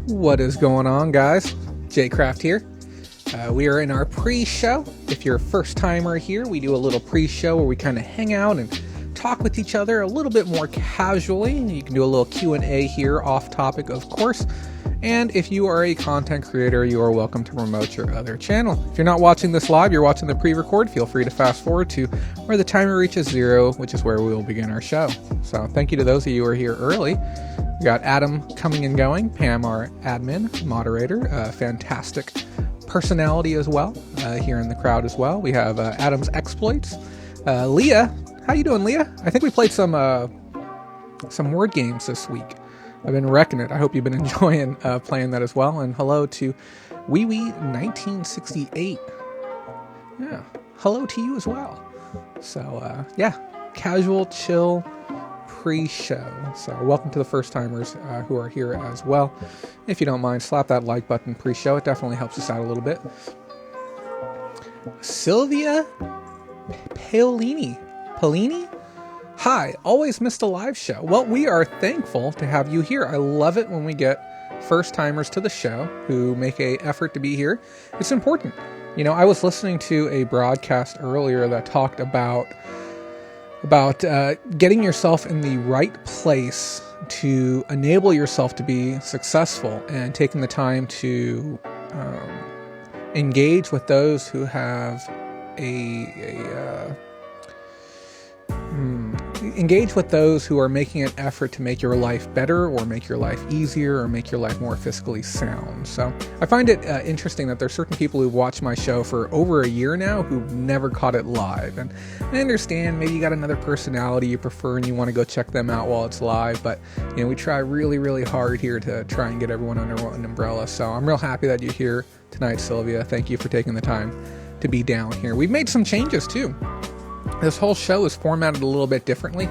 What is going on, guys? Jay Craft here. We are in our pre-show. If you're a first-timer here, we do a little pre-show where we kind of hang out and talk with each other a little bit more casually. You can do a little Q&A here, off-topic, of course. And if you are a content creator, you are welcome to promote your other channel. If you're not watching this live, you're watching the pre-record, feel free to fast forward to where the timer reaches 0, which is where we will begin our show. So thank you to those of you who are here early. We got Adam coming and going, Pam, our admin, moderator, fantastic personality as well, here in the crowd as well. We have Adam's Exploits. Leah, how you doing, Leah? I think we played some word games this week. I've been wrecking it. I hope you've been enjoying playing that as well. And hello to Wee 1968. Yeah, hello to you as well. So yeah, casual, chill pre-show. So welcome to the first timers who are here as well. If you don't mind, slap that like button pre-show. It definitely helps us out a little bit. Sylvia Paolini. Hi, always missed a live show. Well, we are thankful to have you here. I love it when we get first-timers to the show who make an effort to be here. It's important. You know, I was listening to a broadcast earlier that talked about getting yourself in the right place to enable yourself to be successful and taking the time to engage with those who have engage with those who are making an effort to make your life better or make your life easier or make your life more fiscally sound. So I find it interesting that there's certain people who've watched my show for over a year now who've never caught it live. And I understand maybe you got another personality you prefer and you want to go check them out while it's live. But, you know, we try really, really hard here to try and get everyone under one umbrella. So I'm real happy that you're here tonight, Sylvia. Thank you for taking the time to be down here. We've made some changes too. This whole show is formatted a little bit differently.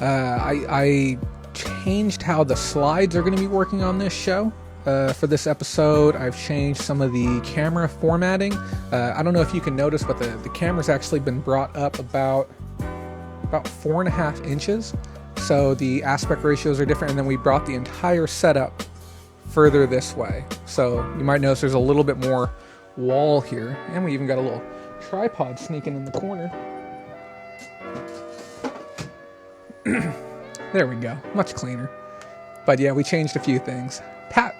I changed how the slides are going to be working on this show. For this episode, I've changed some of the camera formatting. I don't know if you can notice, but the camera's actually been brought up about 4.5 inches. So the aspect ratios are different, and then we brought the entire setup further this way. So you might notice there's a little bit more wall here, and we even got a little tripod sneaking in the corner. There we go. Much cleaner. But yeah, we changed a few things. Pat,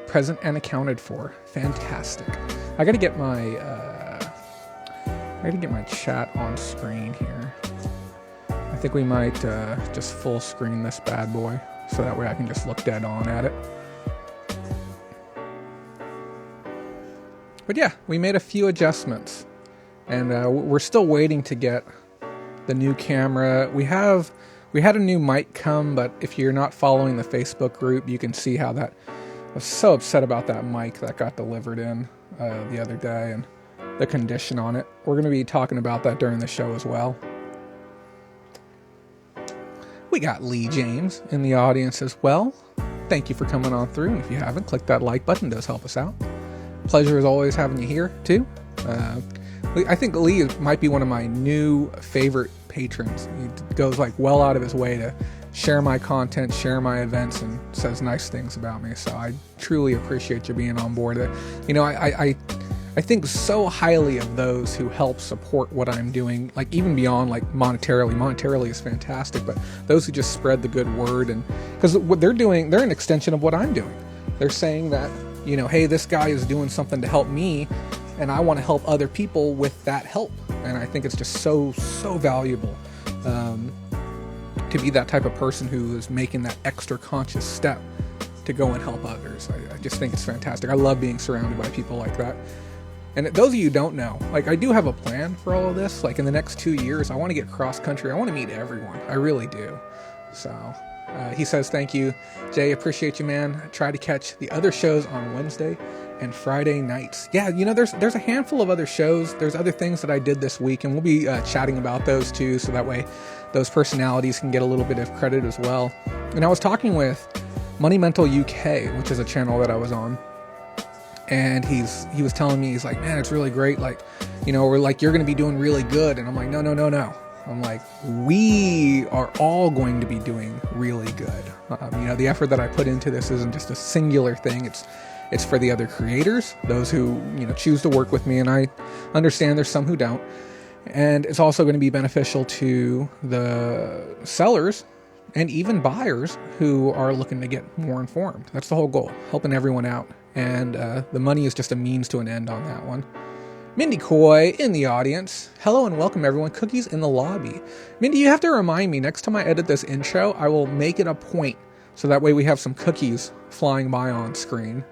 present and accounted for. Fantastic. I gotta get my chat on screen here. I think we might just full screen this bad boy so that way I can just look dead on at it. But yeah, we made a few adjustments, and we're still waiting to get the new camera. We had a new mic come, but if you're not following the Facebook group, you can see how that... I was so upset about that mic that got delivered in the other day and the condition on it. We're going to be talking about that during the show as well. We got Lee James in the audience as well. Thank you for coming on through. And if you haven't, click that like button. It does help us out. Pleasure as always having you here, too. I think Lee might be one of my new favorite patrons. He goes like well out of his way to share my content, share my events, and says nice things about me. So I truly appreciate you being on board. You know, I think so highly of those who help support what I'm doing, like even beyond like monetarily. Monetarily is fantastic, but those who just spread the good word, and because what they're doing, they're an extension of what I'm doing. They're saying that, you know, hey, this guy is doing something to help me, and I want to help other people with that help. And I think it's just so valuable to be that type of person who is making that extra conscious step to go and help others. I just think it's fantastic. I love being surrounded by people like that. And those of you who don't know, like, I do have a plan for all of this. Like, in the next 2 years, I want to get cross country. I want to meet everyone. I really do. So he says, thank you, Jay. Appreciate you, man. I try to catch the other shows on Wednesday and Friday nights. Yeah, you know, there's a handful of other shows. There's other things that I did this week, and we'll be chatting about those too, so that way those personalities can get a little bit of credit as well. And I was talking with Money Mental UK, which is a channel that I was on, and he was telling me, he's like, man, it's really great. Like, you know, we're like, you're going to be doing really good. And I'm like, no. I'm like, we are all going to be doing really good. The effort that I put into this isn't just a singular thing. It's for the other creators, those who, choose to work with me, and I understand there's some who don't. And it's also going to be beneficial to the sellers and even buyers who are looking to get more informed. That's the whole goal, helping everyone out. And the money is just a means to an end on that one. Mindy Coy in the audience. Hello and welcome everyone. Cookies in the lobby. Mindy, you have to remind me next time I edit this intro, I will make it a point so that way we have some cookies flying by on screen.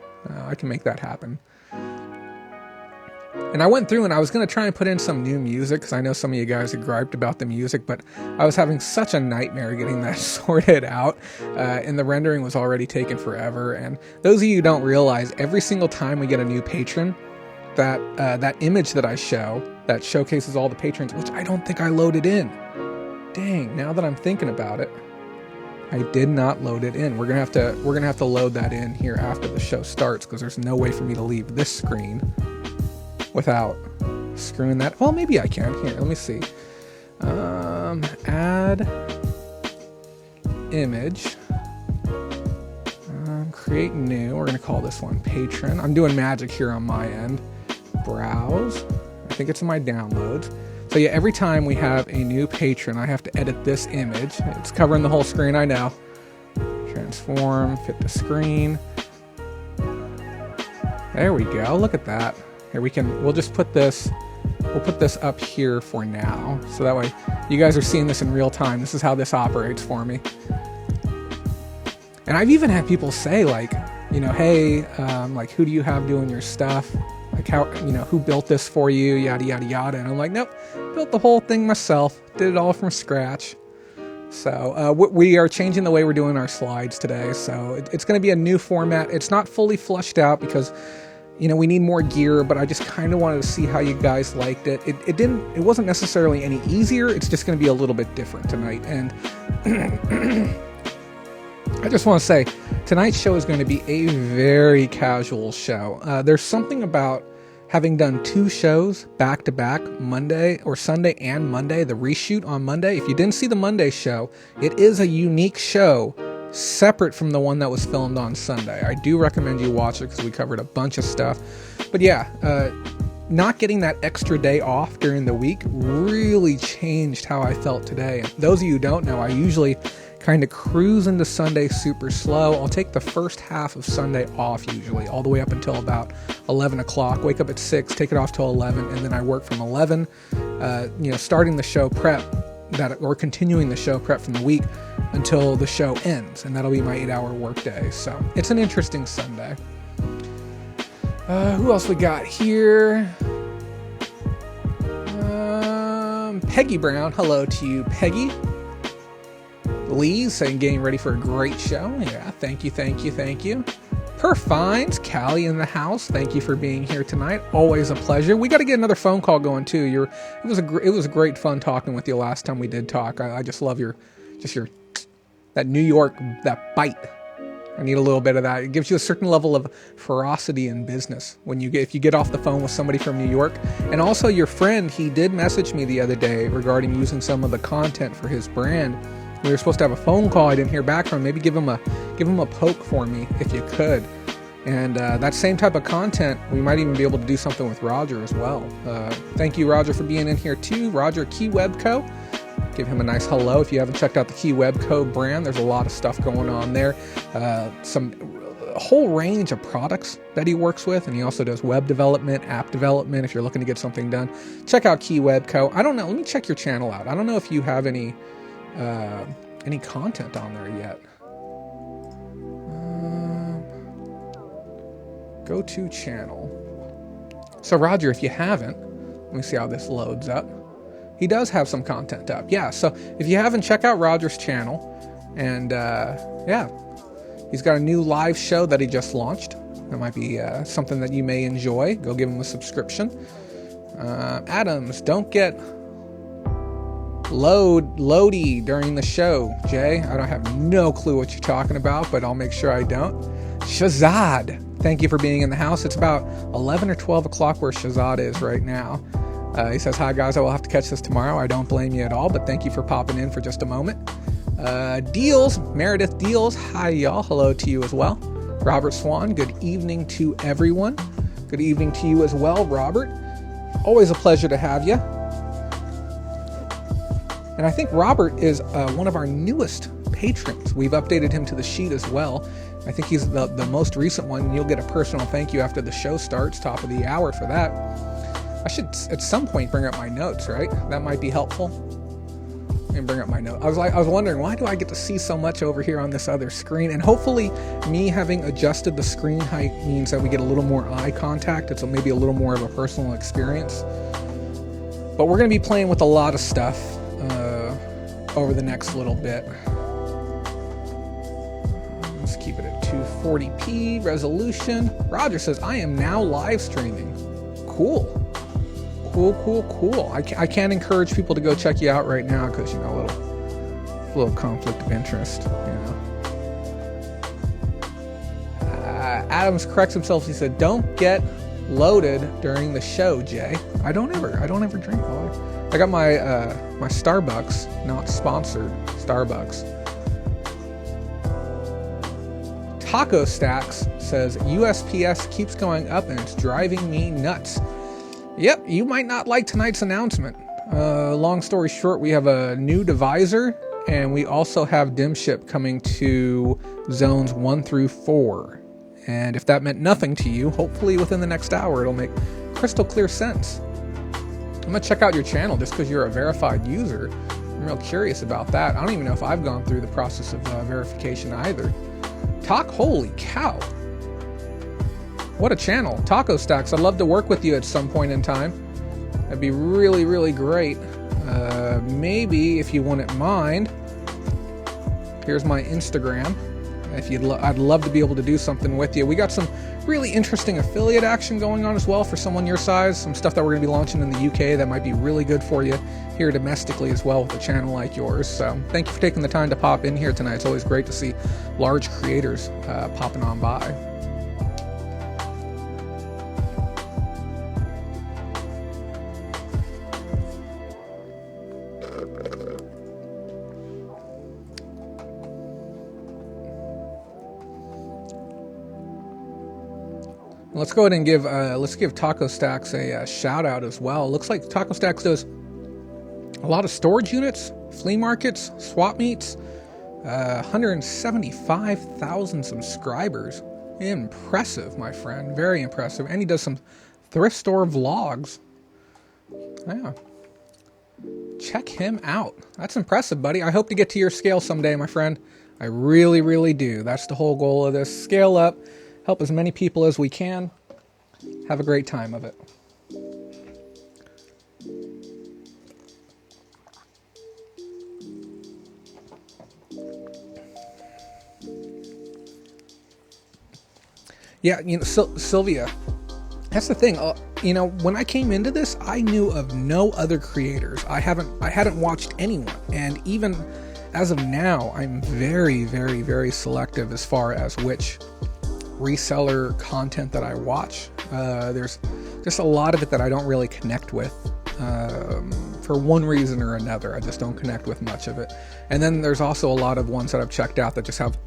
I can make that happen. And I went through and I was going to try and put in some new music because I know some of you guys had griped about the music, but I was having such a nightmare getting that sorted out, and the rendering was already taking forever. And those of you who don't realize, every single time we get a new patron, that image that I show that showcases all the patrons, which I don't think I loaded in. Dang, now that I'm thinking about it, I did not load it in. We're gonna have to load that in here after the show starts because there's no way for me to leave this screen without screwing that. Well, maybe I can. Here, let me see. Add image. Create new. We're gonna call this one patron. I'm doing magic here on my end. Browse. I think it's in my downloads. So yeah, every time we have a new patron, I have to edit this image. It's covering the whole screen, I know. Transform, fit the screen. There we go. Look at that. Here we'll just put this. We'll put this up here for now, so that way you guys are seeing this in real time. This is how this operates for me. And I've even had people say like, hey, like who do you have doing your stuff? Like how, who built this for you? Yada, yada, yada. And I'm like, nope, built the whole thing myself. Did it all from scratch. So we are changing the way we're doing our slides today. So it's going to be a new format. It's not fully fleshed out because, we need more gear, but I just kind of wanted to see how you guys liked it. It wasn't necessarily any easier. It's just going to be a little bit different tonight. And I just want to say, tonight's show is going to be a very casual show. There's something about having done 2 shows back-to-back, Monday or Sunday and Monday, the reshoot on Monday. If you didn't see the Monday show, it is a unique show, separate from the one that was filmed on Sunday. I do recommend you watch it because we covered a bunch of stuff. But yeah, not getting that extra day off during the week really changed how I felt today. And those of you who don't know, I usually kind of cruise into Sunday super slow. I'll take the first half of Sunday off usually, all the way up until about 11 o'clock. Wake up at 6, take it off till 11, and then I work from 11, starting the show prep, or continuing the show prep from the week until the show ends, and that'll be my 8-hour work day. So it's an interesting Sunday. Who else we got here? Peggy Brown. Hello to you, Peggy. Lee saying getting ready for a great show. Yeah, thank you. Her Finds, Callie in the house. Thank you for being here tonight. Always a pleasure. We got to get another phone call going too. It was great fun talking with you last time we did talk. I just love your that New York, that bite. I need a little bit of that. It gives you a certain level of ferocity in business if you get off the phone with somebody from New York. And also your friend, he did message me the other day regarding using some of the content for his brand. We were supposed to have a phone call. I didn't hear back from him. Maybe give him a poke for me if you could. And that same type of content, we might even be able to do something with Roger as well. Thank you, Roger, for being in here too. Roger, Key Web Co. Give him a nice hello. If you haven't checked out the Key Web Co brand, there's a lot of stuff going on there. A whole range of products that he works with, and he also does web development, app development. If you're looking to get something done, check out Key Web Co. I don't know. Let me check your channel out. I don't know if you have any content on there yet. Go to channel. So Roger, if you haven't, let me see how this loads up. He does have some content up. Yeah, so if you haven't, check out Roger's channel. And yeah, he's got a new live show that he just launched. That might be something that you may enjoy. Go give him a subscription. Adams, don't get loady during the show. Jay, I don't have no clue what you're talking about, but I'll make sure I don't. Shazad, thank you for being in the house. It's about 11 or 12 o'clock where Shazad is right now. He says, hi guys, I will have to catch this tomorrow. I don't blame you at all, but thank you for popping in for just a moment. Deals, Meredith Deals, hi y'all, hello to you as well. Robert Swan, good evening to everyone. Good evening to you as well, Robert. Always a pleasure to have you. And I think Robert is one of our newest patrons. We've updated him to the sheet as well. I think he's the most recent one. You'll get a personal thank you after the show starts, top of the hour for that. I should at some point bring up my notes, right? That might be helpful. And bring up my note. I was wondering, why do I get to see so much over here on this other screen? And hopefully me having adjusted the screen height means that we get a little more eye contact. It's maybe a little more of a personal experience. But we're going to be playing with a lot of stuff over the next little bit. Let's keep it at 240p resolution. Roger says, I am now live streaming. Cool. Cool. I can't encourage people to go check you out right now because, you know, a little conflict of interest, you know. Adams corrects himself. He said, don't get loaded during the show, Jay. I don't ever drink. I got my my Starbucks, not sponsored Starbucks. Taco Stacks says, USPS keeps going up and it's driving me nuts. Yep, you might not like tonight's announcement. Long story short, we have a new divisor, and we also have dim ship coming to zones 1 through 4. And if that meant nothing to you, hopefully within the next hour it'll make crystal clear sense. I'm going to check out your channel just because you're a verified user. I'm real curious about that. I don't even know if I've gone through the process of verification either. Holy cow. What a channel. Taco Stacks, I'd love to work with you at some point in time. That'd be really, really great. Maybe, if you wouldn't mind, here's my Instagram. I'd love to be able to do something with you. We got some really interesting affiliate action going on as well for someone your size. Some stuff that we're going to be launching in the UK that might be really good for you here domestically as well with a channel like yours. So thank you for taking the time to pop in here tonight. It's always great to see large creators popping on by. Let's go ahead and give Taco Stacks a shout out as well. Looks like Taco Stacks does a lot of storage units, flea markets, swap meets. 175,000 subscribers. Impressive, my friend. Very impressive. And he does some thrift store vlogs. Yeah. Check him out. That's impressive, buddy. I hope to get to your scale someday, my friend. I really, really do. That's the whole goal of this. Scale up. Help as many people as we can. Have a great time of it. Yeah, you know, Sylvia, that's the thing. You know, when I came into this, I knew of no other creators. I hadn't watched anyone, and even as of now, I'm very, very, very selective as far as which reseller content that I watch. There's just a lot of it that I don't really connect with for one reason or another. I just don't connect with much of it. And then there's also a lot of ones that I've checked out that just have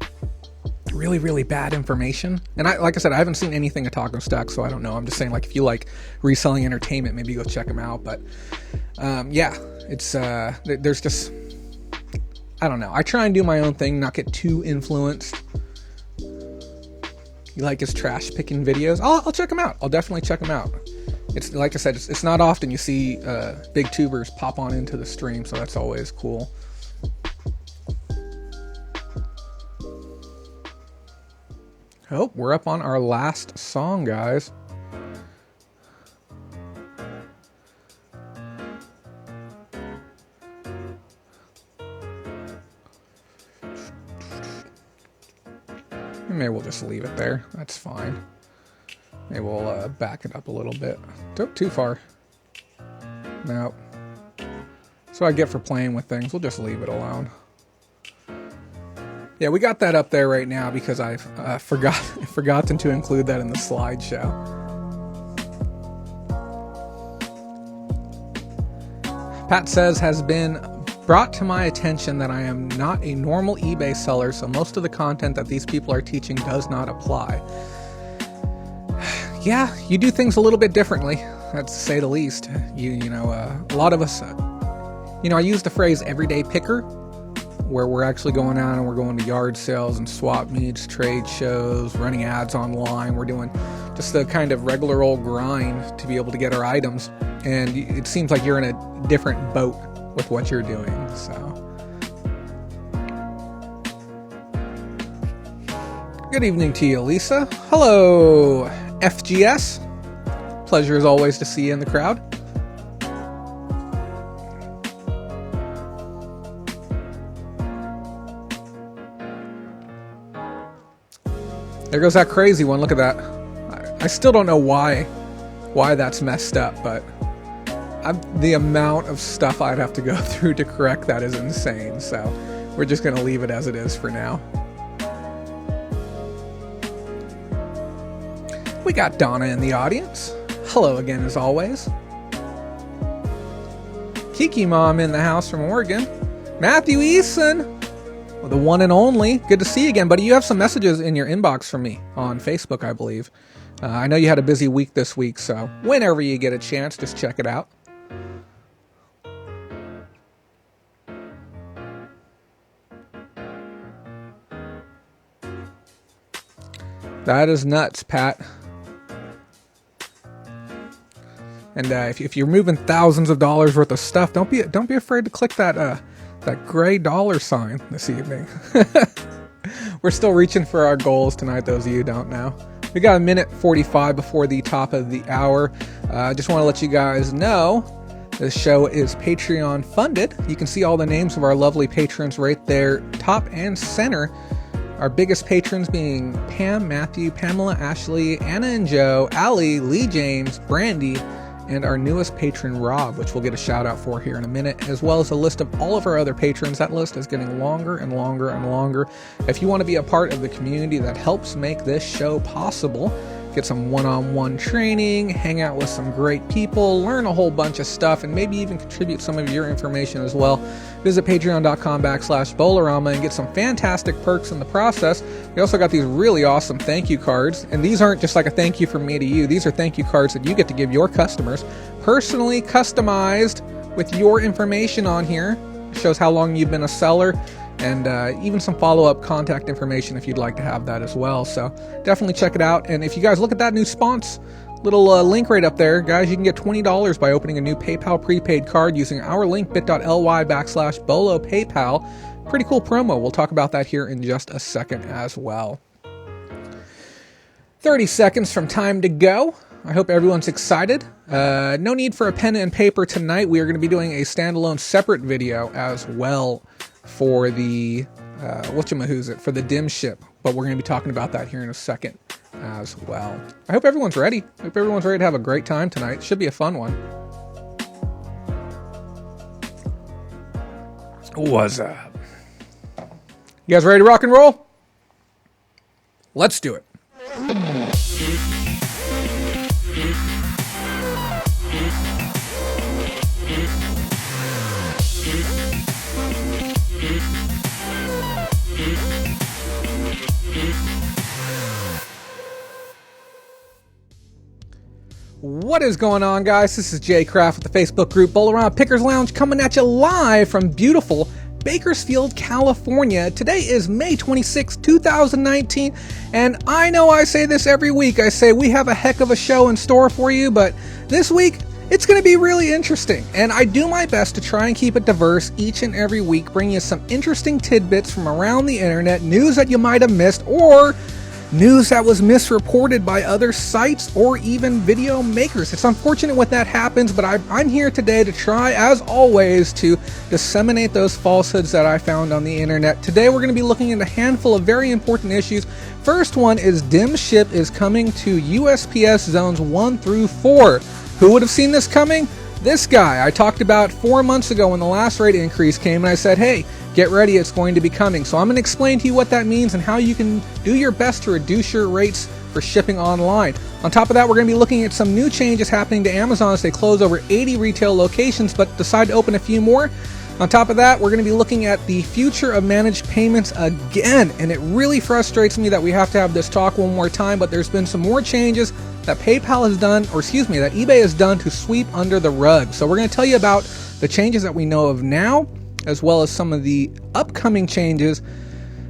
really, really bad information. And like I said, I haven't seen anything at Taco Stack, so I don't know. I'm just saying, like, if you like reselling entertainment, maybe go check them out. But yeah, it's there's just, I don't know. I try and do my own thing, not get too influenced. You like his trash picking videos? I'll check them out. I'll definitely check them out. It's like I said, it's not often you see big tubers pop on into the stream, so that's always cool. Oh, we're up on our last song, guys. Maybe we'll just leave it there. That's fine. Maybe we'll back it up a little bit. Don't too far. Nope. So I get for playing with things. We'll just leave it alone. Yeah, we got that up there right now because I've forgotten to include that in the slideshow. Pat says, has been brought to my attention that I am not a normal eBay seller, so most of the content that these people are teaching does not apply. Yeah, you do things a little bit differently, that's to say the least. A lot of us, I use the phrase everyday picker, where we're actually going out and we're going to yard sales and swap meets, trade shows, running ads online. We're doing just the kind of regular old grind to be able to get our items. And it seems like you're in a different boat with what you're doing. So, good evening to you, Lisa. Hello, FGS. Pleasure as always to see you in the crowd. There goes that crazy one. Look at that. I still don't know why that's messed up, but the amount of stuff I'd have to go through to correct that is insane. So we're just going to leave it as it is for now. We got Donna in the audience. Hello again as always. Kiki Mom in the house from Oregon. Matthew Eason. The one and only. Good to see you again, buddy. You have some messages in your inbox from me on Facebook, I believe. I know you had a busy week this week, so whenever you get a chance, just check it out. That is nuts, Pat. And if you're moving thousands of dollars worth of stuff, don't be afraid to click that gray dollar sign this evening. We're still reaching for our goals tonight, those of you who don't know. We got a minute 45 before the top of the hour. Just want to let you guys know this show is Patreon funded. You can see all the names of our lovely patrons right there, top and center. Our biggest patrons being Pam, Matthew, Pamela, Ashley, Anna and Joe, Allie, Lee James, Brandy, and our newest patron, Rob, which we'll get a shout out for here in a minute, as well as a list of all of our other patrons. That list is getting longer and longer and longer. If you want to be a part of the community that helps make this show possible, get some one-on-one training, hang out with some great people, learn a whole bunch of stuff, and maybe even contribute some of your information as well, visit patreon.com/Bolorama and get some fantastic perks in the process. We also got these really awesome thank you cards, and these aren't just like a thank you from me to you. These are thank you cards that you get to give your customers, personally customized with your information on here. It shows how long you've been a seller, and even some follow-up contact information if you'd like to have that as well. So definitely check it out. And if you guys look at that new sponsor, little link right up there, guys, you can get $20 by opening a new PayPal prepaid card using our link, bit.ly/Bolo PayPal. Pretty cool promo. We'll talk about that here in just a second as well. 30 seconds from time to go. I hope everyone's excited. No need for a pen and paper tonight. We are going to be doing a standalone separate video as well for the for the dim ship, but we're going to be talking about that here in a second as well. I hope everyone's ready. I hope everyone's ready to have a great time tonight. It should be a fun one. What's up? You guys ready to rock and roll? Let's do it. What is going on, guys? This is Jay Kraft with the Facebook group Bolo Roundup Pickers Lounge, coming at you live from beautiful Bakersfield, California. Today is May 26, 2019, and I know I say this every week. I say we have a heck of a show in store for you, but this week it's going to be really interesting, and I do my best to try and keep it diverse each and every week, bring you some interesting tidbits from around the internet, news that you might have missed, or news that was misreported by other sites or even video makers. It's unfortunate when that happens, but I'm here today to try, as always, to disseminate those falsehoods that I found on the internet. Today we're going to be looking at a handful of very important issues. First one is dim ship is coming to USPS zones 1 through 4. Who would have seen this coming? This guy. I talked about 4 months ago when the last rate increase came, and I said, hey, get ready, it's going to be coming. So I'm going to explain to you what that means and how you can do your best to reduce your rates for shipping online. On top of that, we're going to be looking at some new changes happening to Amazon as they close over 80 retail locations, but decide to open a few more. On top of that, we're going to be looking at the future of managed payments again, and it really frustrates me that we have to have this talk one more time, but there's been some more changes that PayPal has done, that eBay has done to sweep under the rug. So we're going to tell you about the changes that we know of now, as well as some of the upcoming changes,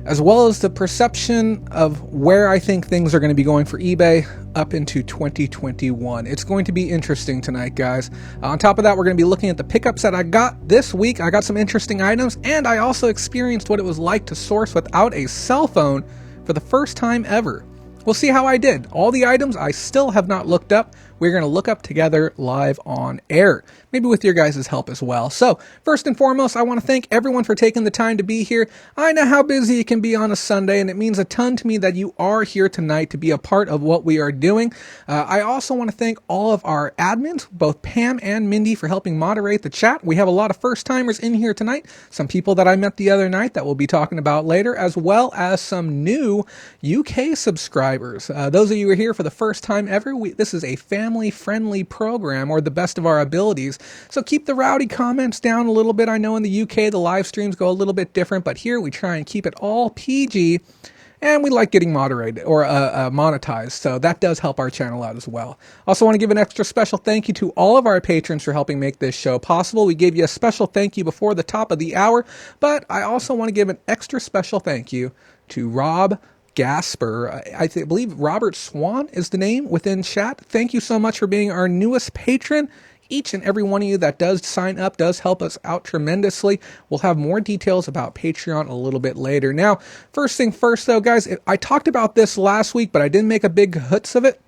as well as the perception of where I think things are going to be going for eBay up into 2021. It's going to be interesting tonight, guys. On top of that, we're going to be looking at the pickups that I got this week. I got some interesting items, and I also experienced what it was like to source without a cell phone for the first time ever. We'll see how I did. All the items I still have not looked up, we're going to look up together live on air, maybe with your guys' help as well. So first and foremost, I want to thank everyone for taking the time to be here. I know how busy it can be on a Sunday, and it means a ton to me that you are here tonight to be a part of what we are doing. I also want to thank all of our admins, both Pam and Mindy, for helping moderate the chat. We have a lot of first-timers in here tonight, some people that I met the other night that we'll be talking about later, as well as some new UK subscribers. Those of you who are here for the first time ever, this is a family-friendly program, or the best of our abilities. So keep the rowdy comments down a little bit. I know in the UK the live streams go a little bit different, but here we try and keep it all PG, and we like getting moderated or monetized, so that does help our channel out as well. Also want to give an extra special thank you to all of our patrons for helping make this show possible. We gave you a special thank you before the top of the hour, but I also want to give an extra special thank you to Rob Gasper. I believe Robert Swan is the name within chat. Thank you so much for being our newest patron. Each and every one of you that does sign up does help us out tremendously. We'll have more details about Patreon a little bit later. Now, first thing first though, guys, I talked about this last week, but I didn't make a big hoots of it.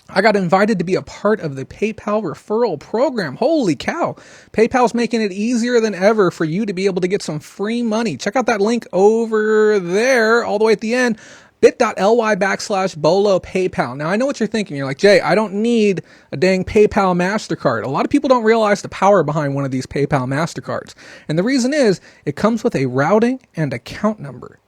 I got invited to be a part of the PayPal referral program. Holy cow. PayPal's making it easier than ever for you to be able to get some free money. Check out that link over there all the way at the end. bit.ly/Bolo PayPal. Now, I know what you're thinking. You're like, Jay, I don't need a dang PayPal MasterCard. A lot of people don't realize the power behind one of these PayPal MasterCards. And the reason is it comes with a routing and account number.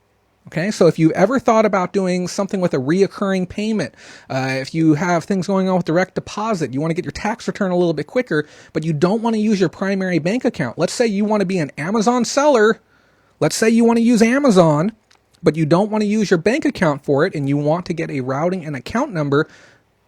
Okay, so if you ever thought about doing something with a reoccurring payment, if you have things going on with direct deposit, you want to get your tax return a little bit quicker, but you don't want to use your primary bank account. Let's say you want to be an Amazon seller. Let's say you want to use Amazon, but you don't want to use your bank account for it, and you want to get a routing and account number.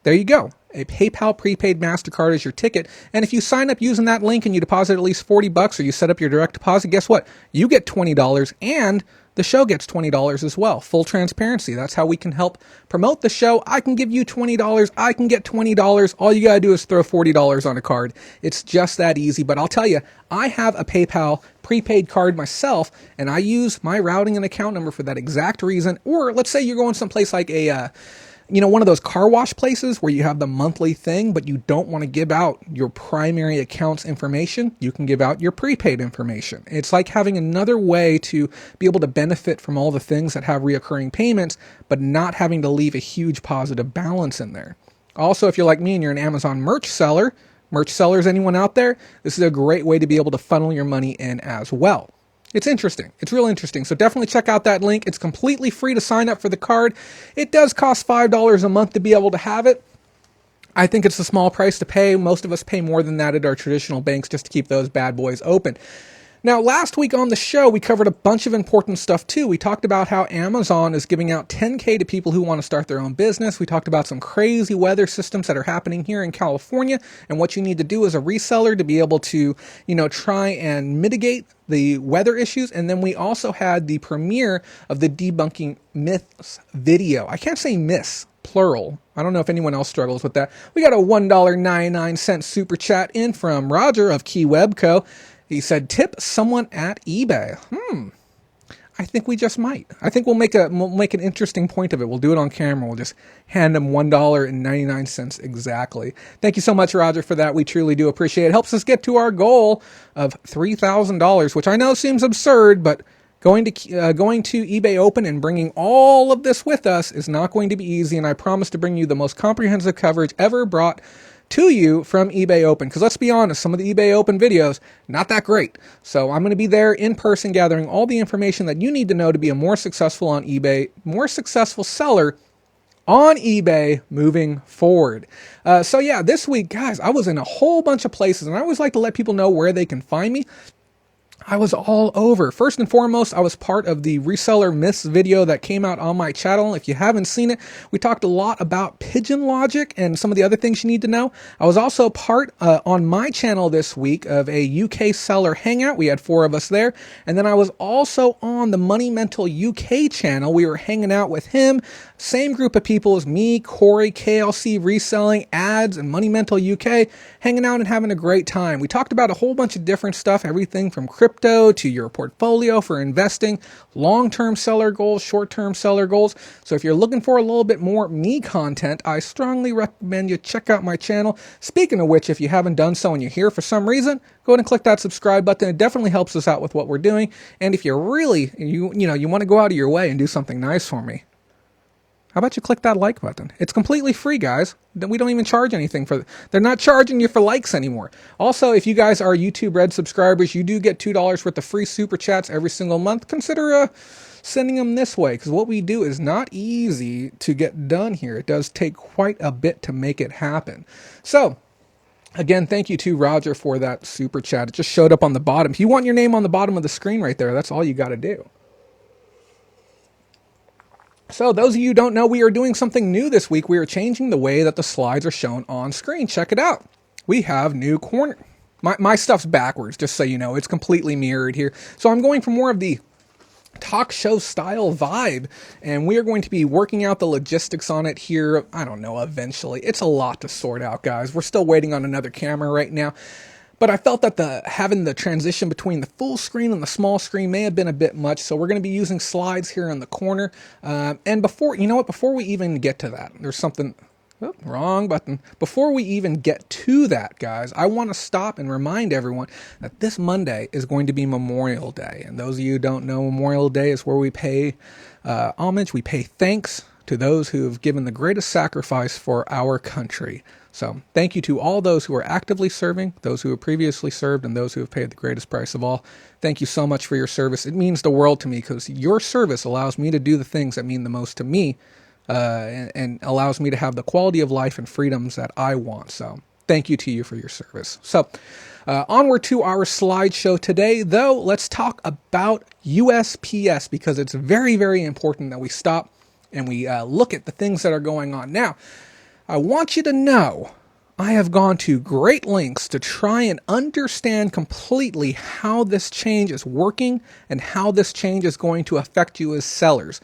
There you go. A PayPal prepaid MasterCard is your ticket. And if you sign up using that link and you deposit at least $40 or you set up your direct deposit, guess what? You get $20 and the show gets $20 as well. Full transparency. That's how we can help promote the show. I can give you $20. I can get $20. All you got to do is throw $40 on a card. It's just that easy. But I'll tell you, I have a PayPal prepaid card myself, and I use my routing and account number for that exact reason. Or let's say you're going someplace like one of those car wash places where you have the monthly thing, but you don't want to give out your primary account's information. You can give out your prepaid information. It's like having another way to be able to benefit from all the things that have reoccurring payments, but not having to leave a huge positive balance in there. Also, if you're like me and you're an Amazon merch sellers, anyone out there, this is a great way to be able to funnel your money in as well. It's interesting. It's real interesting. So definitely check out that link. It's completely free to sign up for the card. It does cost $5 a month to be able to have it. I think it's a small price to pay. Most of us pay more than that at our traditional banks just to keep those bad boys open. Now, last week on the show, we covered a bunch of important stuff too. We talked about how Amazon is giving out $10K to people who want to start their own business. We talked about some crazy weather systems that are happening here in California and what you need to do as a reseller to be able to, try and mitigate the weather issues. And then we also had the premiere of the Debunking Myths video. I can't say myths, plural. I don't know if anyone else struggles with that. We got a $1.99 super chat in from Roger of Key Web Co. He said, tip someone at eBay. I think we just might. I think we'll make an interesting point of it. We'll do it on camera. We'll just hand them $1.99 exactly. Thank you so much, Roger, for that. We truly do appreciate it. It helps us get to our goal of $3,000, which I know seems absurd, but going to eBay Open and bringing all of this with us is not going to be easy, and I promise to bring you the most comprehensive coverage ever brought to you from eBay Open. Because let's be honest, some of the eBay Open videos, not that great. So I'm going to be there in person gathering all the information that you need to know to be a more successful on eBay, more successful seller on eBay moving forward. So yeah, this week, guys, I was in a whole bunch of places, and I always like to let people know where they can find me. I was all over. First and foremost, I was part of the Reseller Myths video that came out on my channel. If you haven't seen it, we talked a lot about pigeon logic and some of the other things you need to know. I was also part on my channel this week of a UK seller hangout. We had 4 of us there. And then I was also on the Money Mental UK channel. We were hanging out with him. Same group of people as me, Corey, KLC Reselling, Ads, and Money Mental UK, hanging out and having a great time. We talked about a whole bunch of different stuff, everything from crypto to your portfolio for investing, long-term seller goals, short-term seller goals. So if you're looking for a little bit more me content, I strongly recommend you check out my channel. Speaking of which, if you haven't done so and you're here for some reason, go ahead and click that subscribe button. It definitely helps us out with what we're doing. And if you really, you want to go out of your way and do something nice for me, how about you click that like button? It's completely free, guys. We don't even charge anything for it. They're not charging you for likes anymore. Also, if you guys are YouTube Red subscribers, you do get $2 worth of free super chats every single month. Consider sending them this way, because what we do is not easy to get done here. It does take quite a bit to make it happen. So, again, thank you to Roger for that super chat. It just showed up on the bottom. If you want your name on the bottom of the screen right there, that's all you got to do. So those of you who don't know, we are doing something new this week. We are changing the way that the slides are shown on screen. Check it out. We have new corner. My stuff's backwards, just so you know. It's completely mirrored here. So I'm going for more of the talk show style vibe, and we are going to be working out the logistics on it here. I don't know, eventually. It's a lot to sort out, guys. We're still waiting on another camera right now. But I felt that having the transition between the full screen and the small screen may have been a bit much, so we're going to be using slides here in the corner. And before we even get to that, there's something, wrong button. Before we even get to that, guys, I want to stop and remind everyone that this Monday is going to be Memorial Day. And those of you who don't know, Memorial Day is where we pay homage, we pay thanks to those who have given the greatest sacrifice for our country. So thank you to all those who are actively serving, those who have previously served, and those who have paid the greatest price of all. Thank you so much for your service. It means the world to me, because your service allows me to do the things that mean the most to me, and allows me to have the quality of life and freedoms that I want. So thank you to you for your service. So onward to our slideshow today, though, let's talk about USPS, because it's very, very important that we stop and we look at the things that are going on. Now, I want you to know I have gone to great lengths to try and understand completely how this change is working and how this change is going to affect you as sellers.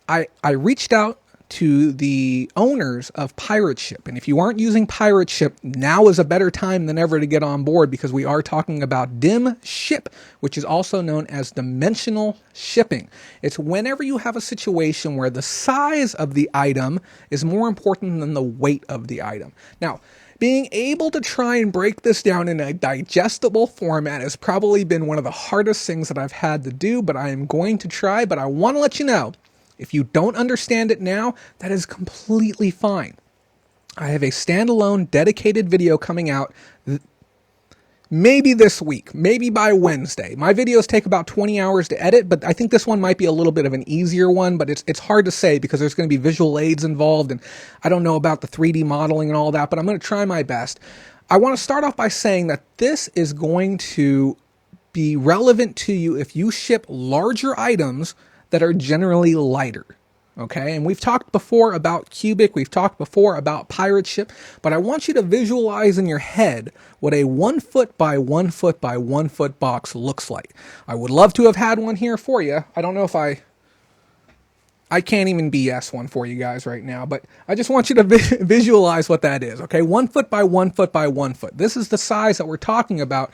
I reached out to the owners of Pirate Ship, and if you aren't using Pirate Ship, now is a better time than ever to get on board, because we are talking about dim ship, which is also known as dimensional shipping. It's whenever you have a situation where the size of the item is more important than the weight of the item. Now, being able to try and break this down in a digestible format has probably been one of the hardest things that I've had to do, but I am going to try. But I want to let you know, if you don't understand it now, that is completely fine. I have a standalone dedicated video coming out maybe this week, maybe by Wednesday. My videos take about 20 hours to edit, but I think this one might be a little bit of an easier one, but it's hard to say because there's going to be visual aids involved, and I don't know about the 3D modeling and all that, but I'm going to try my best. I want to start off by saying that this is going to be relevant to you if you ship larger items that are generally lighter. Okay, and we've talked before about cubic, we've talked before about Pirate Ship, but I want you to visualize in your head what a 1 foot by 1 foot by 1 foot box looks like. I would love to have had one here for you. I don't know if I can't even BS one for you guys right now, but I just want you to visualize what that is. Okay, 1 foot by 1 foot by 1 foot. This is the size that we're talking about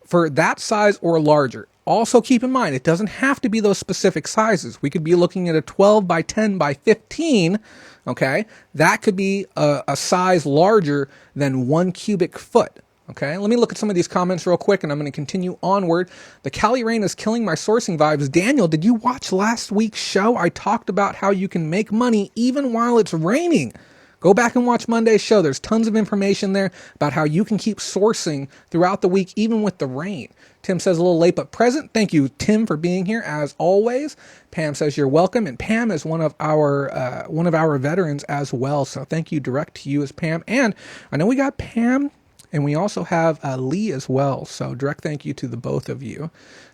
for that size or larger. Also keep in mind, it doesn't have to be those specific sizes. We could be looking at a 12 by 10 by 15, okay? That could be a size larger than 1 cubic foot, okay? Let me look at some of these comments real quick, and I'm going to continue onward. The Cali rain is killing my sourcing vibes. Daniel, did you watch last week's show? I talked about how you can make money even while it's raining. Go back and watch Monday's show. There's tons of information there about how you can keep sourcing throughout the week, even with the rain. Tim says a little late but present. Thank you, Tim, for being here as always. Pam says you're welcome, and Pam is one of our veterans as well. So thank you direct to you as Pam. And I know we got Pam, and we also have Lee as well. So direct thank you to the both of you.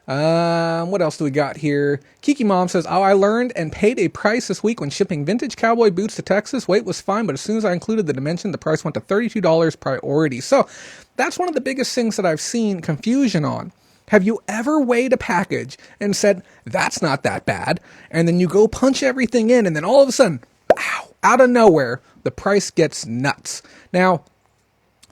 What else do we got here? Kiki Mom says, oh, I learned and paid a price this week when shipping vintage cowboy boots to Texas. Weight was fine, but as soon as I included the dimension, the price went to $32 priority. So that's one of the biggest things that I've seen confusion on. Have you ever weighed a package and said, that's not that bad? And then you go punch everything in, and then all of a sudden, pow, out of nowhere, the price gets nuts. Now,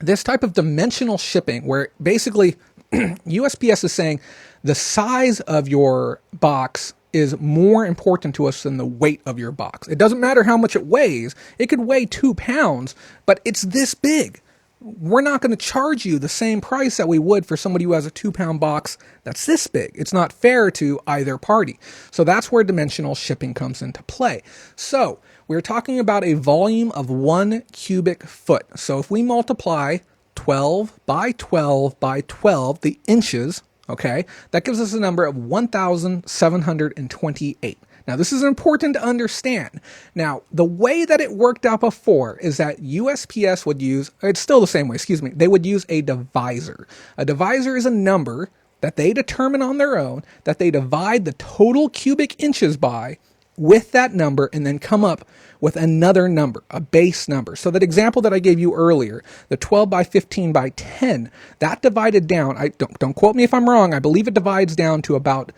this type of dimensional shipping where basically USPS is saying the size of your box is more important to us than the weight of your box. It doesn't matter how much it weighs. It could weigh 2 pounds, but it's this big. We're not going to charge you the same price that we would for somebody who has a 2-pound box that's this big. It's not fair to either party. So that's where dimensional shipping comes into play. So we're talking about a volume of 1 cubic foot. So if we multiply 12 by 12 by 12, the inches, okay, that gives us a number of 1,728. Now, this is important to understand. Now, the way that it worked out before is that USPS would use, it's still the same way, they would use a divisor. A divisor is a number that they determine on their own that they divide the total cubic inches by with that number and then come up with another number, a base number. So that example that I gave you earlier, the 12 by 15 by 10, that divided down, don't quote me if I'm wrong, I believe it divides down to about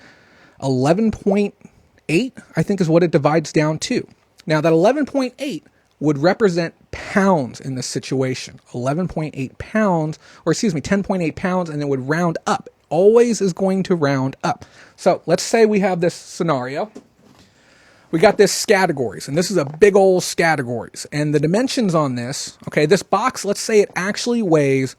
11.8, I think is what it divides down to. Now that 11.8 would represent pounds in this situation. 11.8 pounds, or excuse me, 10.8 pounds, and it would round up. Always is going to round up. So let's say we have this scenario. We got this categories, and this is a big old categories. And the dimensions on this, okay, this box, let's say it actually weighs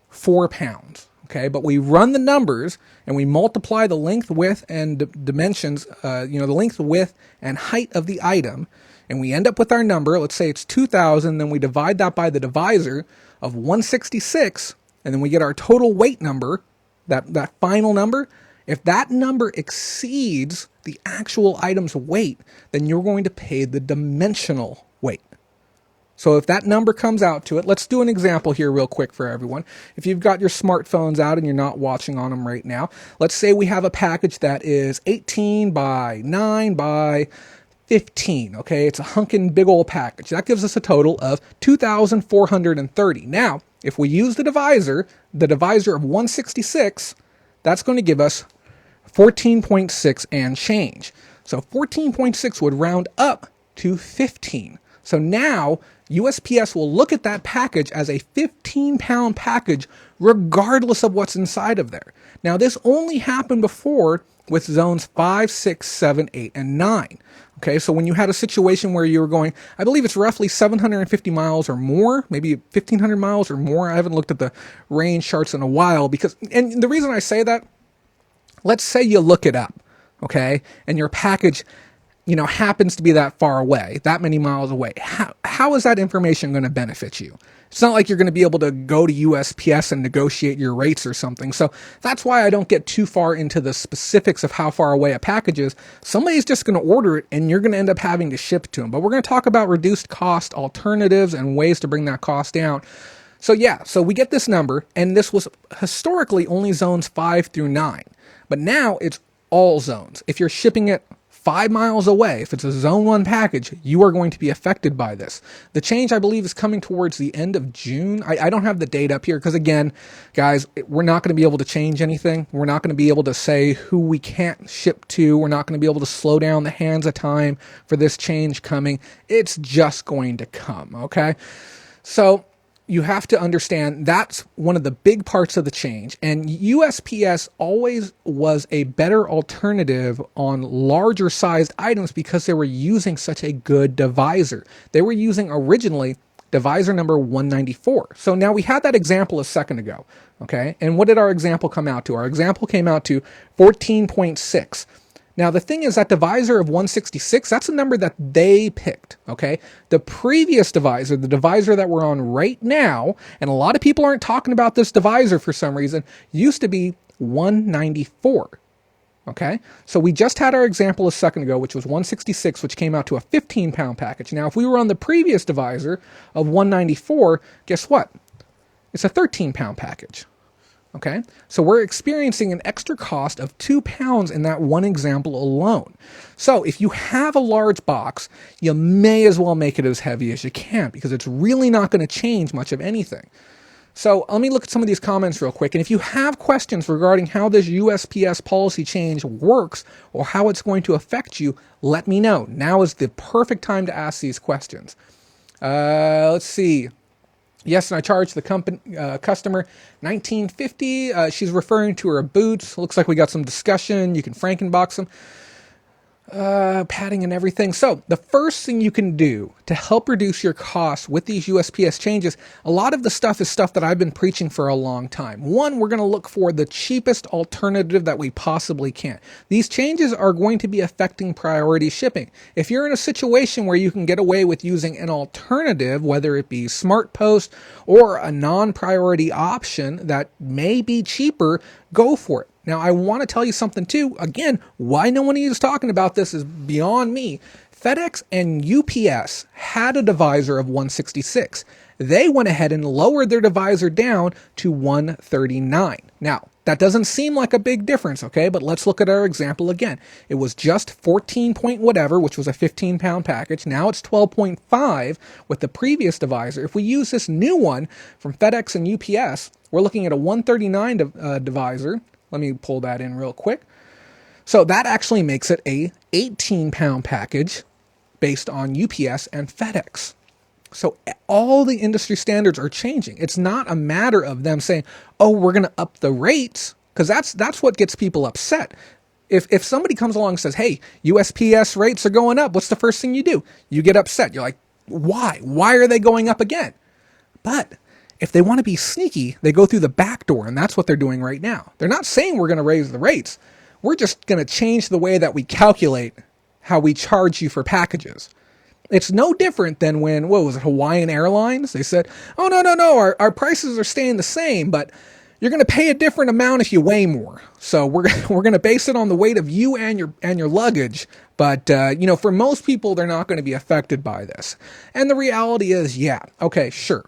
4 pounds. Okay, but we run the numbers and we multiply the length, width, and dimensions, the length, width, and height of the item, and we end up with our number. Let's say it's 2,000, then we divide that by the divisor of 166, and then we get our total weight number, that final number. If that number exceeds the actual item's weight, then you're going to pay the dimensional weight. So if that number comes out to it, let's do an example here real quick for everyone. If you've got your smartphones out and you're not watching on them right now, let's say we have a package that is 18 by 9 by 15. Okay, it's a hunkin' big old package. That gives us a total of 2,430. Now, if we use the divisor of 166, that's going to give us 14.6 and change. So 14.6 would round up to 15. So now USPS will look at that package as a 15-pound package regardless of what's inside of there. Now, this only happened before with zones 5, 6, 7, 8, and 9. Okay, so when you had a situation where you were going, I believe it's roughly 750 miles or more, maybe 1,500 miles or more. I haven't looked at the range charts in a while and the reason I say that, let's say you look it up, okay, and your package happens to be that far away, that many miles away. How is that information going to benefit you? It's not like you're going to be able to go to USPS and negotiate your rates or something. So that's why I don't get too far into the specifics of how far away a package is. Somebody's just going to order it and you're going to end up having to ship to them. But we're going to talk about reduced cost alternatives and ways to bring that cost down. So we get this number, and this was historically only zones 5 through 9. But now it's all zones. If you're shipping it 5 miles away, if it's a zone 1 package, you are going to be affected by this. The change, I believe, is coming towards the end of June. I don't have the date up here because, again, guys, we're not going to be able to change anything. We're not going to be able to say who we can't ship to. We're not going to be able to slow down the hands of time for this change coming. It's just going to come, okay? So you have to understand that's one of the big parts of the change. And USPS always was a better alternative on larger sized items because they were using such a good divisor. They were using originally divisor number 194. So now we had that example a second ago. Okay. And what did our example come out to? Our example came out to 14.6. Now, the thing is that divisor of 166, that's a number that they picked, okay? The previous divisor, the divisor that we're on right now, and a lot of people aren't talking about this divisor for some reason, used to be 194. Okay, so we just had our example a second ago, which was 166, which came out to a 15-pound package. Now, if we were on the previous divisor of 194, guess what? It's a 13-pound package. Okay, so we're experiencing an extra cost of 2 pounds in that one example alone. So if you have a large box, you may as well make it as heavy as you can, because it's really not going to change much of anything. So let me look at some of these comments real quick. And if you have questions regarding how this USPS policy change works or how it's going to affect you, let me know. Now is the perfect time to ask these questions. Let's see. Yes, and I charged the customer $19.50. She's referring to her boots. Looks like we got some discussion. You can Frankenbox them. Padding and everything. So the first thing you can do to help reduce your costs with these USPS changes, a lot of the stuff is stuff that I've been preaching for a long time. One, we're going to look for the cheapest alternative that we possibly can. These changes are going to be affecting priority shipping. If you're in a situation where you can get away with using an alternative, whether it be Smart Post or a non-priority option that may be cheaper, go for it. Now, I want to tell you something too. Again, why no one is talking about this is beyond me. FedEx and UPS had a divisor of 166. They went ahead and lowered their divisor down to 139. Now, that doesn't seem like a big difference, okay? But let's look at our example again. It was just 14 point whatever, which was a 15-pound package. Now it's 12.5 with the previous divisor. If we use this new one from FedEx and UPS, we're looking at a 139 divisor. Let me pull that in real quick. So that actually makes it a 18-pound package based on UPS and FedEx. So all the industry standards are changing. It's not a matter of them saying, oh, we're going to up the rates, because that's what gets people upset. If somebody comes along and says, hey, USPS rates are going up, what's the first thing you do? You get upset. You're like, why? Why are they going up again? But if they want to be sneaky, they go through the back door, and that's what they're doing right now. They're not saying we're going to raise the rates. We're just going to change the way that we calculate how we charge you for packages. It's no different than when, what was it, Hawaiian Airlines? They said, oh, no, our prices are staying the same, but you're going to pay a different amount if you weigh more. So we're going to base it on the weight of you and your luggage. But, for most people, they're not going to be affected by this. And the reality is, yeah, okay, sure.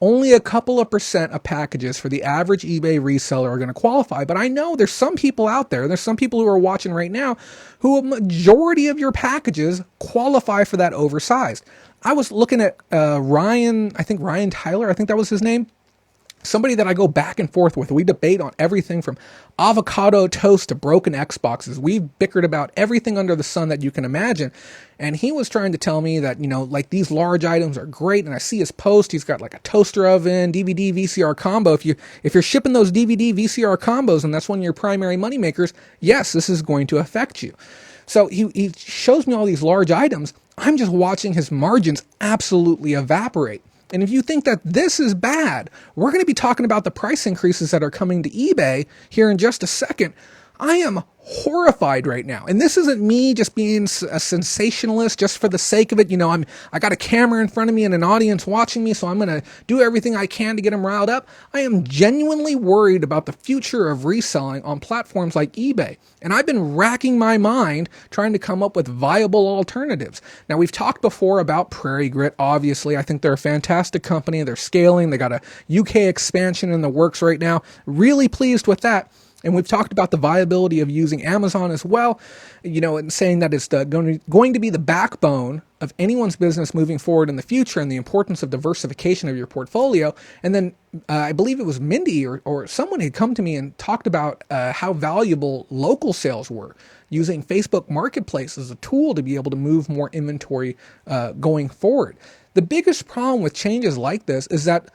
Only a couple of % of packages for the average eBay reseller are going to qualify. But I know there's some people out there, there's some people who are watching right now, who a majority of your packages qualify for that oversized. I was looking at Ryan Tyler, I think that was his name. Somebody that I go back and forth with. We debate on everything from avocado toast to broken Xboxes. We've bickered about everything under the sun that you can imagine. And he was trying to tell me that, like these large items are great. And I see his post. He's got like a toaster oven, DVD, VCR combo. If you're shipping those DVD, VCR combos, and that's one of your primary money makers, yes, this is going to affect you. So he shows me all these large items. I'm just watching his margins absolutely evaporate. And if you think that this is bad, we're going to be talking about the price increases that are coming to eBay here in just a second. I am horrified right now. And this isn't me just being a sensationalist just for the sake of it. I got a camera in front of me and an audience watching me, so I'm going to do everything I can to get them riled up. I am genuinely worried about the future of reselling on platforms like eBay. And I've been racking my mind trying to come up with viable alternatives. Now, we've talked before about Prairie Grit. Obviously, I think they're a fantastic company. They're scaling. They got a UK expansion in the works right now. Really pleased with that. And we've talked about the viability of using Amazon as well, and saying that it's going to be the backbone of anyone's business moving forward in the future, and the importance of diversification of your portfolio. And then I believe it was Mindy or someone had come to me and talked about how valuable local sales were, using Facebook Marketplace as a tool to be able to move more inventory going forward. The biggest problem with changes like this is that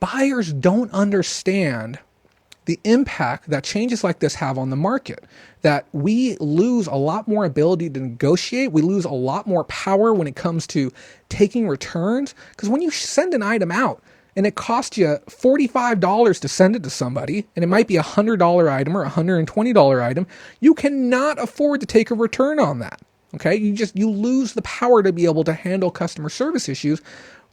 buyers don't understand the impact that changes like this have on the market, that we lose a lot more ability to negotiate. We lose a lot more power when it comes to taking returns. Because when you send an item out and it costs you $45 to send it to somebody, and it might be a $100 item or a $120 item, you cannot afford to take a return on that. Okay, you lose the power to be able to handle customer service issues.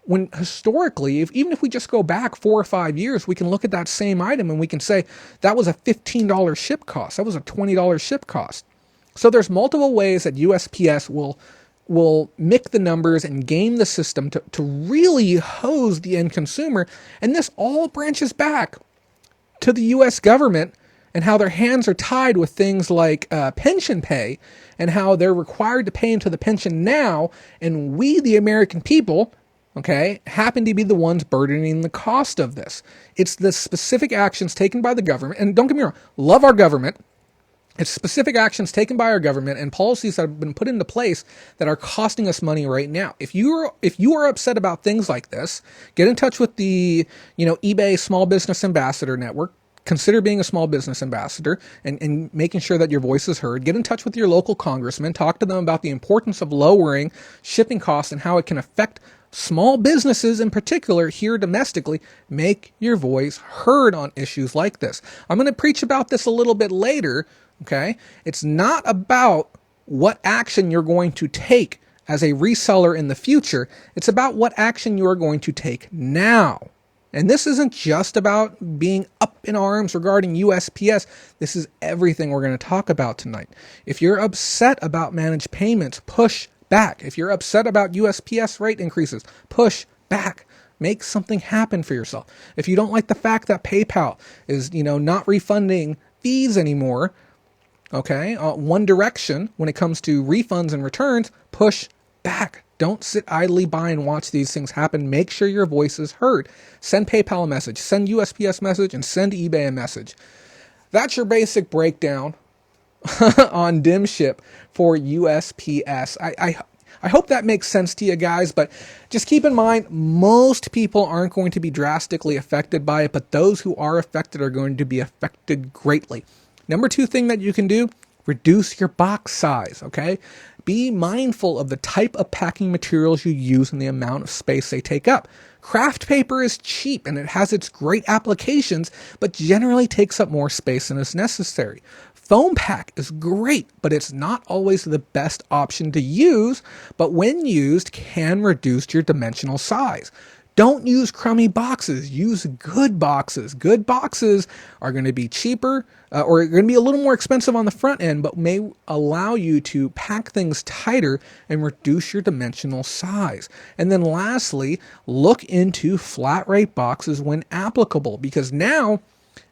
When historically, even if we just go back 4 or 5 years, we can look at that same item and we can say that was a $15 ship cost, that was a $20 ship cost. So there's multiple ways that USPS will mick the numbers and game the system to really hose the end consumer. And this all branches back to the US government and how their hands are tied with things like pension pay, and how they're required to pay into the pension now, and we, the American people, okay, happen to be the ones burdening the cost of this. It's the specific actions taken by the government, and don't get me wrong, love our government. It's specific actions taken by our government and policies that have been put into place that are costing us money right now. If you are upset about things like this, get in touch with the eBay Small Business Ambassador Network. Consider being a small business ambassador and making sure that your voice is heard. Get in touch with your local congressman. Talk to them about the importance of lowering shipping costs and how it can affect small businesses in particular here domestically. Make your voice heard on issues like this. I'm going to preach about this a little bit later, okay? It's not about what action you're going to take as a reseller in the future. It's about what action you are going to take now. And this isn't just about being up in arms regarding USPS. This is everything we're going to talk about tonight. If you're upset about managed payments, push back. If you're upset about USPS rate increases, push back. Make something happen for yourself. If you don't like the fact that PayPal is, not refunding fees anymore, okay, One Direction when it comes to refunds and returns, push back. Don't sit idly by and watch these things happen. Make sure your voice is heard. Send PayPal a message, send USPS a message, and send eBay a message. That's your basic breakdown on dim ship for USPS. I hope that makes sense to you guys, but just keep in mind, most people aren't going to be drastically affected by it, but those who are affected are going to be affected greatly. Number 2 thing that you can do, reduce your box size, okay? Be mindful of the type of packing materials you use and the amount of space they take up. Craft paper is cheap and it has its great applications, but generally takes up more space than is necessary. Foam pack is great, but it's not always the best option to use, but when used can reduce your dimensional size. Don't use crummy boxes. Use good boxes. Good boxes are going to be cheaper or going to be a little more expensive on the front end, but may allow you to pack things tighter and reduce your dimensional size. And then lastly, look into flat rate boxes when applicable, because now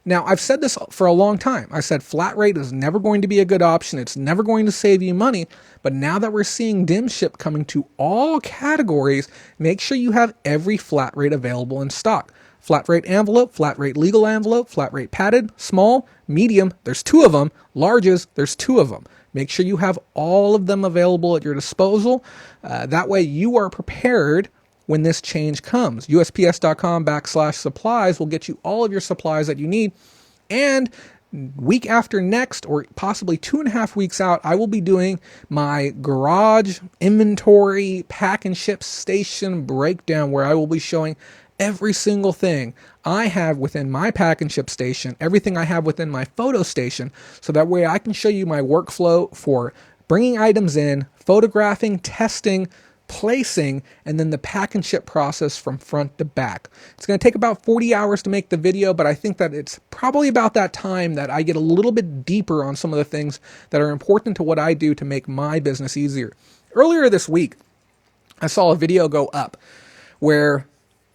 I've said this for a long time. I said flat rate is never going to be a good option. It's never going to save you money. But now that we're seeing dim ship coming to all categories, make sure you have every flat rate available in stock. Flat rate envelope, flat rate legal envelope, flat rate padded, small, medium, there's 2 of them. Larges, there's 2 of them. Make sure you have all of them available at your disposal. That way you are prepared when this change comes. USPS.com/supplies will get you all of your supplies that you need. And week after next, or possibly 2.5 weeks out, I will be doing my garage inventory pack and ship station breakdown, where I will be showing every single thing I have within my pack and ship station, everything I have within my photo station, so that way I can show you my workflow for bringing items in, photographing, testing, placing, and then the pack and ship process from front to back. It's going to take about 40 hours to make the video, but I think that it's probably about that time that I get a little bit deeper on some of the things that are important to what I do to make my business easier. Earlier this week, I saw a video go up where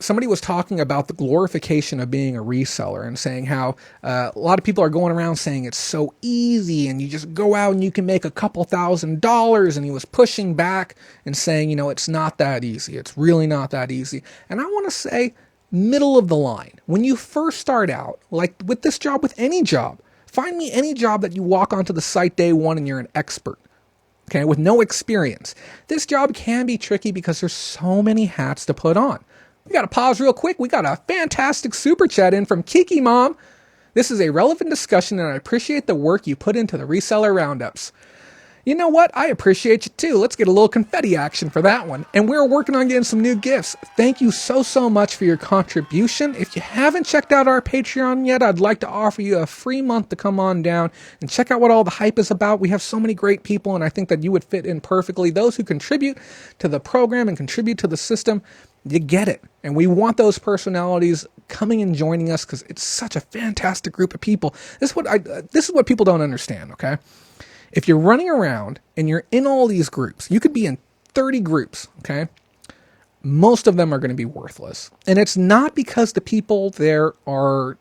somebody was talking about the glorification of being a reseller and saying how a lot of people are going around saying it's so easy and you just go out and you can make a couple $1,000s, and he was pushing back and saying, it's not that easy. It's really not that easy. And I want to say middle of the line. When you first start out, like with this job, with any job, find me any job that you walk onto the site day one and you're an expert. Okay, with no experience. This job can be tricky because there's so many hats to put on. We got to pause real quick. We got a fantastic super chat in from Kiki Mom. This is a relevant discussion, and I appreciate the work you put into the Reseller Roundups. You know what? I appreciate you too. Let's get a little confetti action for that one. And we're working on getting some new gifts. Thank you so much for your contribution. If you haven't checked out our Patreon yet, I'd like to offer you a free month to come on down and check out what all the hype is about. We have so many great people, and I think that you would fit in perfectly. Those who contribute to the program and contribute to the system, you get it. And we want those personalities coming and joining us because it's such a fantastic group of people. This is what people don't understand, okay? If you're running around and you're in all these groups, you could be in 30 groups, okay? Most of them are going to be worthless. And it's not because the people there are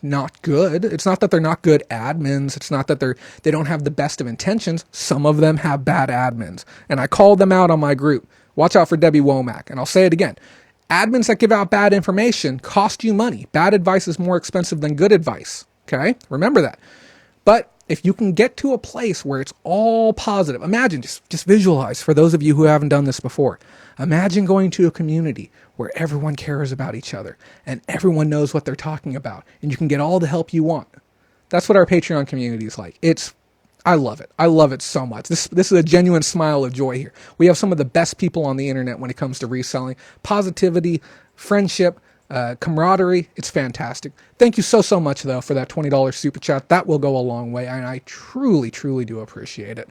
not good. It's not that they're not good admins. It's not that they don't have the best of intentions. Some of them have bad admins. And I called them out on my group. Watch out for Debbie Womack. And I'll say it again. Admins that give out bad information cost you money. Bad advice is more expensive than good advice. Okay? Remember that. But if you can get to a place where it's all positive, imagine, just visualize, for those of you who haven't done this before, imagine going to a community where everyone cares about each other and everyone knows what they're talking about and you can get all the help you want. That's what our Patreon community is like. I love it. I love it so much. This is a genuine smile of joy here. We have some of the best people on the internet when it comes to reselling. Positivity, friendship, camaraderie. It's fantastic. Thank you so much, though, for that $20 super chat. That will go a long way, and I truly do appreciate it.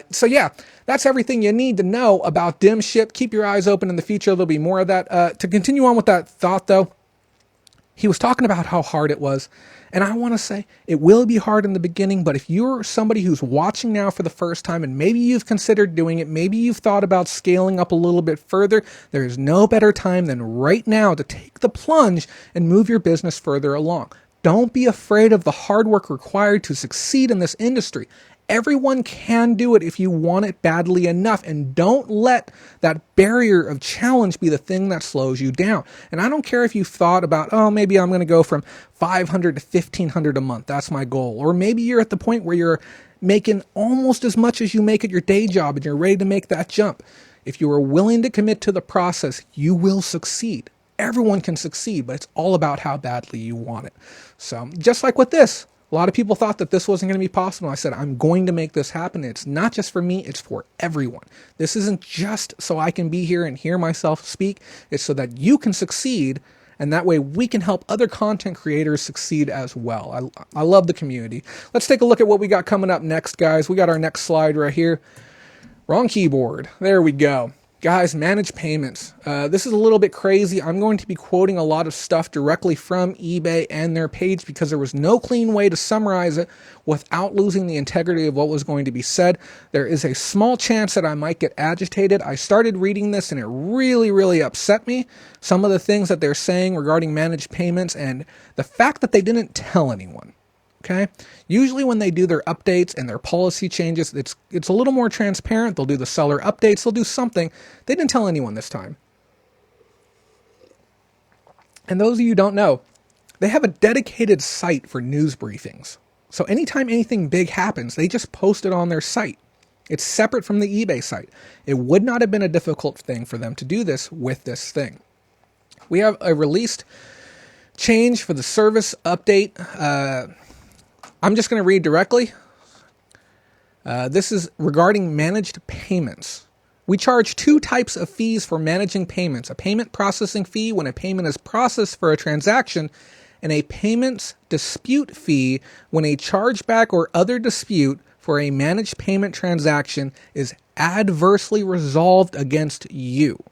So yeah, that's everything you need to know about dim ship. Keep your eyes open in the future. There'll be more of that. To continue on with that thought, though, he was talking about how hard it was. And I want to say it will be hard in the beginning, but if you're somebody who's watching now for the first time and maybe you've considered doing it, maybe you've thought about scaling up a little bit further, there is no better time than right now to take the plunge and move your business further along. Don't be afraid of the hard work required to succeed in this industry. Everyone can do it if you want it badly enough, and don't let that barrier of challenge be the thing that slows you down. And I don't care if you've thought about, oh, maybe I'm going to go from $500 to $1,500 a month. That's my goal. Or maybe you're at the point where you're making almost as much as you make at your day job and you're ready to make that jump. If you are willing to commit to the process, you will succeed. Everyone can succeed, but it's all about how badly you want it. So just like with this, a lot of people thought that this wasn't going to be possible. I said, I'm going to make this happen. It's not just for me, it's for everyone. This isn't just so I can be here and hear myself speak. It's so that you can succeed, and that way we can help other content creators succeed as well. I love the community. Let's take a look at what we got coming up next, guys. We got our next slide right here. Wrong keyboard. There we go. Guys, manage payments. This is a little bit crazy. I'm going to be quoting a lot of stuff directly from eBay and their page because there was no clean way to summarize it without losing the integrity of what was going to be said. There is a small chance that I might get agitated. I started reading this and it really upset me. Some of the things that they're saying regarding managed payments and the fact that they didn't tell anyone. Okay. Usually when they do their updates and their policy changes, it's a little more transparent. They'll do the seller updates. They'll do something. They didn't tell anyone this time. And those of you who don't know, they have a dedicated site for news briefings. So anytime anything big happens, they just post it on their site. It's separate from the eBay site. It would not have been a difficult thing for them to do this with this thing. We have a released change for the service update. I'm just going to read directly. This is regarding managed payments. We charge two types of fees for managing payments. A payment processing fee when a payment is processed for a transaction, and a payments dispute fee when a chargeback or other dispute for a managed payment transaction is adversely resolved against you.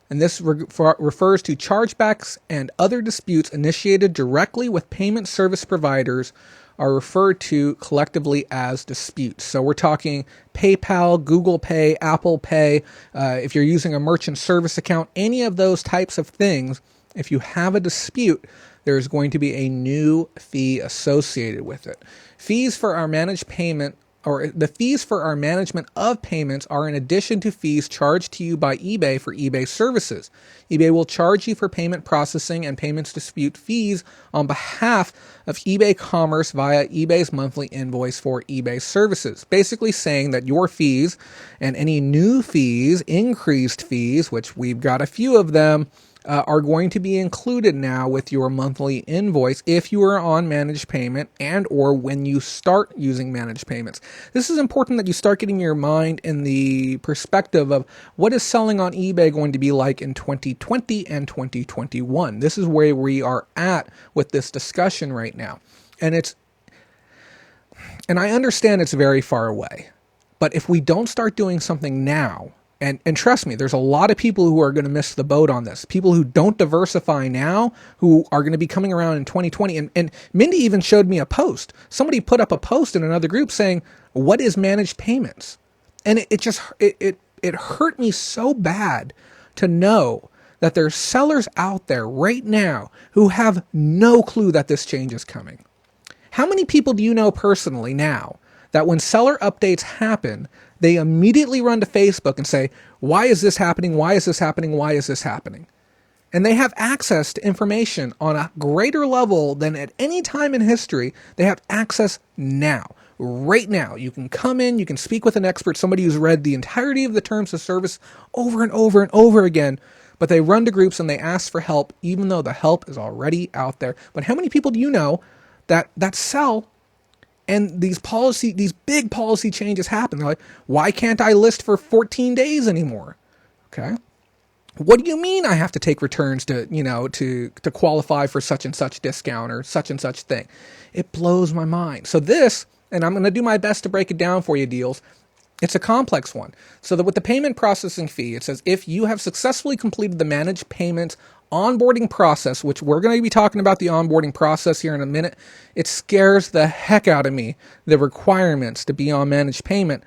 And this refers to chargebacks and other disputes initiated directly with payment service providers are referred to collectively as disputes. So we're talking PayPal, Google Pay, Apple Pay. If you're using a merchant service account, any of those types of things, if you have a dispute, there's going to be a new fee associated with it. Fees for our managed payment or the fees for our management of payments are in addition to fees charged to you by eBay for eBay services. eBay will charge you for payment processing and payments dispute fees on behalf of eBay Commerce via eBay's monthly invoice for eBay services, basically saying that your fees and any new fees, increased fees, which we've got a few of them, are going to be included now with your monthly invoice if you are on managed payment and or when you start using managed payments. This is important that you start getting your mind in the perspective of what is selling on eBay going to be like in 2020 and 2021. This is where we are at with this discussion right now. And I understand it's very far away, but if we don't start doing something now, and trust me, there's a lot of people who are going to miss the boat on this. People who don't diversify now, who are going to be coming around in 2020. And Mindy even showed me a post. Somebody put up a post in another group saying, "What is managed payments?" And it hurt me so bad to know that there's sellers out there right now who have no clue that this change is coming. How many people do you know personally now that when seller updates happen, they immediately run to Facebook and say, "Why is this happening? Why is this happening? Why is this happening?" And they have access to information on a greater level than at any time in history. They have access now. Right now, you can come in, you can speak with an expert, somebody who's read the entirety of the terms of service over and over and over again, but they run to groups and they ask for help, even though the help is already out there. But how many people do you know that sell and these big policy changes happen? They're like, "Why can't I list for 14 days anymore?" Okay. What do you mean I have to take returns to qualify for such and such discount or such and such thing? It blows my mind. So this, and I'm going to do my best to break it down for you, deals. It's a complex one. So that with the payment processing fee, it says if you have successfully completed the managed payments onboarding process, which we're going to be talking about the onboarding process here in a minute, it scares the heck out of me, the requirements to be on managed payment.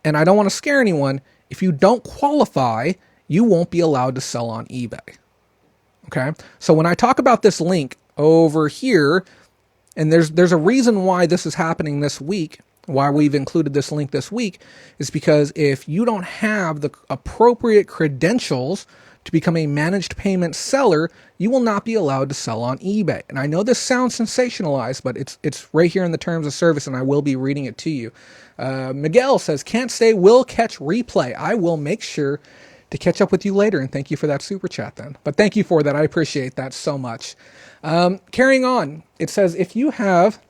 And I don't want to scare anyone. If you don't qualify, you won't be allowed to sell on eBay. Okay? So when I talk about this link over here, and there's a reason why this is happening this week, why we've included this link this week, is because if you don't have the appropriate credentials to become a managed payment seller, you will not be allowed to sell on eBay. And I know this sounds sensationalized, but it's right here in the terms of service, and I will be reading it to you. Miguel says, "Can't say will catch replay. I will make sure to catch up with you later," and thank you for that super chat then. But thank you for that. I appreciate that so much. Carrying on, it says if you have,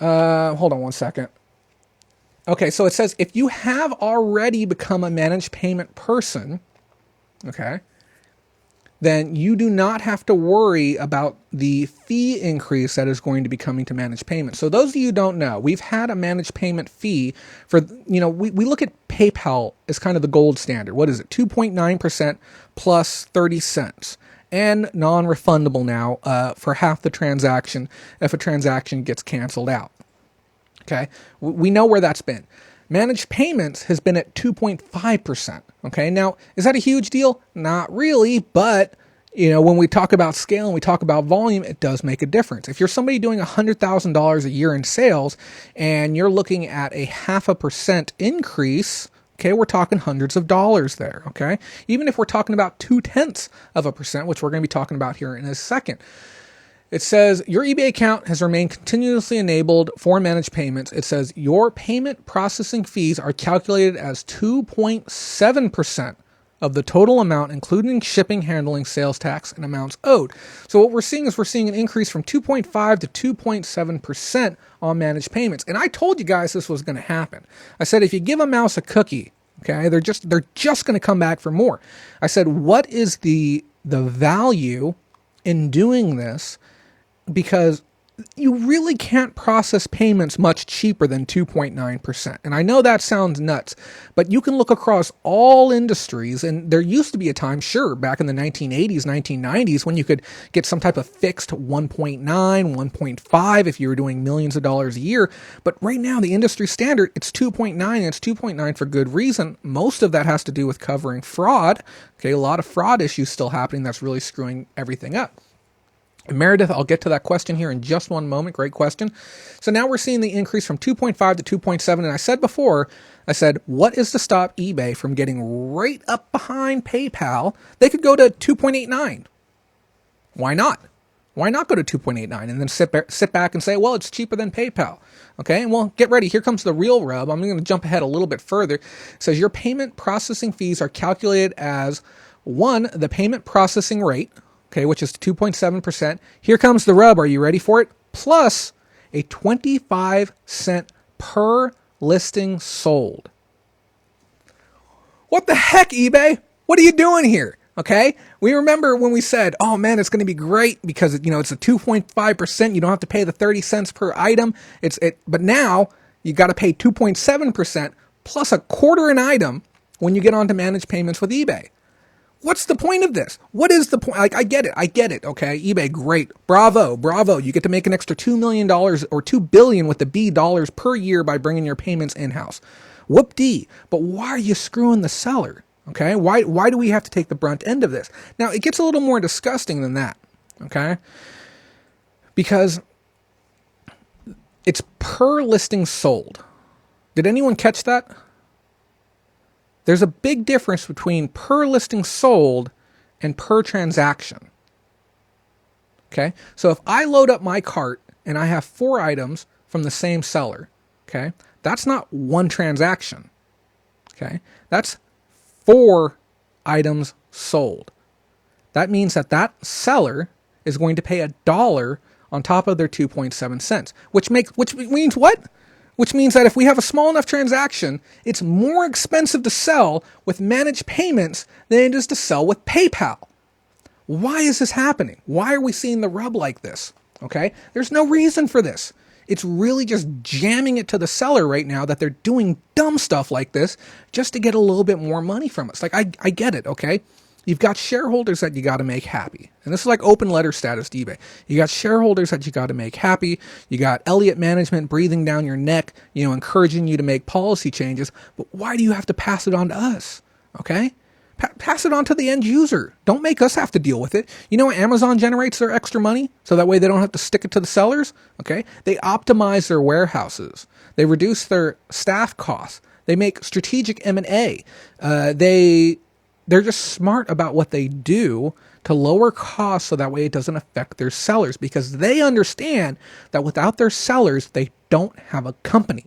hold on one second. Okay, so it says if you have already become a managed payment person, okay, then you do not have to worry about the fee increase that is going to be coming to managed payment. So those of you who don't know, we've had a managed payment fee for, we look at PayPal as kind of the gold standard. What is it? 2.9% plus 30 cents. And non-refundable now for half the transaction if a transaction gets canceled out. Okay, we know where that's been. Managed payments has been at 2.5%. Okay, now, is that a huge deal? Not really, but when we talk about scale and we talk about volume, it does make a difference. If you're somebody doing $100,000 a year in sales and you're looking at a 0.5% increase, okay, we're talking hundreds of dollars there, okay? Even if we're talking about 0.2%, which we're going to be talking about here in a second. It says, your eBay account has remained continuously enabled for managed payments. It says, your payment processing fees are calculated as 2.7% of the total amount, including shipping, handling, sales tax, and amounts owed. So what we're seeing an increase from 2.5 to 2.7% on managed payments. And I told you guys this was going to happen. I said, if you give a mouse a cookie, okay, they're just going to come back for more. I said, what is the value in doing this? Because you really can't process payments much cheaper than 2.9%. And I know that sounds nuts, but you can look across all industries, and there used to be a time, sure, back in the 1980s, 1990s, when you could get some type of fixed 1.9, 1.5 if you were doing millions of dollars a year. But right now, the industry standard, it's 2.9, and it's 2.9 for good reason. Most of that has to do with covering fraud. Okay, a lot of fraud issues still happening that's really screwing everything up. Meredith, I'll get to that question here in just one moment. Great question. So now we're seeing the increase from 2.5 to 2.7. And I said before, what is to stop eBay from getting right up behind PayPal? They could go to 2.89. Why not? Why not go to 2.89 and then sit back and say, well, it's cheaper than PayPal? Okay, and well, get ready. Here comes the real rub. I'm going to jump ahead a little bit further. It says your payment processing fees are calculated as One, the payment processing rate, okay, which is 2.7%. Here comes the rub. Are you ready for it? Plus a 25-cent per listing sold. What the heck, eBay? What are you doing here? Okay, we remember when we said, oh man, it's going to be great because, it's a 2.5%. You don't have to pay the 30 cents per item. But now you got to pay 2.7% plus a quarter an item when you get on to manage payments with eBay. What's the point of this? What is the point? Like, I get it. Okay, eBay, great. Bravo. You get to make an extra $2 million or $2 billion with the B dollars per year by bringing your payments in-house. Whoop-dee. But why are you screwing the seller? Okay, why do we have to take the brunt end of this? Now, it gets a little more disgusting than that, okay? Because it's per listing sold. Did anyone catch that? There's a big difference between per listing sold and per transaction. Okay, so if I load up my cart and I have 4 items from the same seller, okay, that's not one transaction. Okay, that's 4 items sold. That means that seller is going to pay $1 on top of their 2.7 cents, which means what? Which means that if we have a small enough transaction, it's more expensive to sell with managed payments than it is to sell with PayPal. Why is this happening? Why are we seeing the rub like this? Okay, there's no reason for this. It's really just jamming it to the seller right now that they're doing dumb stuff like this just to get a little bit more money from us. Like, I get it, okay? You've got shareholders that you got to make happy. And this is like open letter status to eBay. You got shareholders that you got to make happy. You got Elliott management breathing down your neck, encouraging you to make policy changes. But why do you have to pass it on to us? Okay? Pass it on to the end user. Don't make us have to deal with it. You know, Amazon generates their extra money so that way they don't have to stick it to the sellers. Okay, they optimize their warehouses. They reduce their staff costs. They make strategic M&A. They're just smart about what they do to lower costs so that way it doesn't affect their sellers, because they understand that without their sellers, they don't have a company.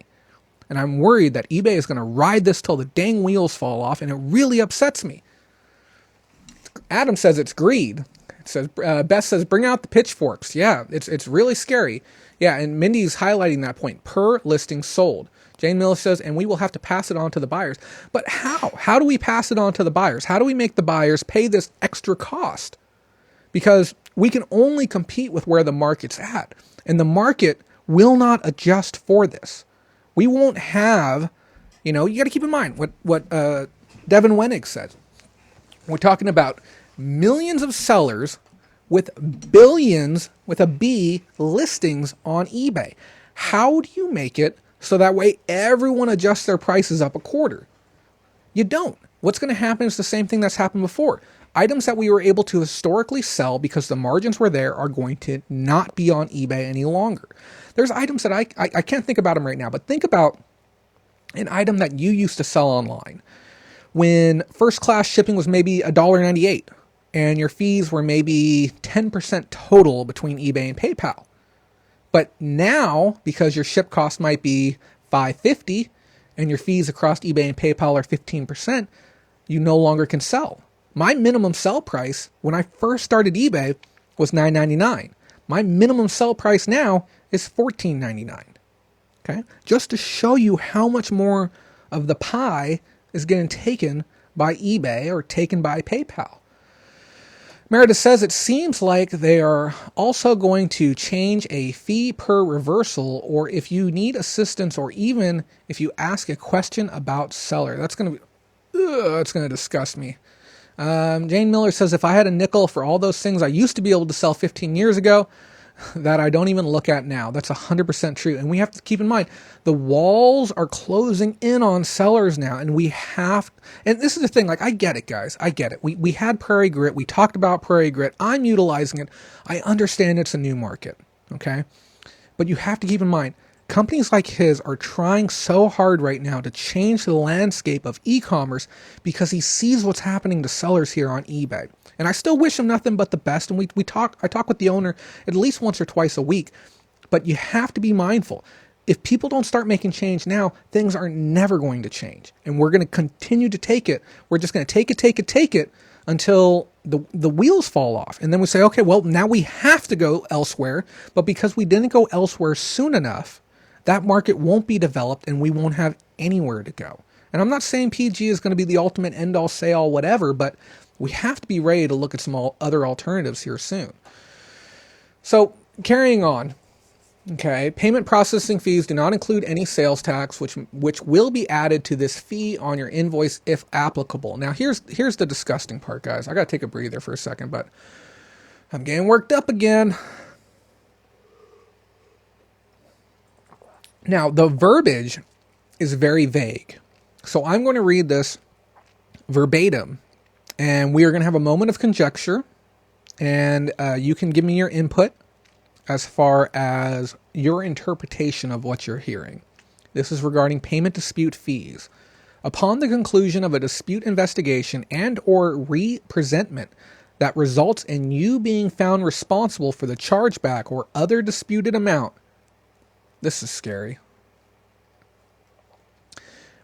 And I'm worried that eBay is going to ride this till the dang wheels fall off, and it really upsets me. Adam says it's greed. It says Beth says bring out the pitchforks. Yeah, it's really scary. Yeah, and Mindy's highlighting that point. Per listing sold. Jane Miller says, and we will have to pass it on to the buyers. But how? How do we pass it on to the buyers? How do we make the buyers pay this extra cost? Because we can only compete with where the market's at, and the market will not adjust for this. We won't have, you got to keep in mind what Devin Wenig said. We're talking about millions of sellers with billions, with a B, listings on eBay. How do you make it so that way everyone adjusts their prices up a quarter? You don't. What's going to happen is the same thing that's happened before. Items that we were able to historically sell because the margins were there are going to not be on eBay any longer. There's items that I can't think about them right now, but think about an item that you used to sell online when first class shipping was maybe $1.98 and your fees were maybe 10% total between eBay and PayPal. But now, because your ship cost might be $5.50 and your fees across eBay and PayPal are 15%, you no longer can sell. My minimum sell price when I first started eBay was $9.99. My minimum sell price now is $14.99. Okay? Just to show you how much more of the pie is getting taken by eBay or taken by PayPal. Meredith says it seems like they are also going to change a fee per reversal, or if you need assistance, or even if you ask a question about seller. That's going to disgust me. Jane Miller says, if I had a nickel for all those things I used to be able to sell 15 years ago that I don't even look at now. That's 100% true. And we have to keep in mind, the walls are closing in on sellers now. And and this is the thing, like, I get it, guys. I get it. We had Prairie Grit. We talked about Prairie Grit. I'm utilizing it. I understand it's a new market. Okay. But you have to keep in mind, companies like his are trying so hard right now to change the landscape of e-commerce because he sees what's happening to sellers here on eBay. And I still wish him nothing but the best. And I talk with the owner at least once or twice a week. But you have to be mindful. If people don't start making change now, things are never going to change. And we're going to continue to take it. We're just going to take it until the wheels fall off. And then we say, okay, well, now we have to go elsewhere. But because we didn't go elsewhere soon enough, that market won't be developed and we won't have anywhere to go. And I'm not saying PG is going to be the ultimate end all say all whatever, but we have to be ready to look at some other alternatives here soon. So carrying on. Okay, payment processing fees do not include any sales tax, which will be added to this fee on your invoice if applicable. Now, here's the disgusting part, guys. I got to take a breather for a second, but I'm getting worked up again. Now, the verbiage is very vague. So I'm going to read this verbatim, and we are going to have a moment of conjecture, and you can give me your input as far as your interpretation of what you're hearing. This is regarding payment dispute fees. Upon the conclusion of a dispute investigation and or re-presentment that results in you being found responsible for the chargeback or other disputed amount, this is scary.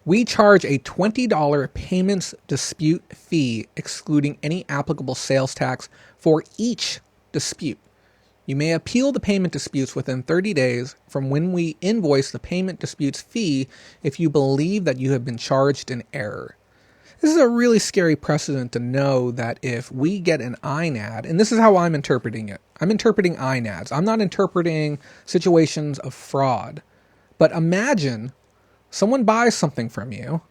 We charge a $20 payments dispute fee, excluding any applicable sales tax for each dispute. You may appeal the payment disputes within 30 days from when we invoice the payment disputes fee if you believe that you have been charged in error. This is a really scary precedent to know that if we get an INAD, and this is how I'm interpreting it. I'm interpreting INADs. I'm not interpreting situations of fraud. But imagine someone buys something from you,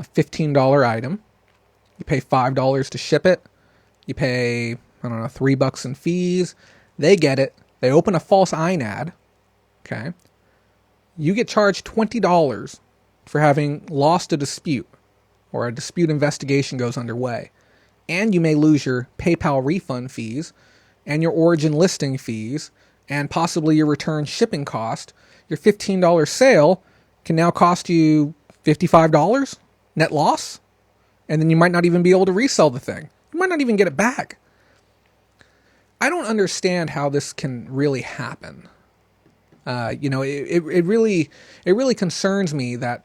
a $15 item. You pay $5 to ship it. You pay, I don't know, $3 in fees. They get it. They open a false INAD. Okay. You get charged $20 for having lost a dispute, or a dispute investigation goes underway. And you may lose your PayPal refund fees and your origin listing fees and possibly your return shipping cost. Your $15 sale can now cost you $55 net loss. And then you might not even be able to resell the thing. You might not even get it back. I don't understand how this can really happen. It really concerns me that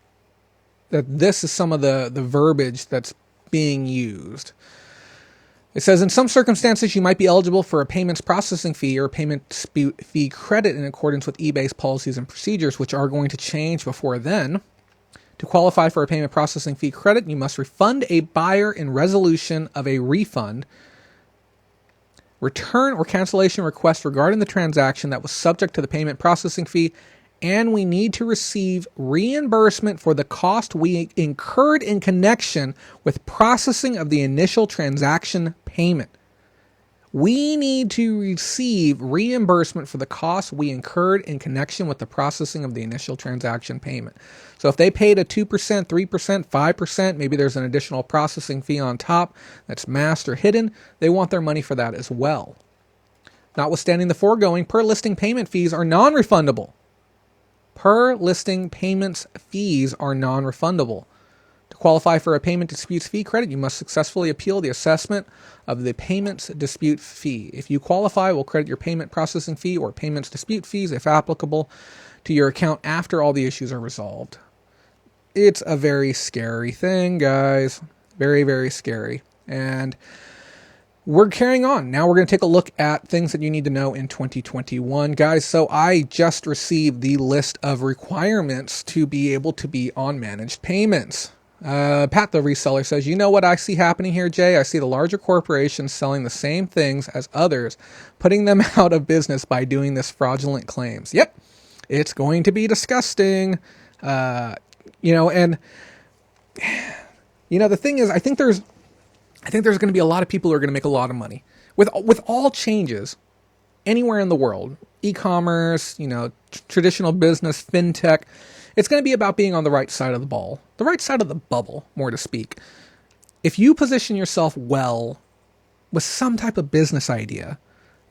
this is some of the verbiage that's being used. It says, in some circumstances, you might be eligible for a payments processing fee or a payment dispute fee credit in accordance with eBay's policies and procedures, which are going to change before then. To qualify for a payment processing fee credit, you must refund a buyer in resolution of a refund, return or cancellation request regarding the transaction that was subject to the payment processing fee, and we need to receive reimbursement for the cost we incurred in connection with processing of the initial transaction payment. We need to receive reimbursement for the costs we incurred in connection with the processing of the initial transaction payment. So if they paid a 2%, 3%, 5%, maybe there's an additional processing fee on top that's masked or hidden, they want their money for that as well. Notwithstanding the foregoing, per listing payment fees are non-refundable. Per listing payments fees are non-refundable. To qualify for a payment disputes fee credit, you must successfully appeal the assessment of the payments dispute fee. If you qualify, we'll credit your payment processing fee or payments dispute fees, if applicable, to your account after all the issues are resolved. It's a very scary thing, guys. Very, very scary. And we're carrying on. Now we're going to take a look at things that you need to know in 2021, guys. So I just received the list of requirements to be able to be on managed payments. Pat the reseller says, you know what I see happening here, Jay? I see the larger corporations selling the same things as others, putting them out of business by doing this fraudulent claims. Yep, it's going to be disgusting. The thing is, I think there's going to be a lot of people who are going to make a lot of money with all changes anywhere in the world. E-commerce, traditional business, fintech. It's going to be about being on the right side of the ball, the right side of the bubble, more to speak. If you position yourself well with some type of business idea,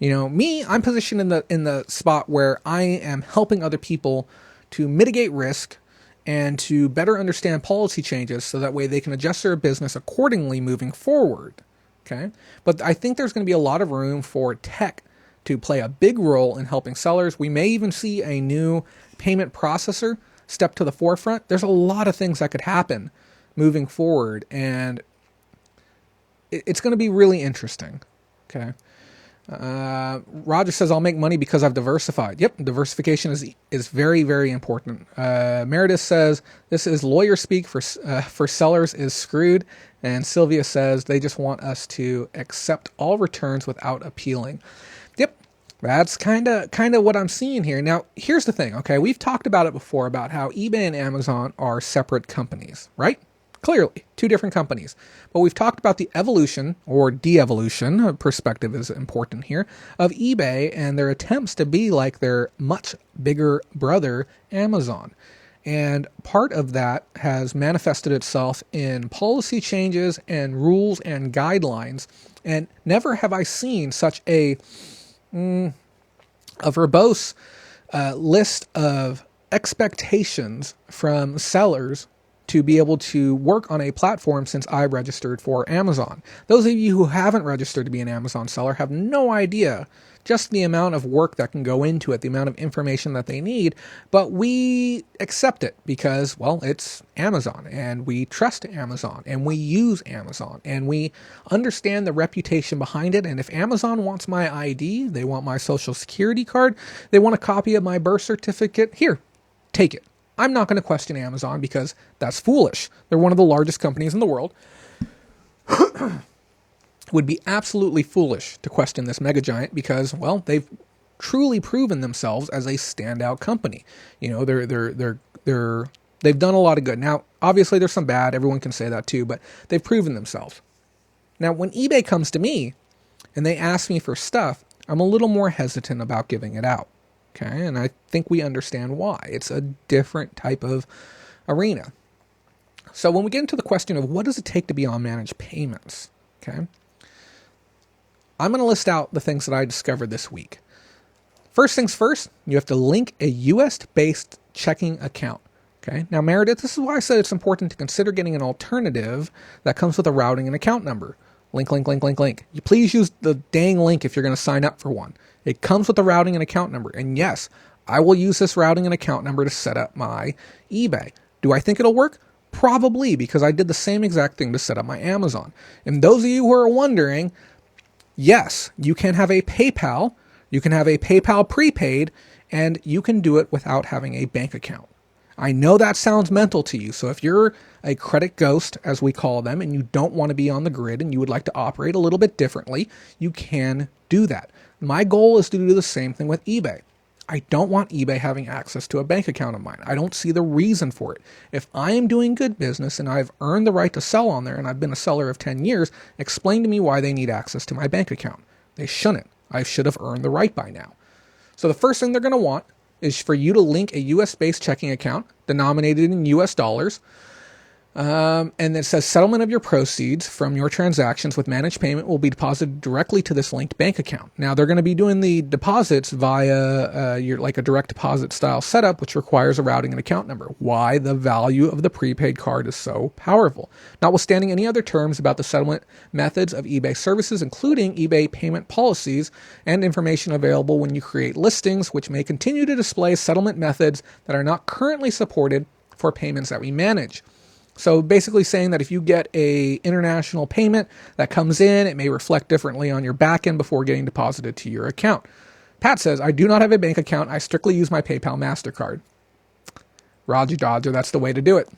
I'm positioned in the spot where I am helping other people to mitigate risk and to better understand policy changes so that way they can adjust their business accordingly moving forward. Okay? But I think there's going to be a lot of room for tech to play a big role in helping sellers. We may even see a new payment processor step to the forefront. There's a lot of things that could happen moving forward. And it's going to be really interesting. Okay. Roger says, I'll make money because I've diversified. Yep, diversification is very, very important. Meredith says, this is lawyer speak for sellers is screwed. And Sylvia says, they just want us to accept all returns without appealing. Yep, that's kind of what I'm seeing here. Now, here's the thing, okay? We've talked about it before about how eBay and Amazon are separate companies, right? Clearly, two different companies. But we've talked about the evolution or de-evolution, perspective is important here, of eBay and their attempts to be like their much bigger brother, Amazon. And part of that has manifested itself in policy changes and rules and guidelines. And never have I seen such a verbose list of expectations from sellers to be able to work on a platform since I registered for Amazon. Those of you who haven't registered to be an Amazon seller have no idea just the amount of work that can go into it, the amount of information that they need, but we accept it because, well, it's Amazon, and we trust Amazon, and we use Amazon, and we understand the reputation behind it, and if Amazon wants my ID, they want my social security card, they want a copy of my birth certificate, here, take it. I'm not going to question Amazon because that's foolish. They're one of the largest companies in the world. Would be absolutely foolish to question this mega giant because, well, they've truly proven themselves as a standout company. You know, they've done a lot of good. Now, obviously, there's some bad. Everyone can say that too, but they've proven themselves. Now, when eBay comes to me and they ask me for stuff, I'm a little more hesitant about giving it out. Okay, and I think we understand why. It's a different type of arena. So when we get into the question of what does it take to be on managed payments, okay, I'm going to list out the things that I discovered this week. First things first, you have to link a US-based checking account. Okay, now Meredith, this is why I said it's important to consider getting an alternative that comes with a routing and account number. Link. You please use the dang link if you're going to sign up for one. It comes with a routing and account number. And yes, I will use this routing and account number to set up my eBay. Do I think it'll work? Probably, because I did the same exact thing to set up my Amazon. And those of you who are wondering, yes, you can have a PayPal. You can have a PayPal prepaid, and you can do it without having a bank account. I know that sounds mental to you, so if you're a credit ghost, as we call them, and you don't want to be on the grid and you would like to operate a little bit differently, you can do that. My goal is to do the same thing with eBay. I don't want eBay having access to a bank account of mine. I don't see the reason for it. If I am doing good business and I've earned the right to sell on there and I've been a seller of 10 years, explain to me why they need access to my bank account. They shouldn't. I should have earned the right by now. So the first thing they're going to want is for you to link a US-based checking account denominated in US dollars. And it says settlement of your proceeds from your transactions with managed payment will be deposited directly to this linked bank account. Now they're going to be doing the deposits via a direct deposit style setup, which requires a routing and account number. Why the value of the prepaid card is so powerful. Notwithstanding any other terms about the settlement methods of eBay services, including eBay payment policies and information available when you create listings, which may continue to display settlement methods that are not currently supported for payments that we manage. So basically saying that if you get a international payment that comes in, it may reflect differently on your back end before getting deposited to your account. Pat says, I do not have a bank account. I strictly use my PayPal MasterCard. Roger Dodger, that's the way to do it.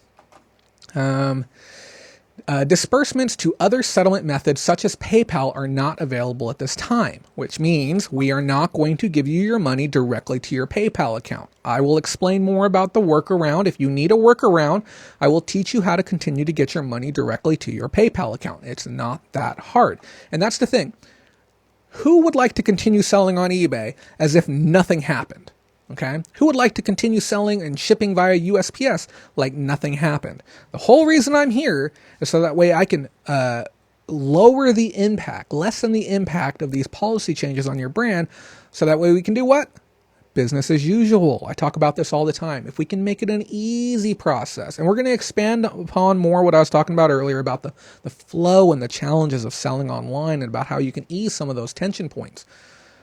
Disbursements to other settlement methods such as PayPal are not available at this time, which means we are not going to give you your money directly to your PayPal account. I will explain more about the workaround. If you need a workaround, I will teach you how to continue to get your money directly to your PayPal account. It's not that hard. And that's the thing. Who would like to continue selling on eBay as if nothing happened? Okay? Who would like to continue selling and shipping via USPS like nothing happened? The whole reason I'm here is so that way I can lower the impact, lessen the impact of these policy changes on your brand, so that way we can do what? Business as usual. I talk about this all the time. If we can make it an easy process, and we're going to expand upon more what I was talking about earlier about the flow and the challenges of selling online and about how you can ease some of those tension points.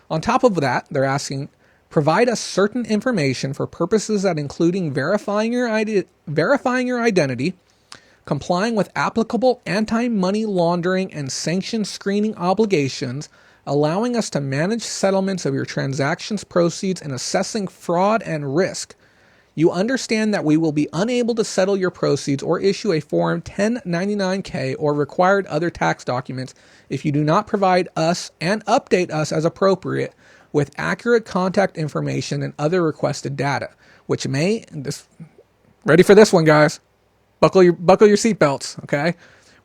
On top of that, they're asking, provide us certain information for purposes that including verifying your identity, complying with applicable anti-money laundering and sanction screening obligations, allowing us to manage settlements of your transactions proceeds and assessing fraud and risk. You understand that we will be unable to settle your proceeds or issue a Form 1099-K or required other tax documents if you do not provide us and update us as appropriate with accurate contact information and other requested data, which may, ready for this one, guys, buckle your seatbelts, okay?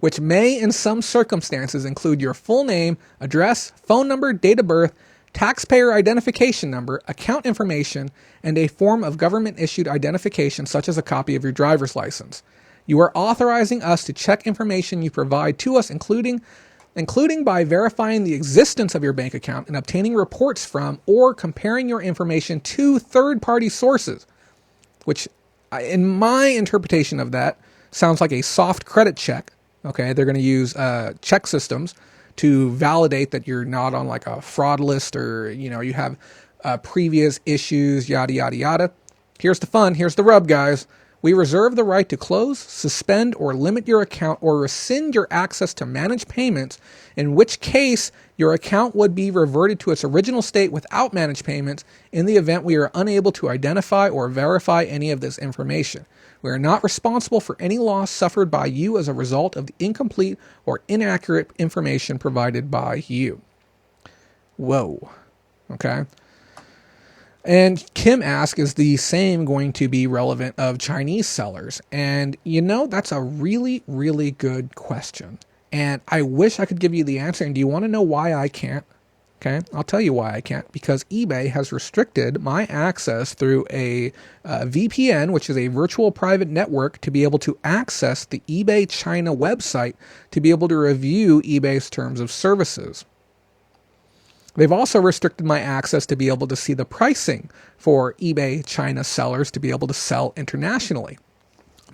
Which may in some circumstances include your full name, address, phone number, date of birth, taxpayer identification number, account information, and a form of government-issued identification such as a copy of your driver's license. You are authorizing us to check information you provide to us, including by verifying the existence of your bank account and obtaining reports from or comparing your information to third-party sources, which, in my interpretation of that, sounds like a soft credit check. Okay, they're going to use check systems to validate that you're not on like a fraud list or, you have previous issues, yada, yada, yada. Here's the fun. Here's the rub, guys. We reserve the right to close, suspend, or limit your account or rescind your access to manage payments, in which case your account would be reverted to its original state without managed payments in the event we are unable to identify or verify any of this information. We are not responsible for any loss suffered by you as a result of the incomplete or inaccurate information provided by you. Whoa. Okay. And Kim asks, is the same going to be relevant of Chinese sellers? And that's a really, really good question. And I wish I could give you the answer. And do you want to know why I can't? Okay, I'll tell you why I can't. Because eBay has restricted my access through a VPN, which is a virtual private network, to be able to access the eBay China website to be able to review eBay's terms of services. They've also restricted my access to be able to see the pricing for eBay China sellers to be able to sell internationally.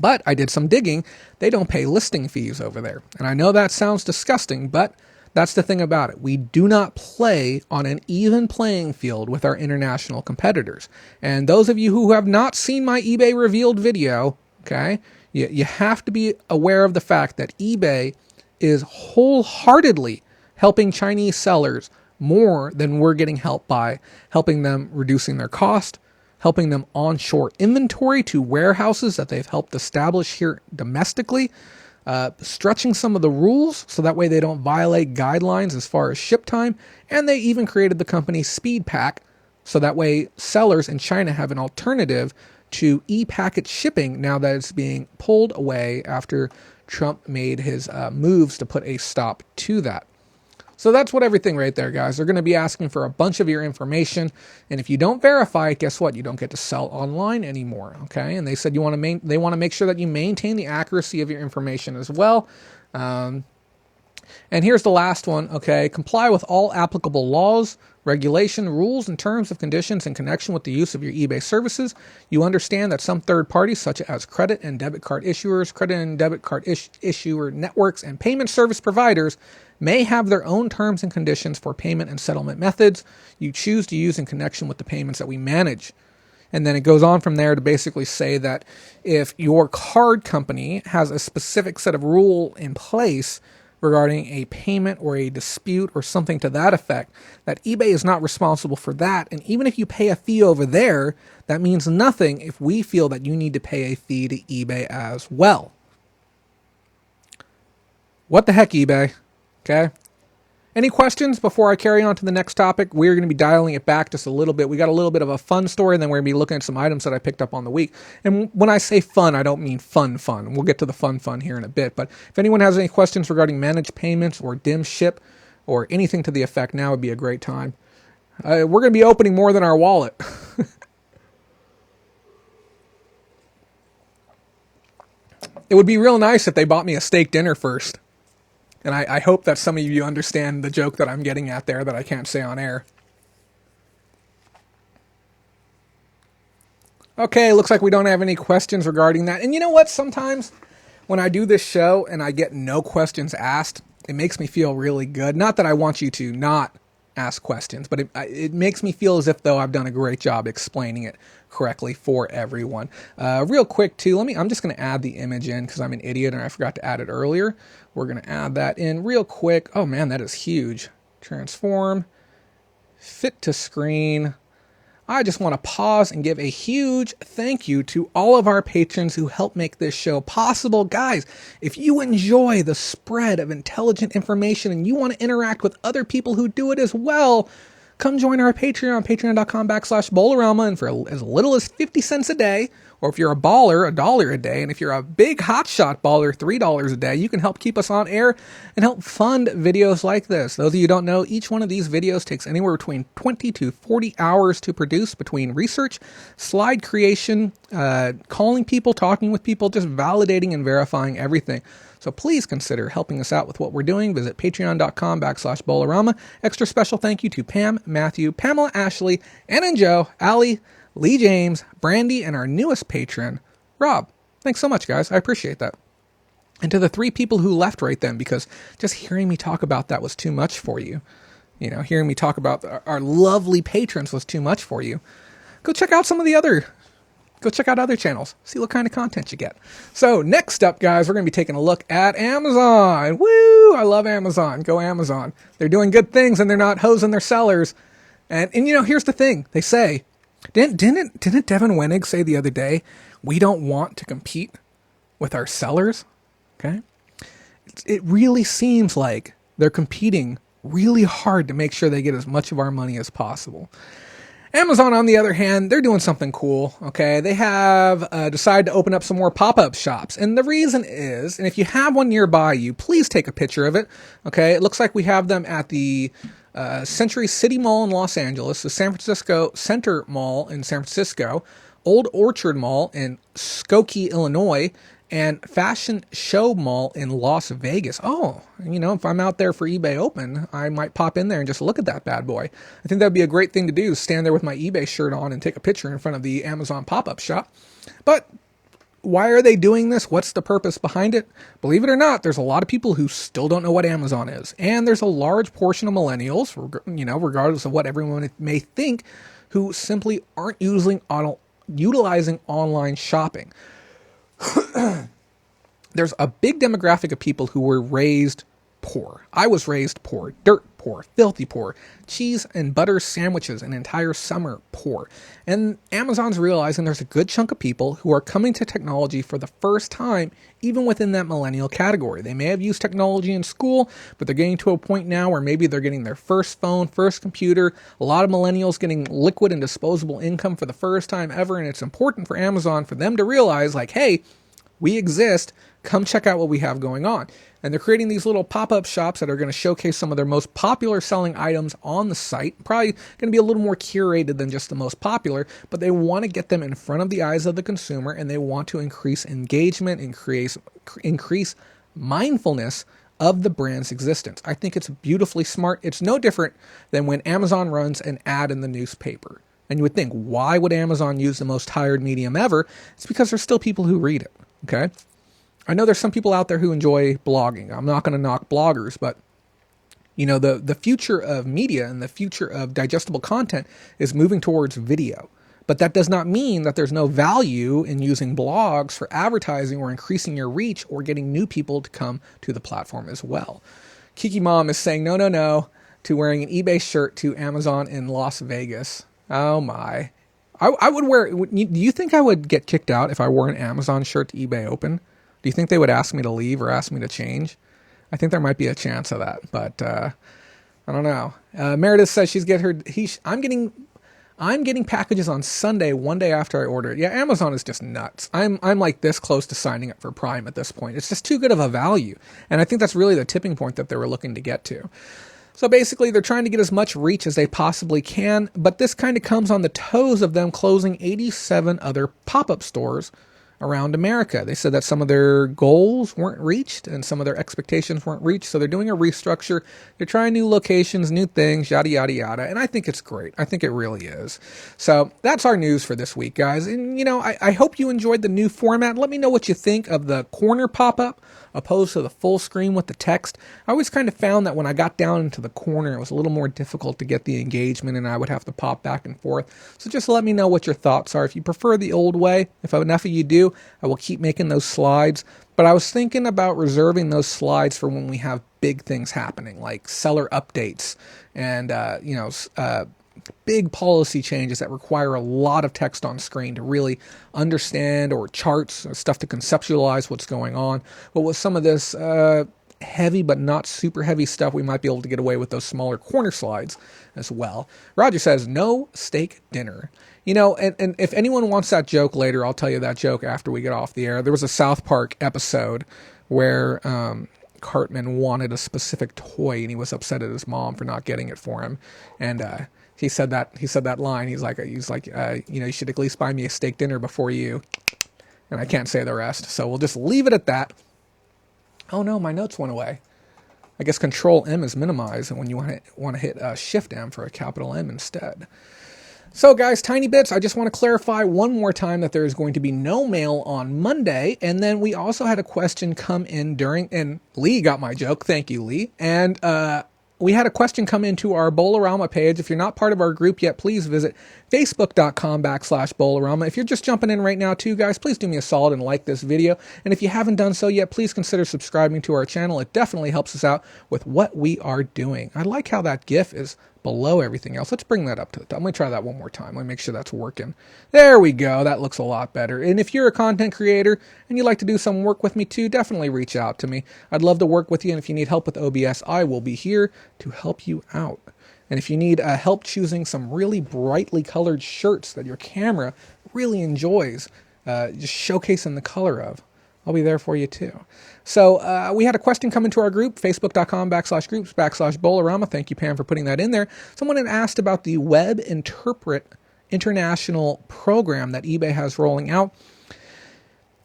But I did some digging. They don't pay listing fees over there. And I know that sounds disgusting, but that's the thing about it. We do not play on an even playing field with our international competitors. And those of you who have not seen my eBay revealed video, okay, you have to be aware of the fact that eBay is wholeheartedly helping Chinese sellers more than we're getting help by helping them reducing their cost, helping them onshore inventory to warehouses that they've helped establish here domestically, stretching some of the rules so that way they don't violate guidelines as far as ship time, and they even created the company SpeedPack so that way sellers in China have an alternative to e-packet shipping now that it's being pulled away after Trump made his moves to put a stop to that. So that's what everything right there, guys. They're going to be asking for a bunch of your information, and if you don't verify it, guess what? You don't get to sell online anymore, okay? And they said they want to make sure that you maintain the accuracy of your information as well. And here's the last one, okay? Comply with all applicable laws, regulation, rules, and terms of conditions in connection with the use of your eBay services. You understand that some third parties, such as credit and debit card issuers, credit and debit card issuer networks, and payment service providers may have their own terms and conditions for payment and settlement methods you choose to use in connection with the payments that we manage. And then it goes on from there to basically say that if your card company has a specific set of rule in place regarding a payment or a dispute or something to that effect, that eBay is not responsible for that. And even if you pay a fee over there, that means nothing if we feel that you need to pay a fee to eBay as well. What the heck, eBay? Okay. Any questions before I carry on to the next topic? We're going to be dialing it back just a little bit. We got a little bit of a fun story, and then we're going to be looking at some items that I picked up on the week. And when I say fun, I don't mean fun. We'll get to the fun here in a bit. But if anyone has any questions regarding managed payments or dim ship or anything to the effect, now would be a great time. We're going to be opening more than our wallet. It would be real nice if they bought me a steak dinner first. And I hope that some of you understand the joke that I'm getting at there that I can't say on air. Okay, looks like we don't have any questions regarding that. And you know what? Sometimes when I do this show and I get no questions asked, it makes me feel really good. Not that I want you to not ask questions, but it makes me feel as if though I've done a great job explaining it correctly for everyone. Real quick too, I'm just going to add the image in because I'm an idiot and I forgot to add it earlier. We're going to add that in real quick. Oh man, that is huge. Transform, fit to screen. I just want to pause and give a huge thank you to all of our patrons who help make this show possible. Guys, if you enjoy the spread of intelligent information and you want to interact with other people who do it as well, come join our Patreon, patreon.com/Bolorama, and for as little as 50 cents a day, or if you're a baller, $1 a day, and if you're a big hotshot baller, $3 a day, you can help keep us on air and help fund videos like this. Those of you who don't know, each one of these videos takes anywhere between 20 to 40 hours to produce, between research, slide creation, calling people, talking with people, just validating and verifying everything. So please consider helping us out with what we're doing. Visit patreon.com/Bolorama. Extra special thank you to Pam, Matthew, Pamela, Ashley, Anna and Joe, Allie, Lee James, Brandy, and our newest patron, Rob. Thanks so much, guys. I appreciate that. And to the 3 people who left right then, because just hearing me talk about that was too much for you. You know, hearing me talk about our lovely patrons was too much for you. Go check out other channels. See what kind of content you get. So next up, guys, we're going to be taking a look at Amazon. Woo! I love Amazon. Go Amazon. They're doing good things and they're not hosing their sellers. And you know, here's the thing. They say, didn't Devin Wenig say the other day, we don't want to compete with our sellers? Okay. It really seems like they're competing really hard to make sure they get as much of our money as possible. Amazon, on the other hand, they're doing something cool, okay? They have decided to open up some more pop-up shops. And the reason is, and if you have one nearby you, please take a picture of it, okay? It looks like we have them at the Century City Mall in Los Angeles, the San Francisco Center Mall in San Francisco, Old Orchard Mall in Skokie, Illinois, and Fashion Show Mall in Las Vegas. Oh, you know, if I'm out there for eBay Open, I might pop in there and just look at that bad boy. I think that'd be a great thing to do, stand there with my eBay shirt on and take a picture in front of the Amazon pop-up shop. But why are they doing this? What's the purpose behind it? Believe it or not, there's a lot of people who still don't know what Amazon is. And there's a large portion of millennials, you know, regardless of what everyone may think, who simply aren't utilizing online shopping. There's a big demographic of people who were raised poor. I was raised poor, dirt poor, filthy poor, cheese and butter sandwiches an entire summer poor. And Amazon's realizing there's a good chunk of people who are coming to technology for the first time, even within that millennial category. They may have used technology in school, but they're getting to a point now where maybe they're getting their first phone, first computer. A lot of millennials getting liquid and disposable income for the first time ever. And it's important for Amazon for them to realize, like, hey, we exist. Come check out what we have going on. And they're creating these little pop-up shops that are going to showcase some of their most popular selling items on the site. Probably going to be a little more curated than just the most popular, but they want to get them in front of the eyes of the consumer, and they want to increase engagement, increase mindfulness of the brand's existence. I think it's beautifully smart. It's no different than when Amazon runs an ad in the newspaper. And you would think, why would Amazon use the most hired medium ever? It's because there's still people who read it, okay? I know there's some people out there who enjoy blogging. I'm not going to knock bloggers, but you know, the future of media and the future of digestible content is moving towards video. But that does not mean that there's no value in using blogs for advertising or increasing your reach or getting new people to come to the platform as well. Kiki Mom is saying no to wearing an eBay shirt to Amazon in Las Vegas. Oh my. I would wear, do you think I would get kicked out if I wore an Amazon shirt to eBay Open? Do you think they would ask me to leave or ask me to change? I think there might be a chance of that, but I don't know. Meredith says I'm getting packages on Sunday, one day after I order it. Yeah, Amazon is just nuts. I'm like this close to signing up for Prime at this point. It's just too good of a value, and I think that's really the tipping point that they were looking to get to. So basically, they're trying to get as much reach as they possibly can, but this kind of comes on the toes of them closing 87 other pop-up stores around America. They said that some of their goals weren't reached and some of their expectations weren't reached. So they're doing a restructure. They're trying new locations, new things, yada, yada, yada. And I think it's great. I think it really is. So that's our news for this week, guys. And, I hope you enjoyed the new format. Let me know what you think of the corner pop-up opposed to the full screen with the text. I always kind of found that when I got down into the corner, it was a little more difficult to get the engagement and I would have to pop back and forth. So just let me know what your thoughts are. If you prefer the old way, if enough of you do, I will keep making those slides. But I was thinking about reserving those slides for when we have big things happening, like seller updates and, big policy changes that require a lot of text on screen to really understand, or charts or stuff to conceptualize what's going on. But with some of this heavy but not super heavy stuff, we might be able to get away with those smaller corner slides as well. Roger says, no steak dinner. And if anyone wants that joke later, I'll tell you that joke after we get off the air. There was a South Park episode where Cartman wanted a specific toy and he was upset at his mom for not getting it for him. And he said that line. He's like, you should at least buy me a steak dinner before you. And I can't say the rest. So we'll just leave it at that. Oh no, my notes went away. I guess Control M is minimize, and when you want to hit Shift M for a capital M instead. So guys, tiny bits. I just want to clarify one more time that there is going to be no mail on Monday. And then we also had a question come in and Lee got my joke. Thank you, Lee. And we had a question come into our Bolorama page. If you're not part of our group yet, please visit facebook.com/Bolorama. If you're just jumping in right now too, guys, please do me a solid and like this video. And if you haven't done so yet, please consider subscribing to our channel. It definitely helps us out with what we are doing. I like how that GIF is below everything else. Let's bring that up to the top. Let me try that one more time. Let me make sure that's working. There we go. That looks a lot better. And if you're a content creator and you'd like to do some work with me too, definitely reach out to me. I'd love to work with you. And if you need help with OBS, I will be here to help you out. And if you need help choosing some really brightly colored shirts that your camera really enjoys, just showcasing the color of, I'll be there for you too. So we had a question come into our group, facebook.com/groups/Bolorama. Thank you, Pam, for putting that in there. Someone had asked about the Web Interpret International program that eBay has rolling out.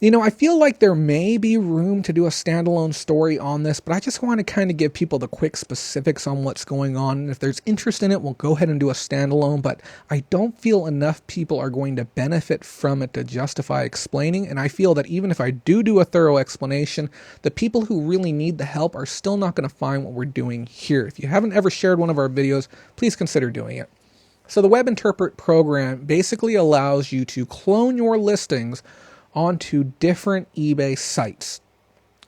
I feel like there may be room to do a standalone story on this, but I just want to kind of give people the quick specifics on what's going on. And if there's interest in it, we'll go ahead and do a standalone, but I don't feel enough people are going to benefit from it to justify explaining. And I feel that even if I do a thorough explanation, the people who really need the help are still not going to find what we're doing here. If you haven't ever shared one of our videos, please consider doing it. So the Web Interpret program basically allows you to clone your listings onto different eBay sites.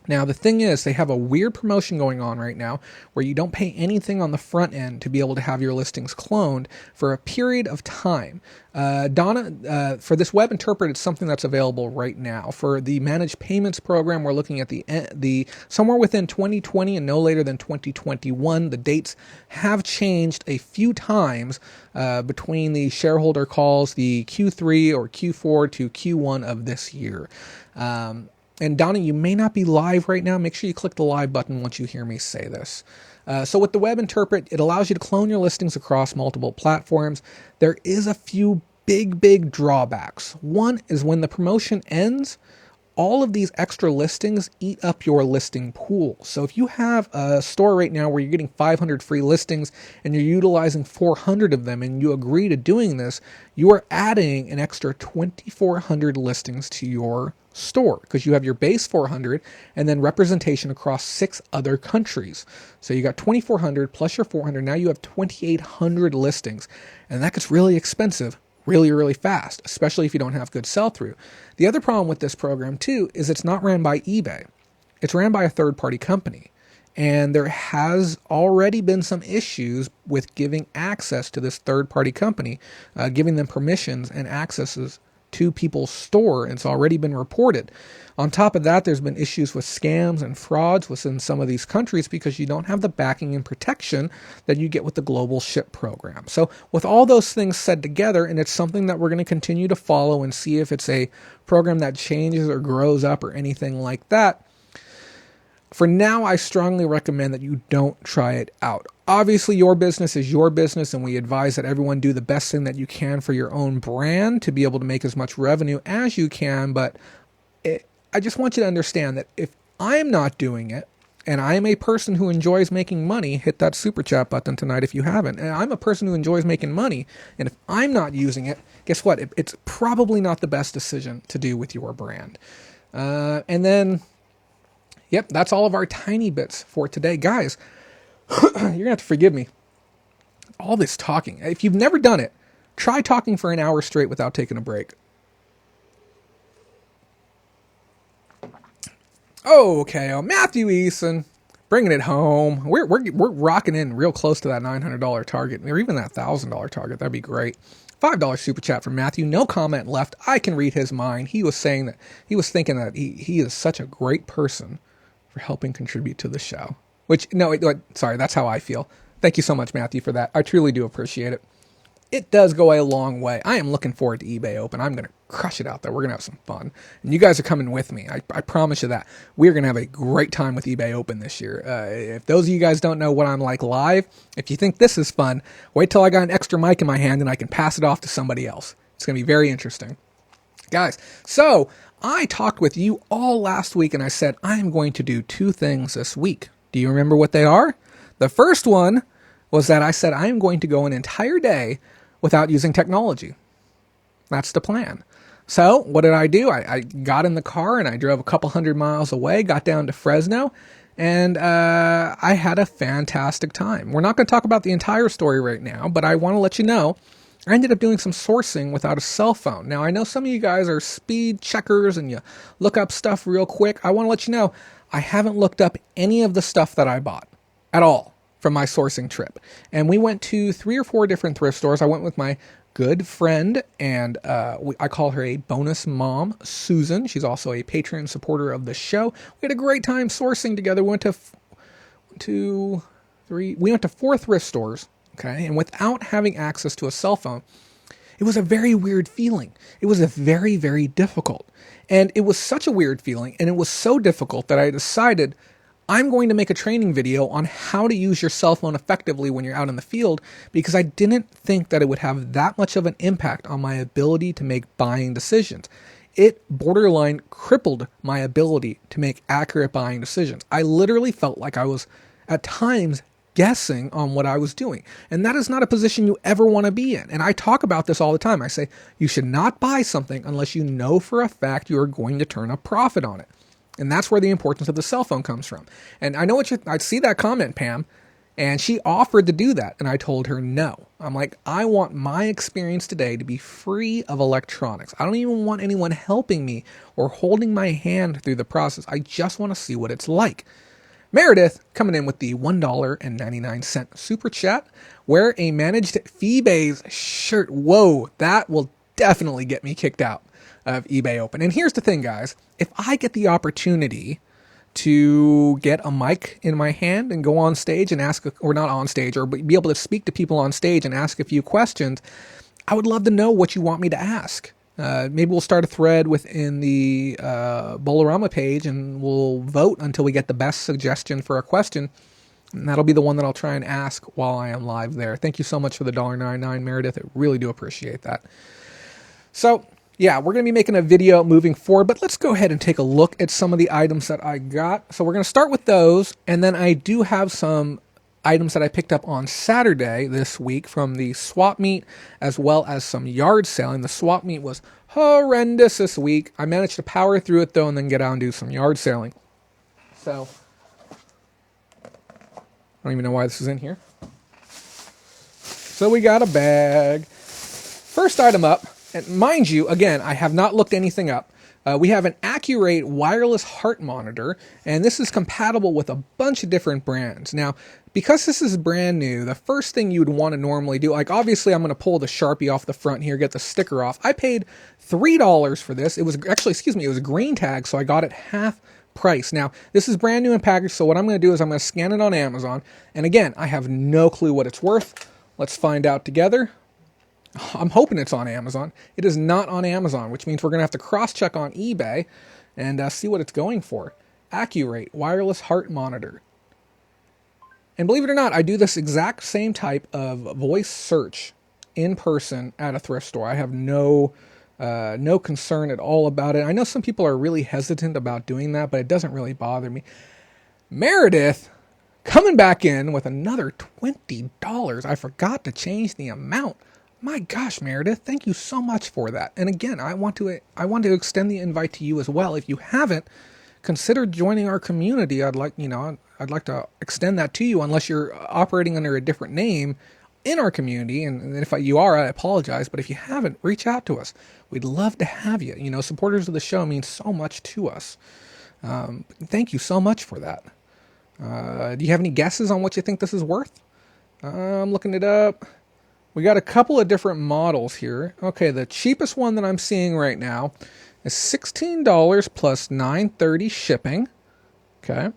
Now, the thing is, they have a weird promotion going on right now where you don't pay anything on the front end to be able to have your listings cloned for a period of time. Donna, for this Web Interpret, it's something that's available right now. For the Managed Payments program, we're looking at the somewhere within 2020 and no later than 2021. The dates have changed a few times between the shareholder calls, the Q3 or Q4 to Q1 of this year. And Donna, you may not be live right now. Make sure you click the live button once you hear me say this. So with the Web Interpret, it allows you to clone your listings across multiple platforms. There is a few big drawbacks. One is when the promotion ends, all of these extra listings eat up your listing pool. So if you have a store right now where you're getting 500 free listings and you're utilizing 400 of them and you agree to doing this, you are adding an extra 2,400 listings to your store because you have your base 400 and then representation across 6 other countries. So you got 2,400 plus your 400. Now you have 2,800 listings, and that gets really expensive really fast, especially if you don't have good sell-through. The other problem with this program too is it's not ran by eBay. It's ran by a third-party company. And there has already been some issues with giving access to this third-party company, giving them permissions and accesses to people's store, and it's already been reported. On top of that, there's been issues with scams and frauds within some of these countries because you don't have the backing and protection that you get with the Global Ship program. So with all those things said together, and it's something that we're going to continue to follow and see if it's a program that changes or grows up or anything like that, for now, I strongly recommend that you don't try it out. Obviously, your business is your business, and we advise that everyone do the best thing that you can for your own brand to be able to make as much revenue as you can, but I just want you to understand that if I'm not doing it, and I am a person who enjoys making money, hit that super chat button tonight if you haven't. And I'm a person who enjoys making money, and if I'm not using it, guess what? It's probably not the best decision to do with your brand. And then, yep, that's all of our tiny bits for today. Guys, you're going to have to forgive me. All this talking. If you've never done it, try talking for an hour straight without taking a break. Okay, Matthew Eason, bringing it home. We're rocking in real close to that $900 target, or even that $1,000 target. That'd be great. $5 super chat from Matthew. No comment left. I can read his mind. He was saying that he was thinking that he is such a great person for helping contribute to the show. Which, no, sorry, that's how I feel. Thank you so much, Matthew, for that. I truly do appreciate it. It does go a long way. I am looking forward to eBay Open. I'm going to crush it out there. We're going to have some fun. And you guys are coming with me. I promise you that. We're going to have a great time with eBay Open this year. If those of you guys don't know what I'm like live, if you think this is fun, wait till I got an extra mic in my hand and I can pass it off to somebody else. It's going to be very interesting. Guys, so I talked with you all last week and I said I am going to do 2 things this week. Do you remember what they are? The first one was that I said I am going to go an entire day without using technology. That's the plan. So what did I do? I got in the car and I drove a couple 100 miles away, got down to Fresno, and I had a fantastic time. We're not going to talk about the entire story right now, but I want to let you know I ended up doing some sourcing without a cell phone. Now, I know some of you guys are speed checkers and you look up stuff real quick. I want to let you know I haven't looked up any of the stuff that I bought at all from my sourcing trip. And we went to 3 or 4 different thrift stores. I went with my good friend, and I call her a bonus mom, Susan. She's also a patron supporter of the show. We had a great time sourcing together. We went to 4 thrift stores, okay? And without having access to a cell phone, it was a very weird feeling. It was a very, very difficult. And it was such a weird feeling, and it was so difficult that I decided I'm going to make a training video on how to use your cell phone effectively when you're out in the field, because I didn't think that it would have that much of an impact on my ability to make buying decisions. It borderline crippled my ability to make accurate buying decisions. I literally felt like I was, at times, guessing on what I was doing. And that is not a position you ever want to be in. And I talk about this all the time. I say, you should not buy something unless you know for a fact you are going to turn a profit on it. And that's where the importance of the cell phone comes from. And I know I see that comment, Pam, and she offered to do that. And I told her no. I'm like, I want my experience today to be free of electronics. I don't even want anyone helping me or holding my hand through the process. I just want to see what it's like. Meredith coming in with the $1.99 super chat. Wear a managed fee-based shirt. Whoa, that will definitely get me kicked out of eBay Open. And here's the thing, guys. If I get the opportunity to get a mic in my hand and go on stage and ask, or not on stage, or be able to speak to people on stage and ask a few questions, I would love to know what you want me to ask. Maybe we'll start a thread within the Bolorama page and we'll vote until we get the best suggestion for a question. And that'll be the one that I'll try and ask while I am live there. Thank you so much for the $1.99, Meredith. I really do appreciate that. So, yeah, we're going to be making a video moving forward, but let's go ahead and take a look at some of the items that I got. So we're going to start with those, and then I do have some items that I picked up on Saturday this week from the swap meet, as well as some yard selling. The swap meet was horrendous this week. I managed to power through it, though, and then get out and do some yard selling. So, I don't even know why this is in here. So we got a bag. First item up. And mind you, again, I have not looked anything up. We have an Accurate wireless heart monitor, and this is compatible with a bunch of different brands. Now, because this is brand new, the first thing you would want to normally do, like obviously I'm going to pull the Sharpie off the front here, get the sticker off. I paid $3 for this. It was actually, it was a green tag, so I got it half price. Now, this is brand new and packaged, so what I'm going to do is I'm going to scan it on Amazon. And again, I have no clue what it's worth. Let's find out together. I'm hoping it's on Amazon. It is not on Amazon, which means we're going to have to cross-check on eBay and see what it's going for. Accurate wireless heart monitor. And believe it or not, I do this exact same type of voice search in person at a thrift store. I have no No concern at all about it. I know some people are really hesitant about doing that, but it doesn't really bother me. Meredith coming back in with another $20. I forgot to change the amount. My gosh, Meredith, thank you so much for that. And again, I want to extend the invite to you as well. If you haven't, consider joining our community. I'd like to extend that to you, unless you're operating under a different name in our community. And if you are, I apologize. But if you haven't, reach out to us. We'd love to have you. Supporters of the show mean so much to us. Thank you so much for that. Do you have any guesses on what you think this is worth? I'm looking it up. We got a couple of different models here. Okay, the cheapest one that I'm seeing right now is $16 plus $9.30 shipping. Okay.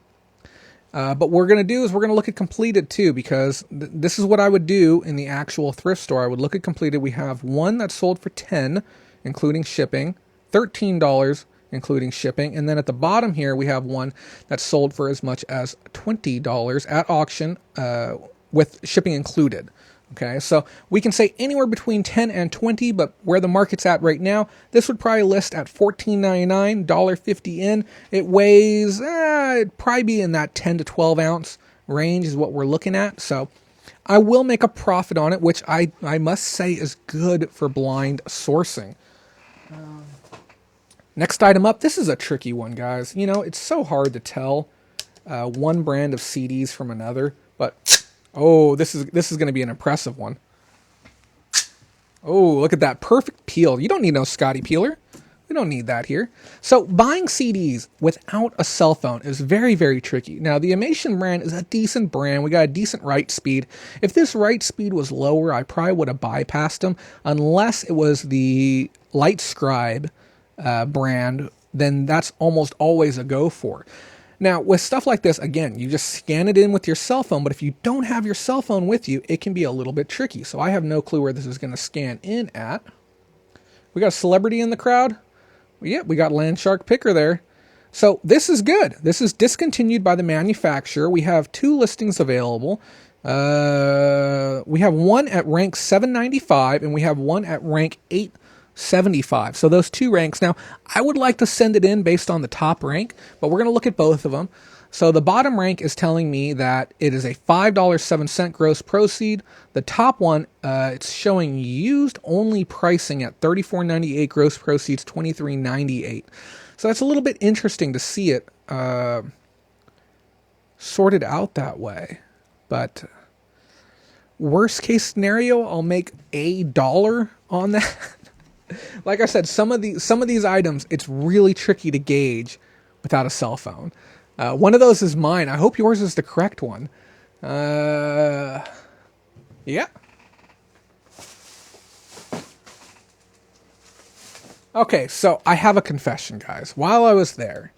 But what we're going to do is we're going to look at completed too, because this is what I would do in the actual thrift store. I would look at completed. We have one that's sold for $10, including shipping, $13, including shipping. And then at the bottom here, we have one that's sold for as much as $20 at auction, with shipping included. Okay, so we can say anywhere between 10 and 20, but where the market's at right now, this would probably list at $14.99, $1.50 in. It weighs, it'd probably be in that 10 to 12 ounce range is what we're looking at. So I will make a profit on it, which I must say is good for blind sourcing. Next item up, this is a tricky one, guys. It's so hard to tell one brand of CDs from another, but oh, this is going to be an impressive one. Oh, look at that perfect peel. You don't need no Scotty peeler. We don't need that here. So buying CDs without a cell phone is very, very tricky. Now, the Amation brand is a decent brand. We got a decent write speed. If this write speed was lower, I probably would have bypassed them, unless it was the Light Scribe brand. Then that's almost always a go for. Now, with stuff like this, again, you just scan it in with your cell phone, but if you don't have your cell phone with you, it can be a little bit tricky. So I have no clue where this is going to scan in at. We got a celebrity in the crowd. Yep, we got Landshark Picker there. So this is good. This is discontinued by the manufacturer. We have 2 listings available. We have one at rank 795, and we have one at rank 875. So those 2 ranks. Now, I would like to send it in based on the top rank, but we're going to look at both of them. So the bottom rank is telling me that it is a $5.07 gross proceed. The top one, it's showing used only pricing at $34.98 gross proceeds, $23.98. So that's a little bit interesting to see it sorted out that way. But worst case scenario, I'll make $1 on that. Like I said, some of these items, it's really tricky to gauge without a cell phone. One of those is mine. I hope yours is the correct one. Yeah. Okay, so I have a confession, guys. While I was there,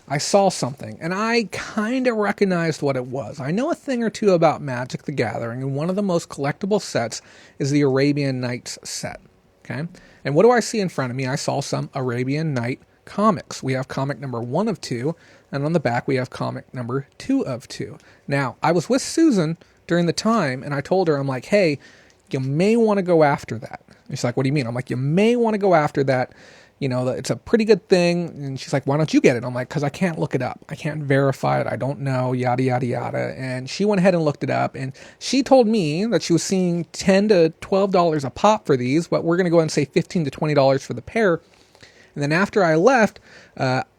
I saw something, and I kind of recognized what it was. I know a thing or two about Magic the Gathering, and one of the most collectible sets is the Arabian Nights set. Okay? And what do I see in front of me? I saw some Arabian Night comics. We have comic number 1 of 2, and on the back we have comic number 2 of 2. Now, I was with Susan during the time, and I told her, I'm like, hey, you may want to go after that. And she's like, what do you mean? I'm like, you may want to go after that. It's a pretty good thing. And she's like, why don't you get it? I'm like, because I can't look it up. I can't verify it. I don't know, yada, yada, yada. And she went ahead and looked it up. And she told me that she was seeing $10 to $12 a pop for these, but we're going to go ahead and say $15 to $20 for the pair. And then after I left,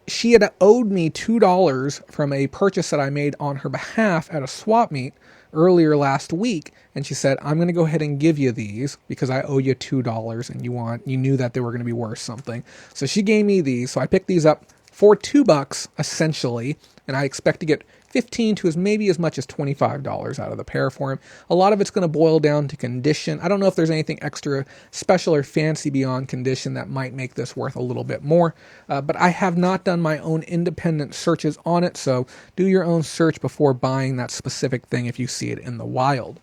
she had owed me $2 from a purchase that I made on her behalf at a swap meet earlier last week. And she said, I'm going to go ahead and give you these because I owe you $2 and you knew that they were going to be worth something. So she gave me these. So I picked these up for $2 essentially. And I expect to get $15 to maybe as much as $25 out of the pair for him. A lot of it's going to boil down to condition. I don't know if there's anything extra special or fancy beyond condition that might make this worth a little bit more. But I have not done my own independent searches on it, so do your own search before buying that specific thing if you see it in the wild.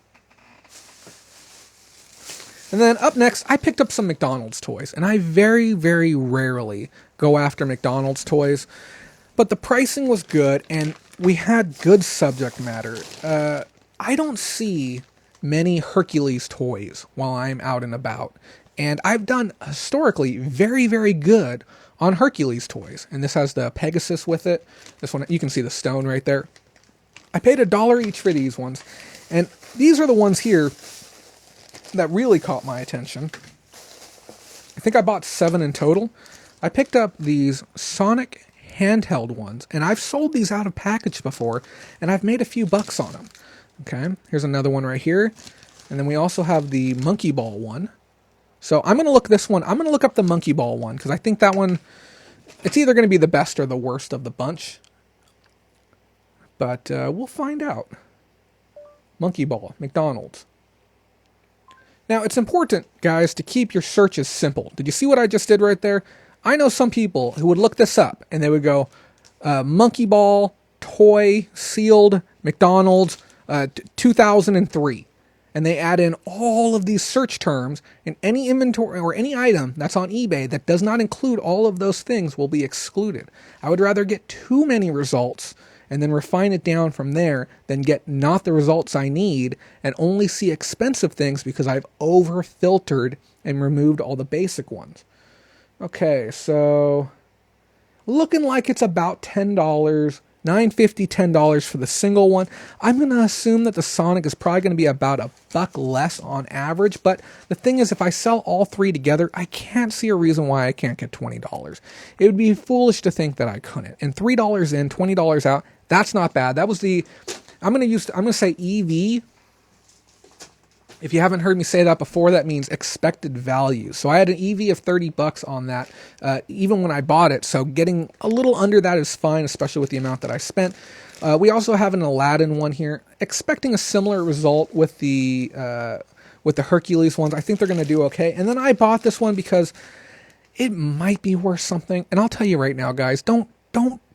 And then up next, I picked up some McDonald's toys. And I very, very rarely go after McDonald's toys. But the pricing was good, and we had good subject matter. I don't see many Hercules toys while I'm out and about. And I've done historically very, very good on Hercules toys. And this has the Pegasus with it. This one, you can see the stone right there. I paid $1 each for these ones. And these are the ones here that really caught my attention. I think I bought 7 in total. I picked up these Sonic handheld ones, and I've sold these out of package before, and I've made a few bucks on them. Okay, here's another one right here. And then we also have the Monkey Ball one. So I'm going to look this one. I'm going to look up the Monkey Ball one because I think that one, it's either going to be the best or the worst of the bunch. But we'll find out. Monkey Ball, McDonald's. Now, it's important, guys, to keep your searches simple. Did you see what I just did right there? I know some people who would look this up and they would go, Monkey Ball, toy, sealed, McDonald's, 2003. And they add in all of these search terms, and any inventory or any item that's on eBay that does not include all of those things will be excluded. I would rather get too many results and then refine it down from there than get not the results I need and only see expensive things because I've over-filtered and removed all the basic ones. Okay, so looking like it's about $10, $9.50, $10 for the single one. I'm going to assume that the Sonic is probably going to be about $1 less on average, but the thing is, if I sell all 3 together, I can't see a reason why I can't get $20. It would be foolish to think that I couldn't. And $3 in, $20 out, that's not bad. That was I'm going to say EV. If you haven't heard me say that before, that means expected value. So I had an EV of $30 on that, even when I bought it. So getting a little under that is fine, especially with the amount that I spent. We also have an Aladdin one here, expecting a similar result with the Hercules ones. I think they're going to do okay. And then I bought this one because it might be worth something. And I'll tell you right now, guys, don't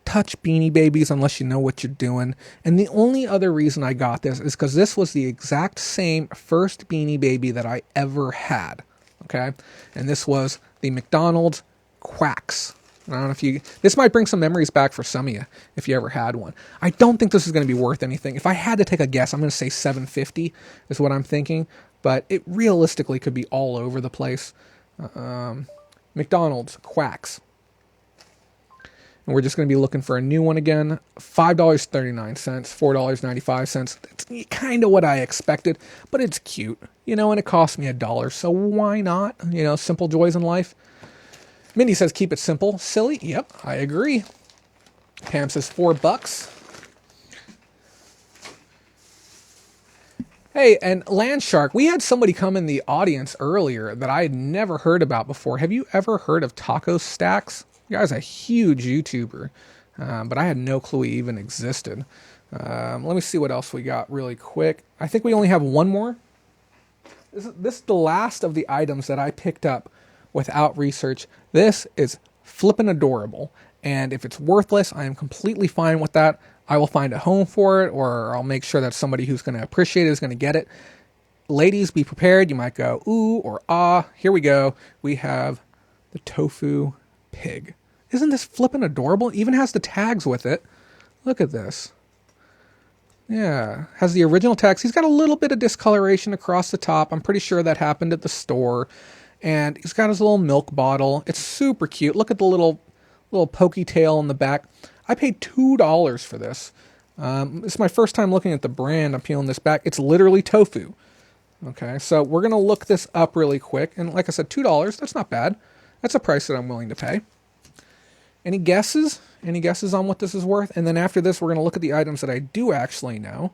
touch Beanie Babies unless you know what you're doing. And the only other reason I got this is because this was the exact same first Beanie Baby that I ever had. Okay? And this was the McDonald's Quacks. I don't know if this might bring some memories back for some of you if you ever had one. I don't think this is going to be worth anything. If I had to take a guess, I'm going to say $7.50 is what I'm thinking. But it realistically could be all over the place. McDonald's Quacks. And we're just going to be looking for a new one again. $5.39, $4.95. It's kind of what I expected, but it's cute, and it cost me $1. So why not? Simple joys in life. Mindy says, keep it simple. Silly? Yep, I agree. Pam says $4. Hey, and Land Shark, we had somebody come in the audience earlier that I had never heard about before. Have you ever heard of Taco Stacks? The guy's a huge YouTuber, but I had no clue he even existed. Let me see what else we got really quick. I think we only have one more. This is the last of the items that I picked up without research. This is flippin' adorable, and if it's worthless, I am completely fine with that. I will find a home for it, or I'll make sure that somebody who's going to appreciate it is going to get it. Ladies, be prepared. You might go, ooh, or ah. Here we go. We have the tofu pig. Isn't this flippin' adorable? It even has the tags with it. Look at this. Yeah, has the original tags. He's got a little bit of discoloration across the top. I'm pretty sure that happened at the store. And he's got his little milk bottle. It's super cute. Look at the little pokey tail on the back. I paid $2 for this. This is my first time looking at the brand. I'm peeling this back. It's literally tofu. Okay, so we're going to look this up really quick. And like I said, $2. That's not bad. That's a price that I'm willing to pay. Any guesses? Any guesses on what this is worth? And then after this, we're going to look at the items that I do actually know.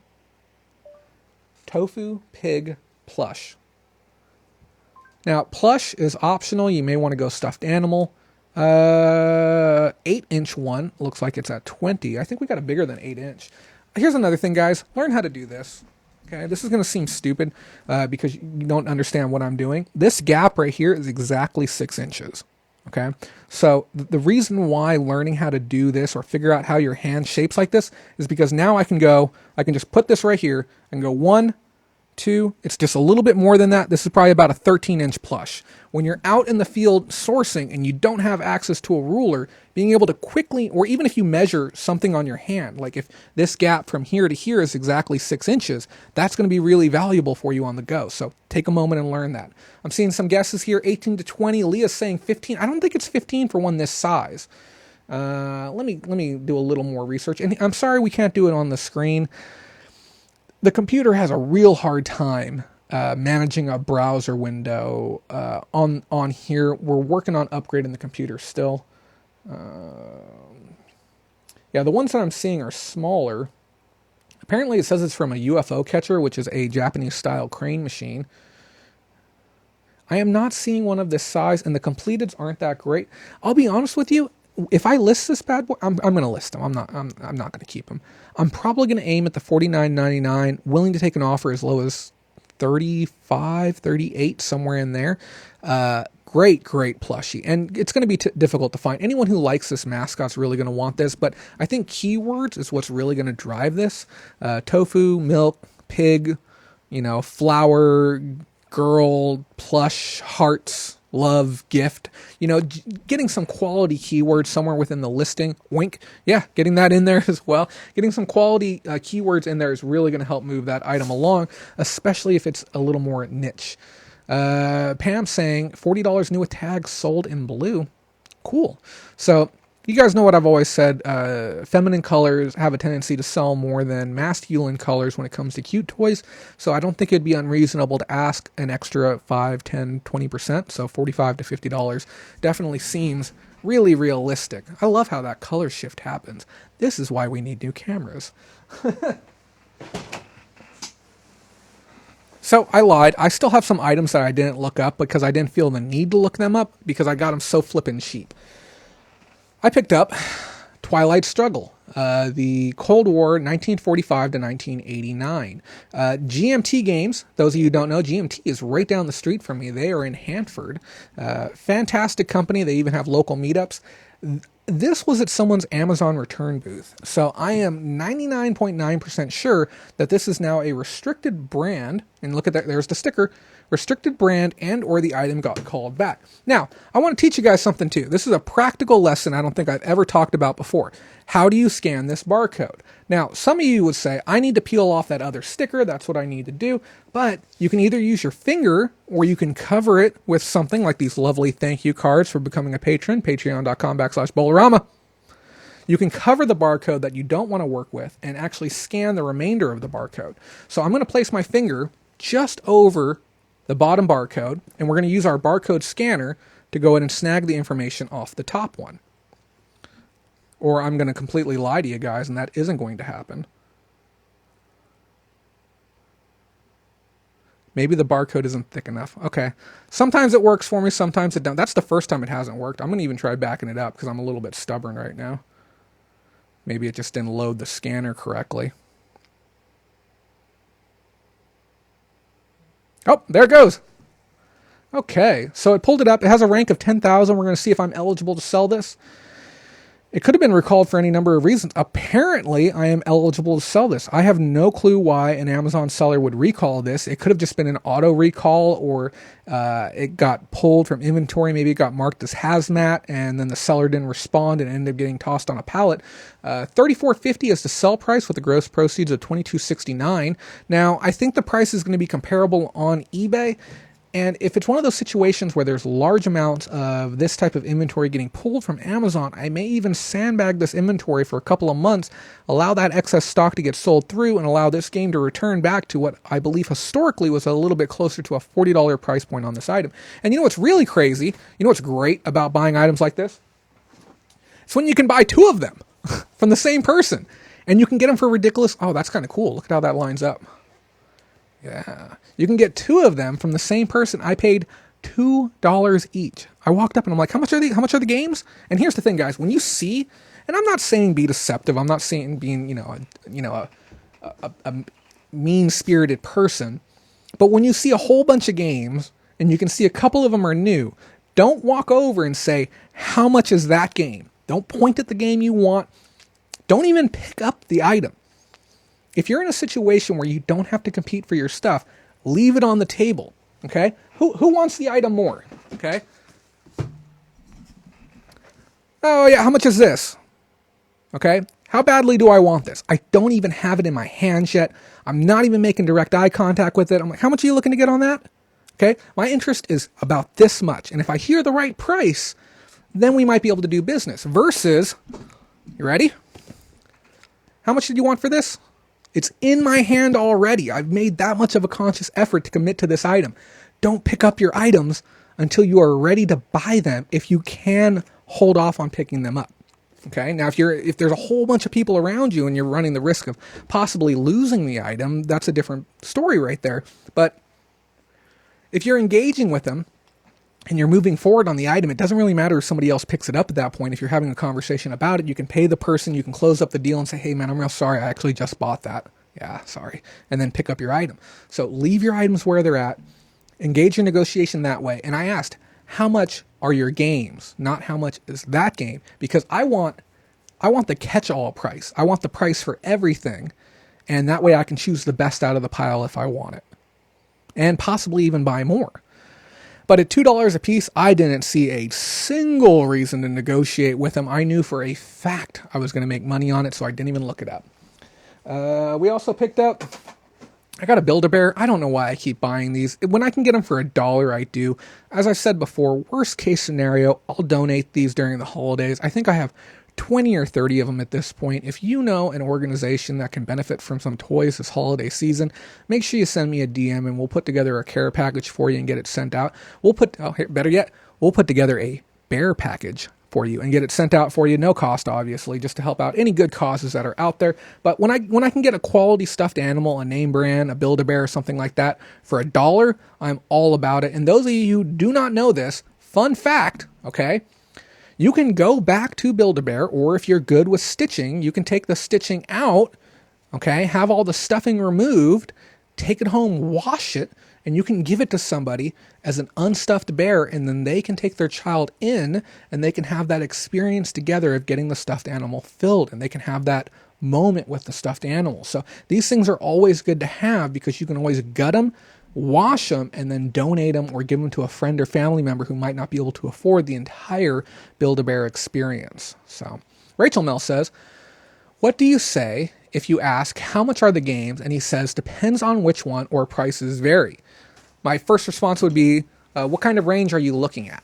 Tofu pig plush. Now, plush is optional. You may want to go stuffed animal. 8-inch one looks like it's at 20. I think we got a bigger than 8-inch. Here's another thing, guys. Learn how to do this. Okay, this is going to seem stupid because you don't understand what I'm doing. This gap right here is exactly 6 inches. Okay, so the reason why learning how to do this or figure out how your hand shapes like this is because now I can just put this right here and go 1, 2. It's just a little bit more than that. This is probably about a 13-inch plush. When you're out in the field sourcing and you don't have access to a ruler, being able to quickly, or even if you measure something on your hand, like if this gap from here to here is exactly 6 inches, that's going to be really valuable for you on the go. So take a moment and learn that. I'm seeing some guesses here, 18 to 20. Leah's saying 15. I don't think it's 15 for one this size. Let me do a little more research. And I'm sorry we can't do it on the screen. The computer has a real hard time managing a browser window on here. We're working on upgrading the computer still. Yeah, the ones that I'm seeing are smaller. Apparently it says it's from a UFO catcher, which is a Japanese-style crane machine. I am not seeing one of this size, and the completeds aren't that great. I'll be honest with you. If I list this bad boy, I'm going to list them. I'm not going to keep them. I'm probably going to aim at the $49.99, willing to take an offer as low as $35, $38, somewhere in there. Great plushie. And it's going to be difficult to find. Anyone who likes this mascot's really going to want this, but I think keywords is what's really going to drive this. Tofu, milk, pig, flower, girl, plush, hearts, love, gift, getting some quality keywords somewhere within the listing. Wink. Yeah, getting that in there as well. Getting some quality keywords in there is really going to help move that item along, especially if it's a little more niche. Pam saying $40 new with tags sold in blue. Cool. So you guys know what I've always said. Feminine colors have a tendency to sell more than masculine colors when it comes to cute toys. So I don't think it'd be unreasonable to ask an extra 5, 10, 20%. So $45 to $50 definitely seems really realistic. I love how that color shift happens. This is why we need new cameras. So I lied. I still have some items that I didn't look up because I didn't feel the need to look them up because I got them so flippin' cheap. I picked up Twilight Struggle, the Cold War 1945 to 1989. GMT Games, those of you who don't know, GMT is right down the street from me. They are in Hanford. Fantastic company. They even have local meetups. This was at someone's Amazon return booth. So I am 99.9% sure that this is now a restricted brand. And look at that, there's the sticker. Restricted brand and or the item got called back. Now, I want to teach you guys something too. This is a practical lesson I don't think I've ever talked about before. How do you scan this barcode? Now, some of you would say, I need to peel off that other sticker. That's what I need to do. But you can either use your finger or you can cover it with something like these lovely thank you cards for becoming a patron, patreon.com/Bolorama. You can cover the barcode that you don't want to work with and actually scan the remainder of the barcode. So I'm going to place my finger just over the bottom barcode, and we're going to use our barcode scanner to go in and snag the information off the top one. Or I'm going to completely lie to you guys, and that isn't going to happen. Maybe the barcode isn't thick enough. Okay. Sometimes it works for me, sometimes it don't. That's the first time it hasn't worked. I'm going to even try backing it up because I'm a little bit stubborn right now. Maybe it just didn't load the scanner correctly. Oh, there it goes. Okay, so it pulled it up. It has a rank of 10,000. We're going to see if I'm eligible to sell this. It could have been recalled for any number of reasons. Apparently, I am eligible to sell this. I have no clue why an Amazon seller would recall this. It could have just been an auto recall, or it got pulled from inventory. Maybe it got marked as hazmat, and then the seller didn't respond and ended up getting tossed on a pallet. $34.50 is the sell price with the gross proceeds of $22.69. Now, I think the price is going to be comparable on eBay. And if it's one of those situations where there's large amounts of this type of inventory getting pulled from Amazon, I may even sandbag this inventory for a couple of months, allow that excess stock to get sold through, and allow this game to return back to what I believe historically was a little bit closer to a $40 price point on this item. And you know what's really crazy? You know what's great about buying items like this? It's when you can buy two of them from the same person. And you can get them for ridiculous... Oh, that's kind of cool. Look at how that lines up. Yeah. You can get two of them from the same person. I paid $2 each. I walked up and I'm like, how much are the games? And here's the thing, guys. When you see, and I'm not saying be deceptive. I'm not saying being, a mean-spirited person. But when you see a whole bunch of games and you can see a couple of them are new, don't walk over and say, how much is that game? Don't point at the game you want. Don't even pick up the item. If you're in a situation where you don't have to compete for your stuff, Leave it on the table. Okay? Who wants the item more? Okay? Oh yeah, how much is this? Okay? How badly do I want this? I don't even have it in my hands yet. I'm not even making direct eye contact with it. I'm like, how much are you looking to get on that? Okay? My interest is about this much. And if I hear the right price, then we might be able to do business. Versus, you ready? How much did you want for this? It's in my hand already. I've made that much of a conscious effort to commit to this item. Don't pick up your items until you are ready to buy them if you can hold off on picking them up. Okay? Now, if there's a whole bunch of people around you and you're running the risk of possibly losing the item, that's a different story right there. But if you're engaging with them and you're moving forward on the item, it doesn't really matter if somebody else picks it up at that point. If you're having a conversation about it, you can pay the person, you can close up the deal and say, hey man, I'm real sorry, I actually just bought that. Yeah, sorry. And then pick up your item. So leave your items where they're at, engage your negotiation that way. And I asked, how much are your games? Not how much is that game? Because I want the catch-all price. I want the price for everything. And that way I can choose the best out of the pile if I want it. And possibly even buy more. But at $2 a piece, I didn't see a single reason to negotiate with them. I knew for a fact I was going to make money on it, so I didn't even look it up. We also picked up, I got a Build-A-Bear. I don't know why I keep buying these. When I can get them for $1, I do. As I said before, worst case scenario, I'll donate these during the holidays. I think I have 20 or 30 of them at this point. If you know an organization that can benefit from some toys this holiday season, make sure you send me a DM and we'll put together a care package for you and get it sent out. Better yet, we'll put together a bear package for you and get it sent out for you, no cost obviously, just to help out any good causes that are out there. But when I can get a quality stuffed animal, a name brand, a Build-A-Bear, or something like that for $1, I'm all about it. And those of you who do not know this, fun fact, okay? You can go back to Build-A-Bear, or if you're good with stitching, you can take the stitching out, okay, have all the stuffing removed, take it home, wash it, and you can give it to somebody as an unstuffed bear, and then they can take their child in, and they can have that experience together of getting the stuffed animal filled, and they can have that moment with the stuffed animal. So these things are always good to have because you can always gut them, wash them, and then donate them or give them to a friend or family member who might not be able to afford the entire Build-A-Bear experience. So Rachel Mel says, what do you say if you ask how much are the games and he says depends on which one or prices vary? My first response would be, what kind of range are you looking at?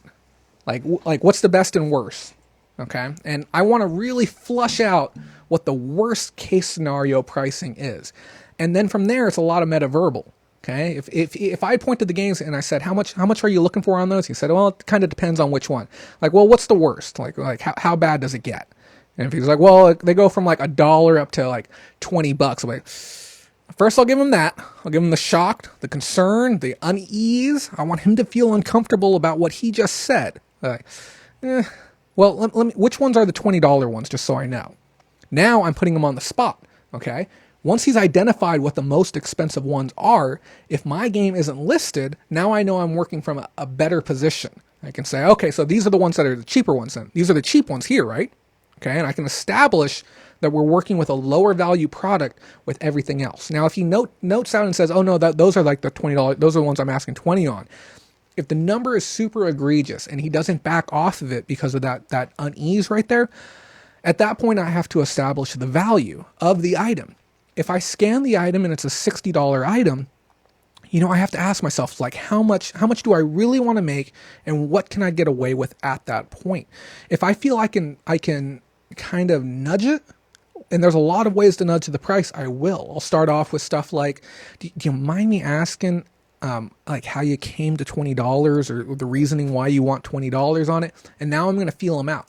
Like what's the best and worst? Okay. And I want to really flush out what the worst case scenario pricing is. And then from there, it's a lot of metaverbal. Okay. If I pointed the games and I said, how much are you looking for on those? He said, well, it kind of depends on which one. Like, well, what's the worst? Like how bad does it get? And if he's like, well, they go from like $1 up to like $20. I'm like, first I'll give him that. I'll give him the shocked, the concern, the unease. I want him to feel uncomfortable about what he just said. Well, let me, which ones are the $20 ones, just so I know? Now I'm putting him on the spot. Okay. Once he's identified what the most expensive ones are, if my game isn't listed, now I know I'm working from a better position. I can say, okay, so these are the ones that are the cheaper ones then. These are the cheap ones here, right? Okay, and I can establish that we're working with a lower value product with everything else. Now, if he notes out and says, oh no, those are like the $20, those are the ones I'm asking 20 on. If the number is super egregious and he doesn't back off of it because of that unease right there, at that point I have to establish the value of the item. If I scan the item and it's a $60 item, I have to ask myself, like, how much do I really want to make and what can I get away with at that point? If I feel I can kind of nudge it, and there's a lot of ways to nudge the price, I will. I'll start off with stuff like, do you mind me asking, like how you came to $20 or the reasoning why you want $20 on it? And now I'm going to feel him out.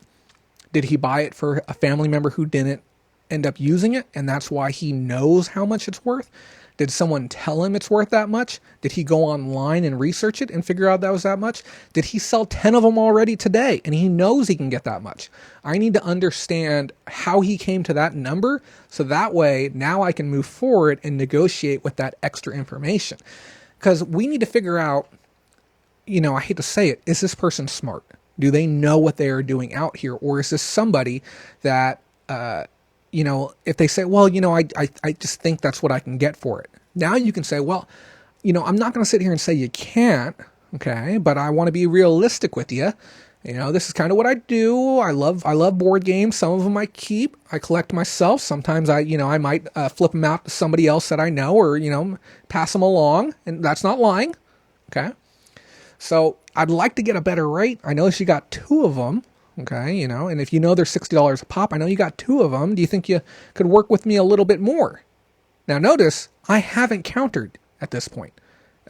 Did he buy it for a family member who didn't end up using it, and that's why he knows how much it's worth? Did someone tell him it's worth that much? Did he go online and research it and figure out that was that much? Did he sell 10 of them already today and he knows he can get that much? I need to understand how he came to that number, so that way now I can move forward and negotiate with that extra information. Because we need to figure out, I hate to say it, is this person smart? Do they know what they are doing out here? Or is this somebody that, if they say, well, I just think that's what I can get for it. Now you can say, well, I'm not going to sit here and say you can't, okay, but I want to be realistic with you. This is kind of what I do. I love board games. Some of them I keep. I collect myself. Sometimes I might flip them out to somebody else that I know, or, pass them along, and that's not lying. Okay. So I'd like to get a better rate. I notice you got 2 of them. Okay. And if they're $60 a pop, I know you got 2 of them. Do you think you could work with me a little bit more? Now notice I haven't countered at this point.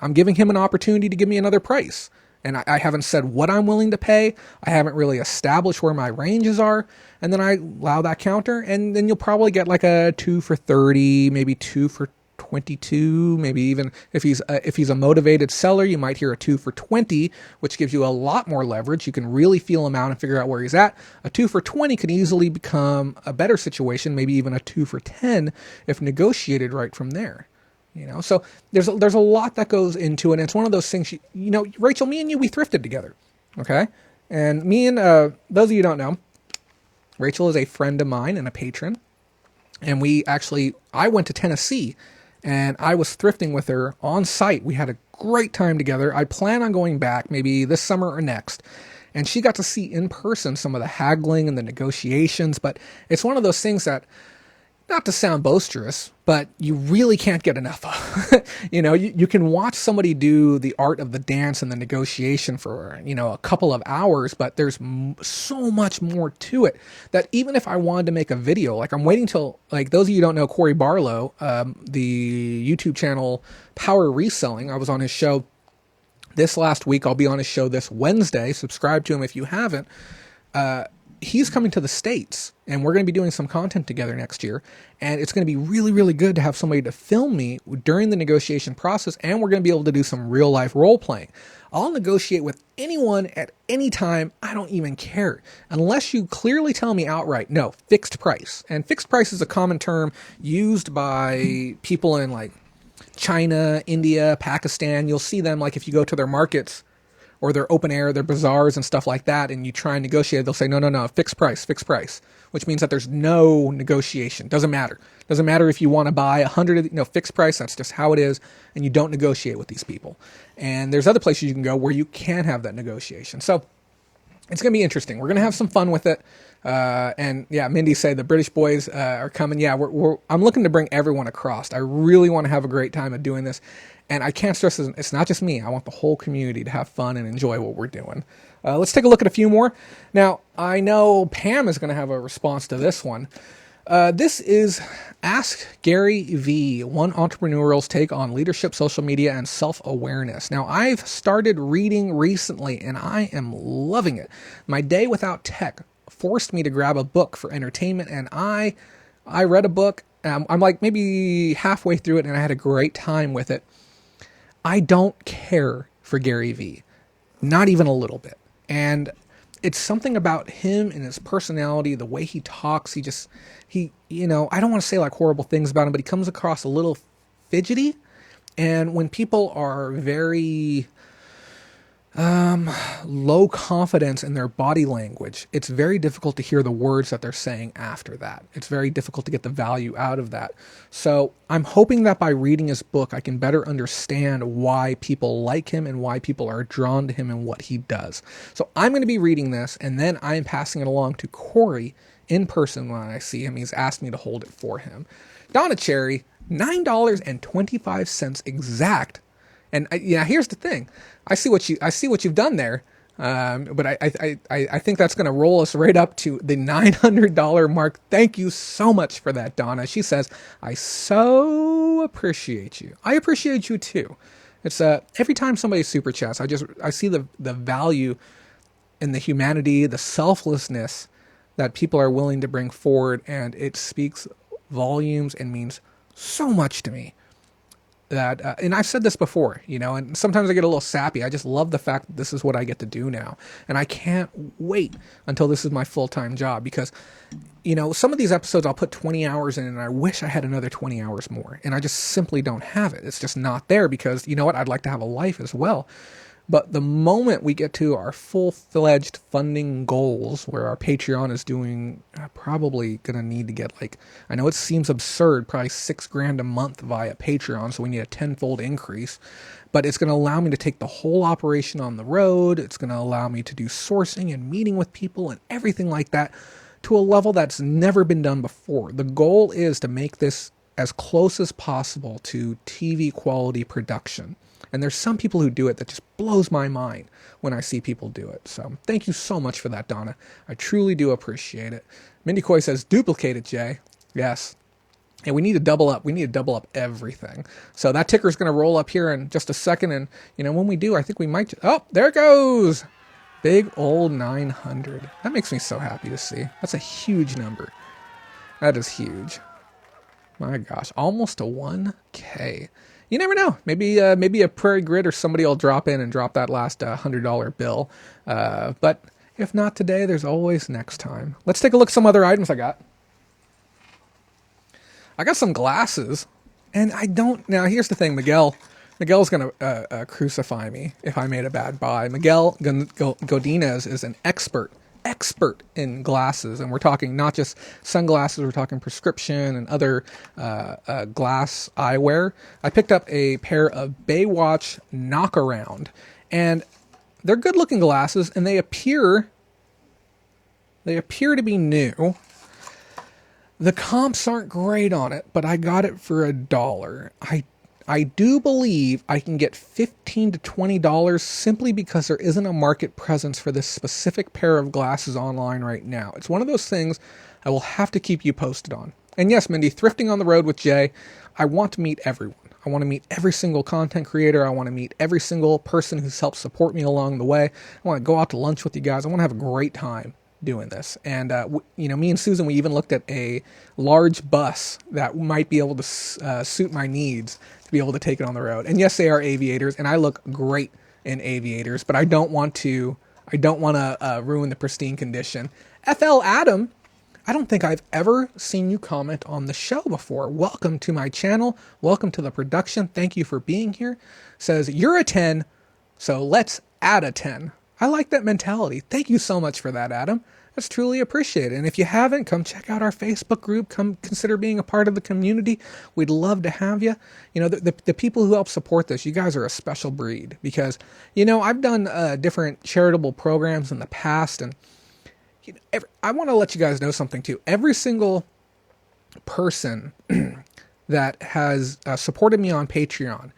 I'm giving him an opportunity to give me another price. And I haven't said what I'm willing to pay. I haven't really established where my ranges are. And then I allow that counter. And then you'll probably get like a 2 for 30, maybe 2 for 22, maybe even if he's a motivated seller, you might hear a 2 for 20, which gives you a lot more leverage. You can really feel him out and figure out where he's at. A 2 for 20 could easily become a better situation, maybe even a 2 for 10 if negotiated right from there. So there's a lot that goes into it. And it's one of those things, Rachel, me and you, we thrifted together. Okay. And me and, those of you who don't know, Rachel is a friend of mine and a patron. And I went to Tennessee and I was thrifting with her on site. We had a great time together. I plan on going back maybe this summer or next. And she got to see in person some of the haggling and the negotiations, but it's one of those things that, not to sound boisterous, but you really can't get enough of. You can watch somebody do the art of the dance and the negotiation for, a couple of hours, but there's so much more to it that even if I wanted to make a video, like I'm waiting till, like those of you who don't know Corey Barlow, the YouTube channel Power Reselling, I was on his show this last week. I'll be on his show this Wednesday. Subscribe to him if you haven't. He's coming to the States, and we're going to be doing some content together next year. And it's going to be really, really good to have somebody to film me during the negotiation process. And we're going to be able to do some real life role playing. I'll negotiate with anyone at any time. I don't even care unless you clearly tell me outright, no, fixed price. And fixed price is a common term used by people in like China, India, Pakistan. You'll see them like if you go to their markets or their open air, their bazaars and stuff like that, and you try and negotiate, they'll say, no, fixed price, which means that there's no negotiation. Doesn't matter. Doesn't matter if you want to buy 100, fixed price, that's just how it is, and you don't negotiate with these people. And there's other places you can go where you can have that negotiation. So it's going to be interesting. We're going to have some fun with it. And yeah, Mindy said the British boys are coming. Yeah, I'm looking to bring everyone across. I really want to have a great time of doing this. And I can't stress this, it's not just me. I want the whole community to have fun and enjoy what we're doing. Let's take a look at a few more. Now, I know Pam is going to have a response to this one. This is Ask Gary V, one entrepreneurial's take on leadership, social media, and self-awareness. Now, I've started reading recently, and I am loving it. My day without tech forced me to grab a book for entertainment, and I read a book. I'm like maybe halfway through it, and I had a great time with it. I don't care for Gary V, not even a little bit. And it's something about him and his personality, the way he talks. I don't want to say like horrible things about him, but he comes across a little fidgety. And when people are very low confidence in their body language, it's very difficult to hear the words that they're saying after that. It's very difficult to get the value out of that. So I'm hoping that by reading his book, I can better understand why people like him and why people are drawn to him and what he does. So I'm going to be reading this, and then I'm passing it along to Corey in person when I see him. He's asked me to hold it for him. Donna Cherry, $9.25 exact. And here's the thing. I see what you've done there, but I think that's going to roll us right up to the $900 mark. Thank you so much for that, Donna. She says, I so appreciate you. I appreciate you too. It's every time somebody super chats, I see the value in the humanity, the selflessness that people are willing to bring forward, and it speaks volumes and means so much to me. And I've said this before, and sometimes I get a little sappy. I just love the fact that this is what I get to do now. And I can't wait until this is my full-time job because, some of these episodes I'll put 20 hours in and I wish I had another 20 hours more. And I just simply don't have it. It's just not there because, I'd like to have a life as well. But the moment we get to our full-fledged funding goals, where our Patreon is doing, probably going to need to get like, I know it seems absurd, probably $6,000 a month via Patreon, so we need a tenfold increase. But it's going to allow me to take the whole operation on the road. It's going to allow me to do sourcing and meeting with people and everything like that to a level that's never been done before. The goal is to make this as close as possible to TV quality production. And there's some people who do it that just blows my mind when I see people do it. So thank you so much for that, Donna. I truly do appreciate it. Mindy Coy says, duplicate it, Jay. Yes. And we need to double up. We need to double up everything. So that ticker is going to roll up here in just a second. And, when we do, I think we might... Oh, there it goes. Big old 900. That makes me so happy to see. That's a huge number. That is huge. My gosh. Almost to 1K. You never know. Maybe a Prairie Grid or somebody will drop in and drop that last $100 bill. But if not today, there's always next time. Let's take a look at some other items I got. I got some glasses, and I don't... Now, here's the thing, Miguel's going to crucify me if I made a bad buy. Miguel Godinez is an expert in glasses, and we're talking not just sunglasses, we're talking prescription and other glass eyewear. I picked up a pair of Baywatch Knockaround, and they're good-looking glasses, and they appear to be new. The comps aren't great on it, but I got it for $1. I do believe I can get $15 to $20 simply because there isn't a market presence for this specific pair of glasses online right now. It's one of those things I will have to keep you posted on. And yes, Mindy, thrifting on the road with Jay, I want to meet everyone. I want to meet every single content creator. I want to meet every single person who's helped support me along the way. I want to go out to lunch with you guys. I want to have a great time doing this. And, me and Susan, we even looked at a large bus that might be able to suit my needs to be able to take it on the road. And yes, they are aviators, and I look great in aviators, but I don't want to ruin the pristine condition. FL Adam, I don't think I've ever seen you comment on the show before. Welcome to my channel. Welcome to the production. Thank you for being here. Says, you're a 10, so let's add a 10. I like that mentality. Thank you so much for that, Adam. That's truly appreciated. And if you haven't, come check out our Facebook group. Come consider being a part of the community. We'd love to have you. The people who help support this, you guys are a special breed. Because, I've done different charitable programs in the past. And I want to let you guys know something, too. Every single person that has supported me on Patreon,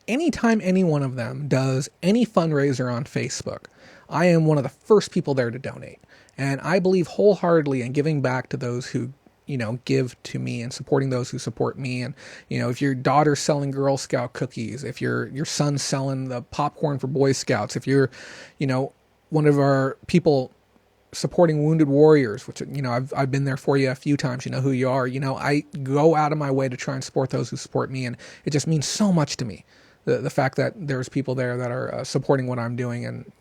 anytime any one of them does any fundraiser on Facebook, I am one of the first people there to donate. And I believe wholeheartedly in giving back to those who, give to me and supporting those who support me. And, if your daughter's selling Girl Scout cookies, if your son's selling the popcorn for Boy Scouts, if you're, one of our people supporting Wounded Warriors, which, I've been there for you a few times, you know who you are, I go out of my way to try and support those who support me. And it just means so much to me. The fact that there's people there that are supporting what I'm doing. And,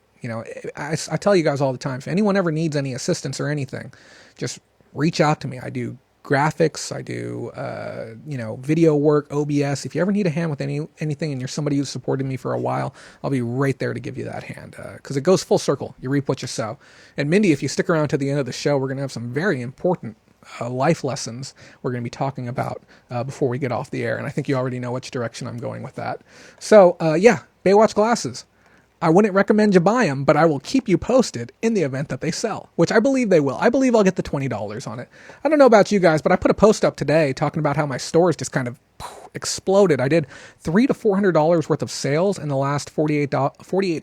I tell you guys all the time, if anyone ever needs any assistance or anything, just reach out to me. I do graphics. I do, video work, OBS. If you ever need a hand with anything and you're somebody who's supported me for a while, I'll be right there to give you that hand. Because it goes full circle. You reap what you sow. And Mindy, if you stick around to the end of the show, we're going to have some very important life lessons we're going to be talking about before we get off the air. And I think you already know which direction I'm going with that. So, Baywatch glasses. I wouldn't recommend you buy them, but I will keep you posted in the event that they sell, which I believe they will. I believe I'll get the $20 on it. I don't know about you guys, but I put a post up today talking about how my stores just kind of exploded. I did $300 to $400 worth of sales in the last 48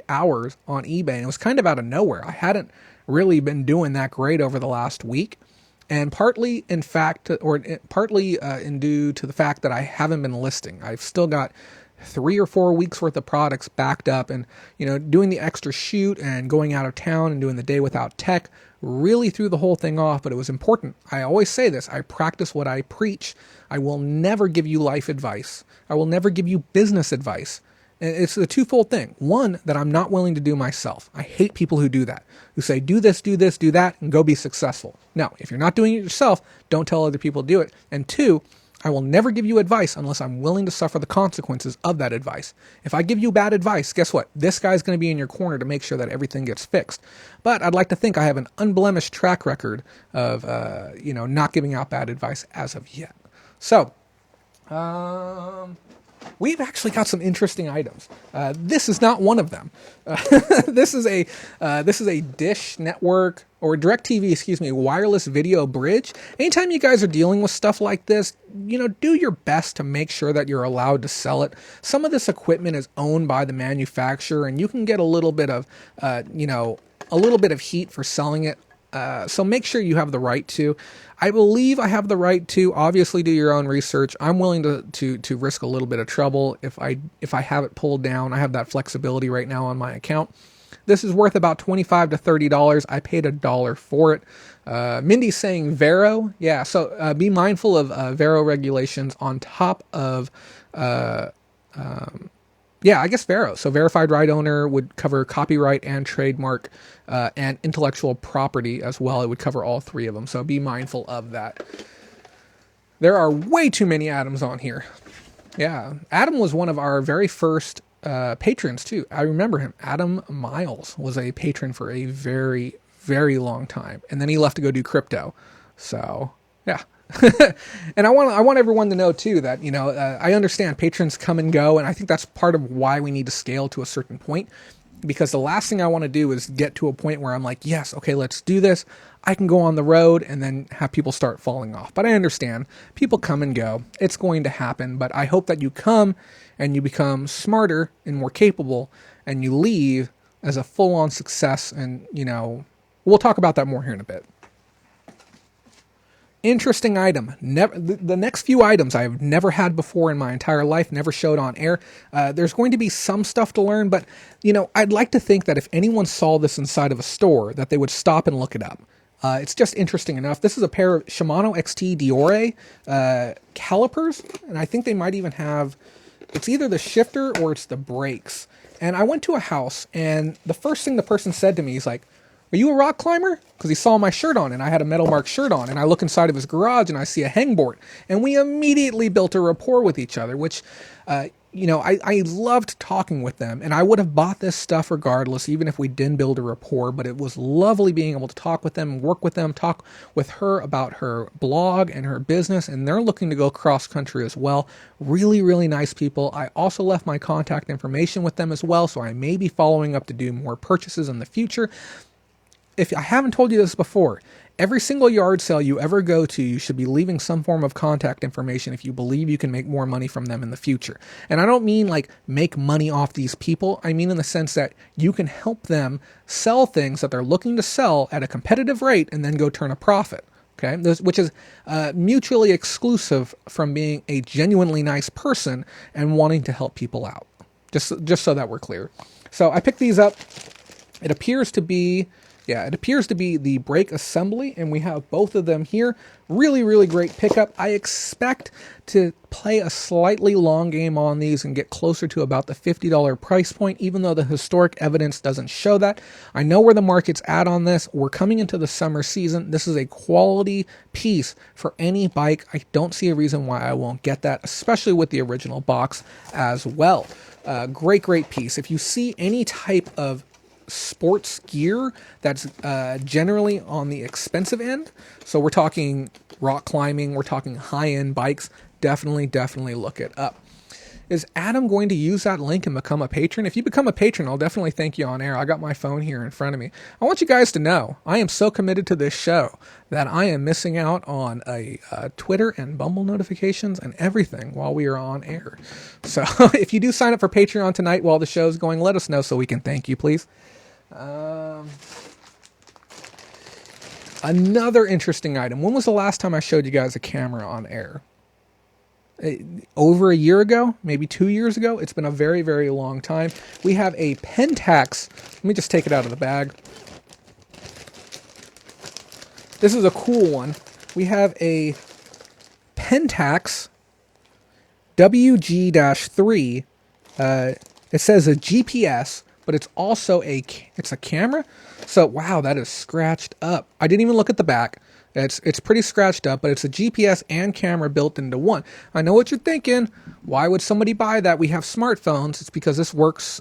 hours on eBay, and it was kind of out of nowhere. I hadn't really been doing that great over the last week. And partly in due to the fact that I haven't been listing. I've still got 3 or 4 weeks worth of products backed up, and doing the extra shoot and going out of town and doing the day without tech really threw the whole thing off. But it was important. I always say this, I practice what I preach. I will never give you life advice. I will never give you business advice. And it's a twofold thing. One, that I'm not willing to do myself. I hate people who do that, who say, do this, do that, and go be successful. No, if you're not doing it yourself, don't tell other people to do it. And two, I will never give you advice unless I'm willing to suffer the consequences of that advice. If I give you bad advice, guess what? This guy's going to be in your corner to make sure that everything gets fixed. But I'd like to think I have an unblemished track record of, not giving out bad advice as of yet. So, we've actually got some interesting items. This is not one of them. This is a Dish Network or DirecTV, wireless video bridge. Anytime you guys are dealing with stuff like this, do your best to make sure that you're allowed to sell it. Some of this equipment is owned by the manufacturer, and you can get a little bit of heat for selling it. So make sure you have the right to. I believe I have the right to. Obviously, do your own research. I'm willing to risk a little bit of trouble if I have it pulled down. I have that flexibility right now on my account. This is worth about $25 to $30. I paid $1 for it. Mindy's saying Vero. Yeah, so be mindful of Vero regulations on top of... I guess Vero. So verified right owner would cover copyright and trademark and intellectual property as well. It would cover all three of them. So be mindful of that. There are way too many Adams on here. Yeah. Adam was one of our very first patrons too. I remember him. Adam Miles was a patron for a very, very long time. And then he left to go do crypto. So yeah. And I want everyone to know too that, I understand patrons come and go, and I think that's part of why we need to scale to a certain point, because the last thing I want to do is get to a point where I'm like, yes, okay, let's do this. I can go on the road and then have people start falling off. But I understand people come and go. It's going to happen, but I hope that you come and you become smarter and more capable and you leave as a full-on success. And, we'll talk about that more here in a bit. Interesting item. The next few items I have never had before in my entire life, never showed on air. There's going to be some stuff to learn, but, I'd like to think that if anyone saw this inside of a store, that they would stop and look it up. It's just interesting enough. This is a pair of Shimano XT Diore calipers, and I think they might even have, it's either the shifter or it's the brakes. And I went to a house, and the first thing the person said to me is like, "Are you a rock climber?" Because he saw my shirt on, and I had a Metal Mark shirt on, and I look inside of his garage, and I see a hangboard, and we immediately built a rapport with each other, which, I loved talking with them, and I would have bought this stuff regardless, even if we didn't build a rapport, but it was lovely being able to talk with them, work with them, talk with her about her blog and her business, and they're looking to go cross-country as well. Really, really nice people. I also left my contact information with them as well, so I may be following up to do more purchases in the future. If I haven't told you this before, every single yard sale you ever go to, you should be leaving some form of contact information if you believe you can make more money from them in the future. And I don't mean like make money off these people. I mean in the sense that you can help them sell things that they're looking to sell at a competitive rate and then go turn a profit. Okay, which is mutually exclusive from being a genuinely nice person and wanting to help people out. Just so that we're clear. So I picked these up. It appears to be the brake assembly, and we have both of them here. Really, really great pickup. I expect to play a slightly long game on these and get closer to about the $50 price point, even though the historic evidence doesn't show that. I know where the market's at on this. We're coming into the summer season. This is a quality piece for any bike. I don't see a reason why I won't get that, especially with the original box as well. Great piece. If you see any type of sports gear that's generally on the expensive end, so we're talking rock climbing, we're talking high-end bikes, definitely look it up. Is Adam going to use that link and become a patron? If you become a patron, I'll definitely thank you on air. I got my phone here in front of me. I want you guys to know I am so committed to this show that I am missing out on a Twitter and Bumble notifications and everything while we are on air. So if you do sign up for Patreon tonight while the show's going, let us know so we can thank you, please. Another interesting item. When was the last time I showed you guys a camera on air? Over a year ago, maybe 2 years ago. It's been a very, very long time. We have a Pentax. Let me just take it out of the bag. This is a cool one. We have a Pentax WG-3. It says a GPS, but it's also it's a camera. So, wow, that is scratched up. I didn't even look at the back. It's pretty scratched up, but it's a GPS and camera built into one. I know what you're thinking. Why would somebody buy that? We have smartphones. It's because this works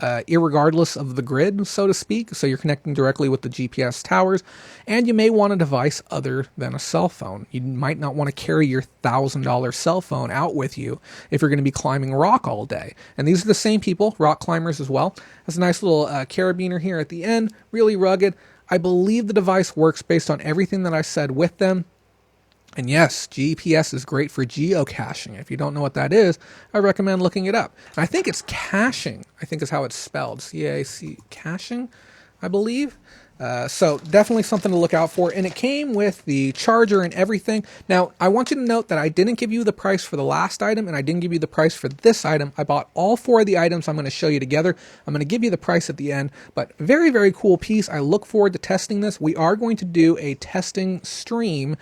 irregardless of the grid, so to speak. So you're connecting directly with the GPS towers, and you may want a device other than a cell phone. You might not want to carry your $1,000 cell phone out with you if you're going to be climbing rock all day. And these are the same people, rock climbers as well. Has a nice little carabiner here at the end, really rugged. I believe the device works based on everything that I said with them. And yes, GPS is great for geocaching. If you don't know what that is, I recommend looking it up. And I think it's caching, I think is how it's spelled. C-A-C, caching, I believe. So definitely something to look out for. And it came with the charger and everything. Now, I want you to note that I didn't give you the price for the last item, and I didn't give you the price for this item. I bought all 4 of the items I'm going to show you together. I'm going to give you the price at the end, but very, very cool piece. I look forward to testing this. We are going to do a testing stream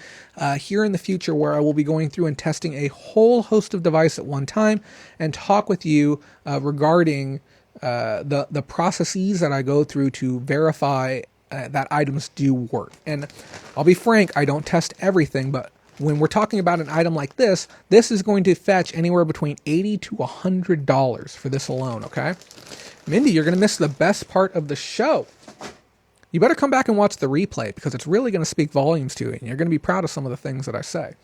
here in the future where I will be going through and testing a whole host of devices at one time and talk with you regarding the processes that I go through to verify that items do work. And I'll be frank, I don't test everything, but when we're talking about an item like this is going to fetch anywhere between $80 to $100 for this alone, okay? Mindy, you're going to miss the best part of the show. You better come back and watch the replay because it's really going to speak volumes to you, and you're going to be proud of some of the things that I say.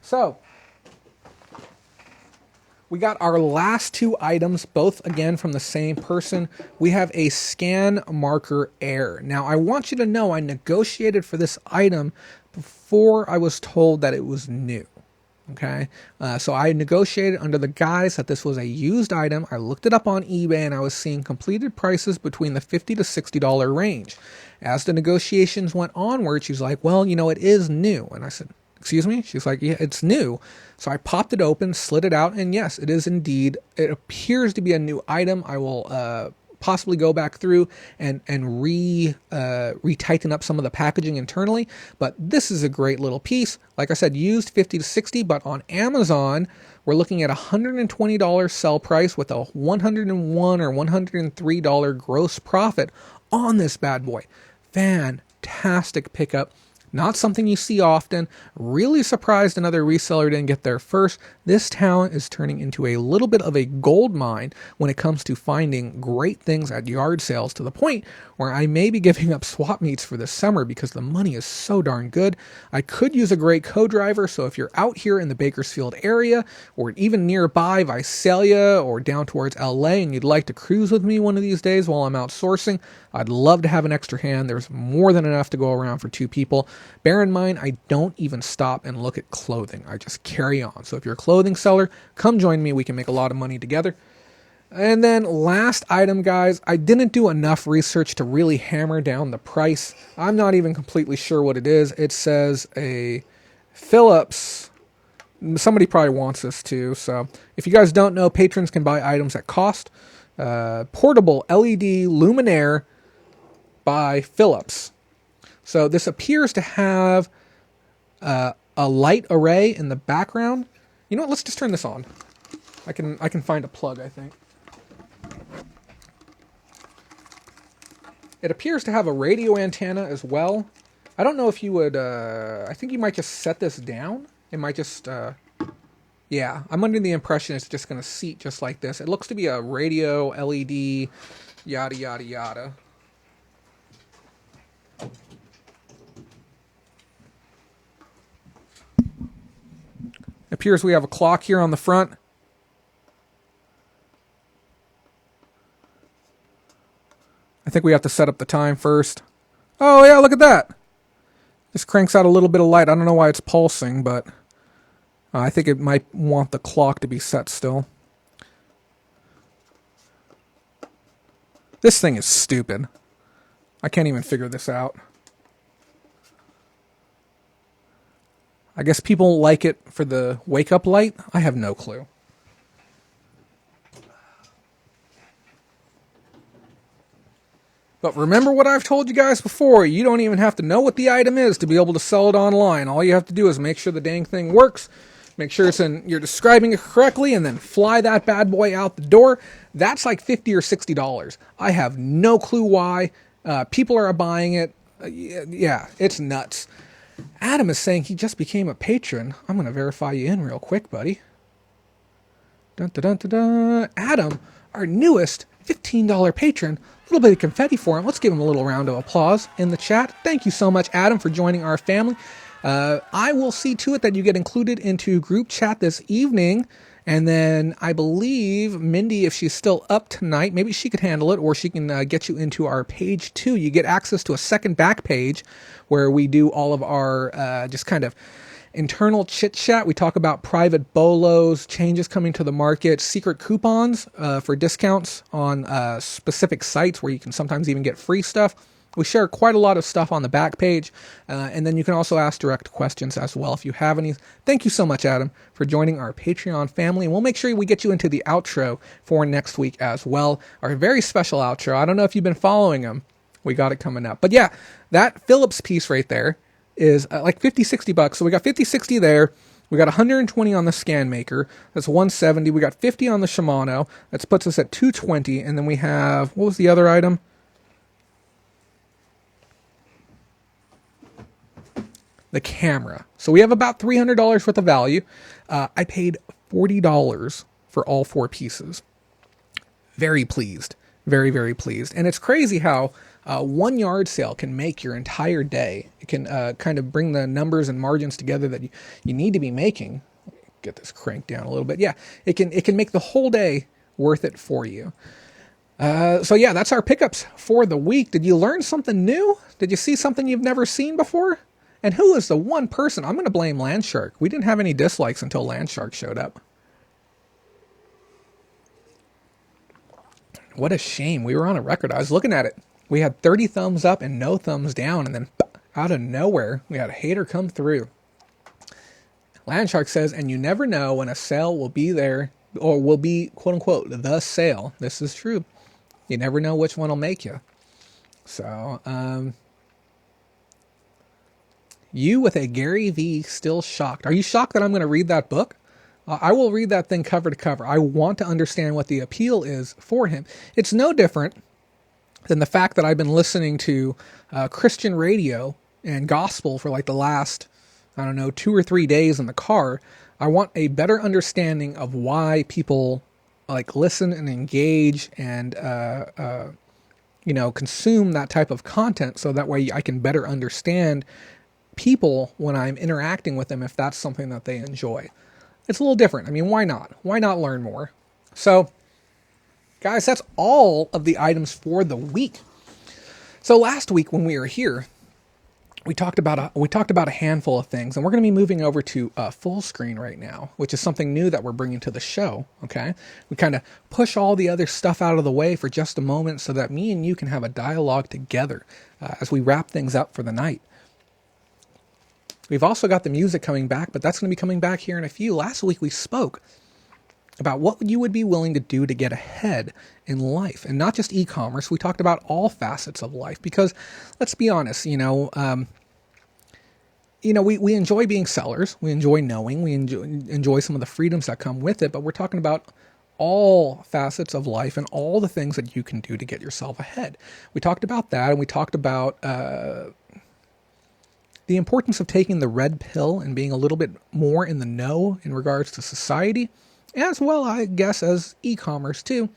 So, we got our last 2 items, both again from the same person. We have a Scan Marker Air. Now, I want you to know I negotiated for this item before I was told that it was new. Okay, so I negotiated under the guise that this was a used item. I looked it up on eBay and I was seeing completed prices between the $50 to $60 range. As the negotiations went onward, she's like, well, you know, it is new. And I said, excuse me? She's like, yeah, it's new. So I popped it open, slid it out, and yes, it is indeed. It appears to be a new item. I will possibly go back through and re-tighten up some of the packaging internally. But this is a great little piece. Like I said, used 50 to 60, but on Amazon, we're looking at a $120 sell price with a $101 or $103 gross profit on this bad boy. Fantastic pickup. Not something you see often. Really surprised another reseller didn't get there first. This town is turning into a little bit of a gold mine when it comes to finding great things at yard sales, to the point where I may be giving up swap meets for this summer because the money is so darn good. I could use a great co-driver, so if you're out here in the Bakersfield area or even nearby Visalia or down towards LA and you'd like to cruise with me one of these days while I'm out sourcing, I'd love to have an extra hand. There's more than enough to go around for 2 people. Bear in mind, I don't even stop and look at clothing. I just carry on. So if you're a clothing seller, come join me. We can make a lot of money together. And then last item, guys, I didn't do enough research to really hammer down the price. I'm not even completely sure what it is. It says a Philips. Somebody probably wants this too. So if you guys don't know, patrons can buy items at cost. Portable LED luminaire by Philips. So this appears to have a light array in the background. You know what? Let's just turn this on. I can find a plug, I think. It appears to have a radio antenna as well. I don't know if you would, I think you might just set this down. It might just, yeah, I'm under the impression it's just going to seat just like this. It looks to be a radio, LED, yada, yada, yada. It appears we have a clock here on the front. I think we have to set up the time first. Oh, yeah, look at that. This cranks out a little bit of light. I don't know why it's pulsing, but I think it might want the clock to be set still. This thing is stupid. I can't even figure this out. I guess people like it for the wake-up light. I have no clue. But remember what I've told you guys before. You don't even have to know what the item is to be able to sell it online. All you have to do is make sure the dang thing works. Make sure you're describing it correctly, and then fly that bad boy out the door. That's like $50 or $60. I have no clue why. People are buying it. Yeah, it's nuts. Adam is saying he just became a patron. I'm going to verify you in real quick, buddy. Dun, dun, dun, dun, dun. Adam, our newest $15 patron. A little bit of confetti for him. Let's give him a little round of applause in the chat. Thank you so much, Adam, for joining our family. I will see to it that you get included into group chat this evening. And then I believe Mindy, if she's still up tonight, maybe she could handle it, or she can get you into our page too. You get access to a second back page where we do all of our just kind of internal chit chat. We talk about private bolos, changes coming to the market, secret coupons for discounts on specific sites where you can sometimes even get free stuff. We share quite a lot of stuff on the back page, and then you can also ask direct questions as well if you have any. Thank you so much, Adam, for joining our Patreon family, and we'll make sure we get you into the outro for next week as well. Our very special outro. I don't know if you've been following them. We got it coming up. But yeah, that Phillips piece right there is like $50-$60. So we got $50-$60 there. We got 120 on the Scan Maker. That's 170. We got 50 on the Shimano. That puts us at 220. And then we have, what was the other item? The camera. So we have about $300 worth of value. I paid $40 for all 4 pieces. Very pleased. Very, very pleased. And it's crazy how one yard sale can make your entire day. It can kind of bring the numbers and margins together that you need to be making. Get this cranked down a little bit. Yeah, it can make the whole day worth it for you. So yeah, that's our pickups for the week. Did you learn something new? Did you see something you've never seen before? And who is the one person? I'm going to blame Landshark. We didn't have any dislikes until Landshark showed up. What a shame. We were on a record. I was looking at it. We had 30 thumbs up and no thumbs down. And then out of nowhere, we had a hater come through. Landshark says, and you never know when a sale will be there or will be, quote unquote, the sale. This is true. You never know which one will make you. So, you with a Gary V still shocked. Are you shocked that I'm going to read that book? I will read that thing cover to cover. I want to understand what the appeal is for him. It's no different than the fact that I've been listening to Christian radio and gospel for like the last, 2 or 3 days in the car. I want a better understanding of why people like listen and engage and, consume that type of content, so that way I can better understand people when I'm interacting with them if that's something that they enjoy. It's a little different. I mean, why not? Why not learn more? So, guys, that's all of the items for the week. So last week when we were here, we talked about a handful of things, and we're going to be moving over to full screen right now, which is something new that we're bringing to the show. Okay, we kind of push all the other stuff out of the way for just a moment, so that me and you can have a dialogue together as we wrap things up for the night. We've also got the music coming back, but that's going to be coming back here in a few. Last week we spoke about what you would be willing to do to get ahead in life, and not just e-commerce. We talked about all facets of life, because let's be honest, we enjoy being sellers. We enjoy knowing. We enjoy some of the freedoms that come with it, but we're talking about all facets of life and all the things that you can do to get yourself ahead. We talked about that, and we talked about the importance of taking the red pill and being a little bit more in the know in regards to society, as well, I guess, as e-commerce too.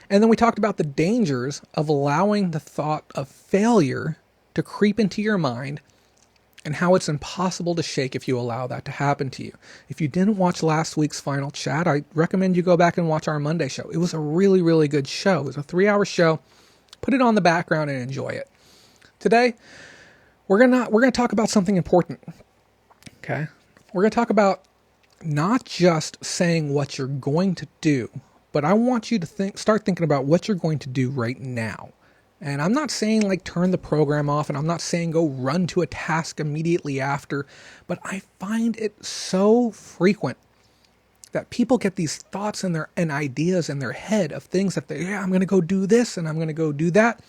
And then we talked about the dangers of allowing the thought of failure to creep into your mind, and how it's impossible to shake if you allow that to happen to you. If you didn't watch last week's final chat, I recommend you go back and watch our Monday show. It was a really, really good show. It was a 3-hour show. Put it on the background and enjoy it. Today, we're gonna talk about something important. Okay? We're gonna talk about not just saying what you're going to do, but I want you to start thinking about what you're going to do right now. And I'm not saying like turn the program off, and I'm not saying go run to a task immediately after, but I find it so frequent that people get these thoughts and ideas in their head of things that I'm going to go do this and I'm going to go do that.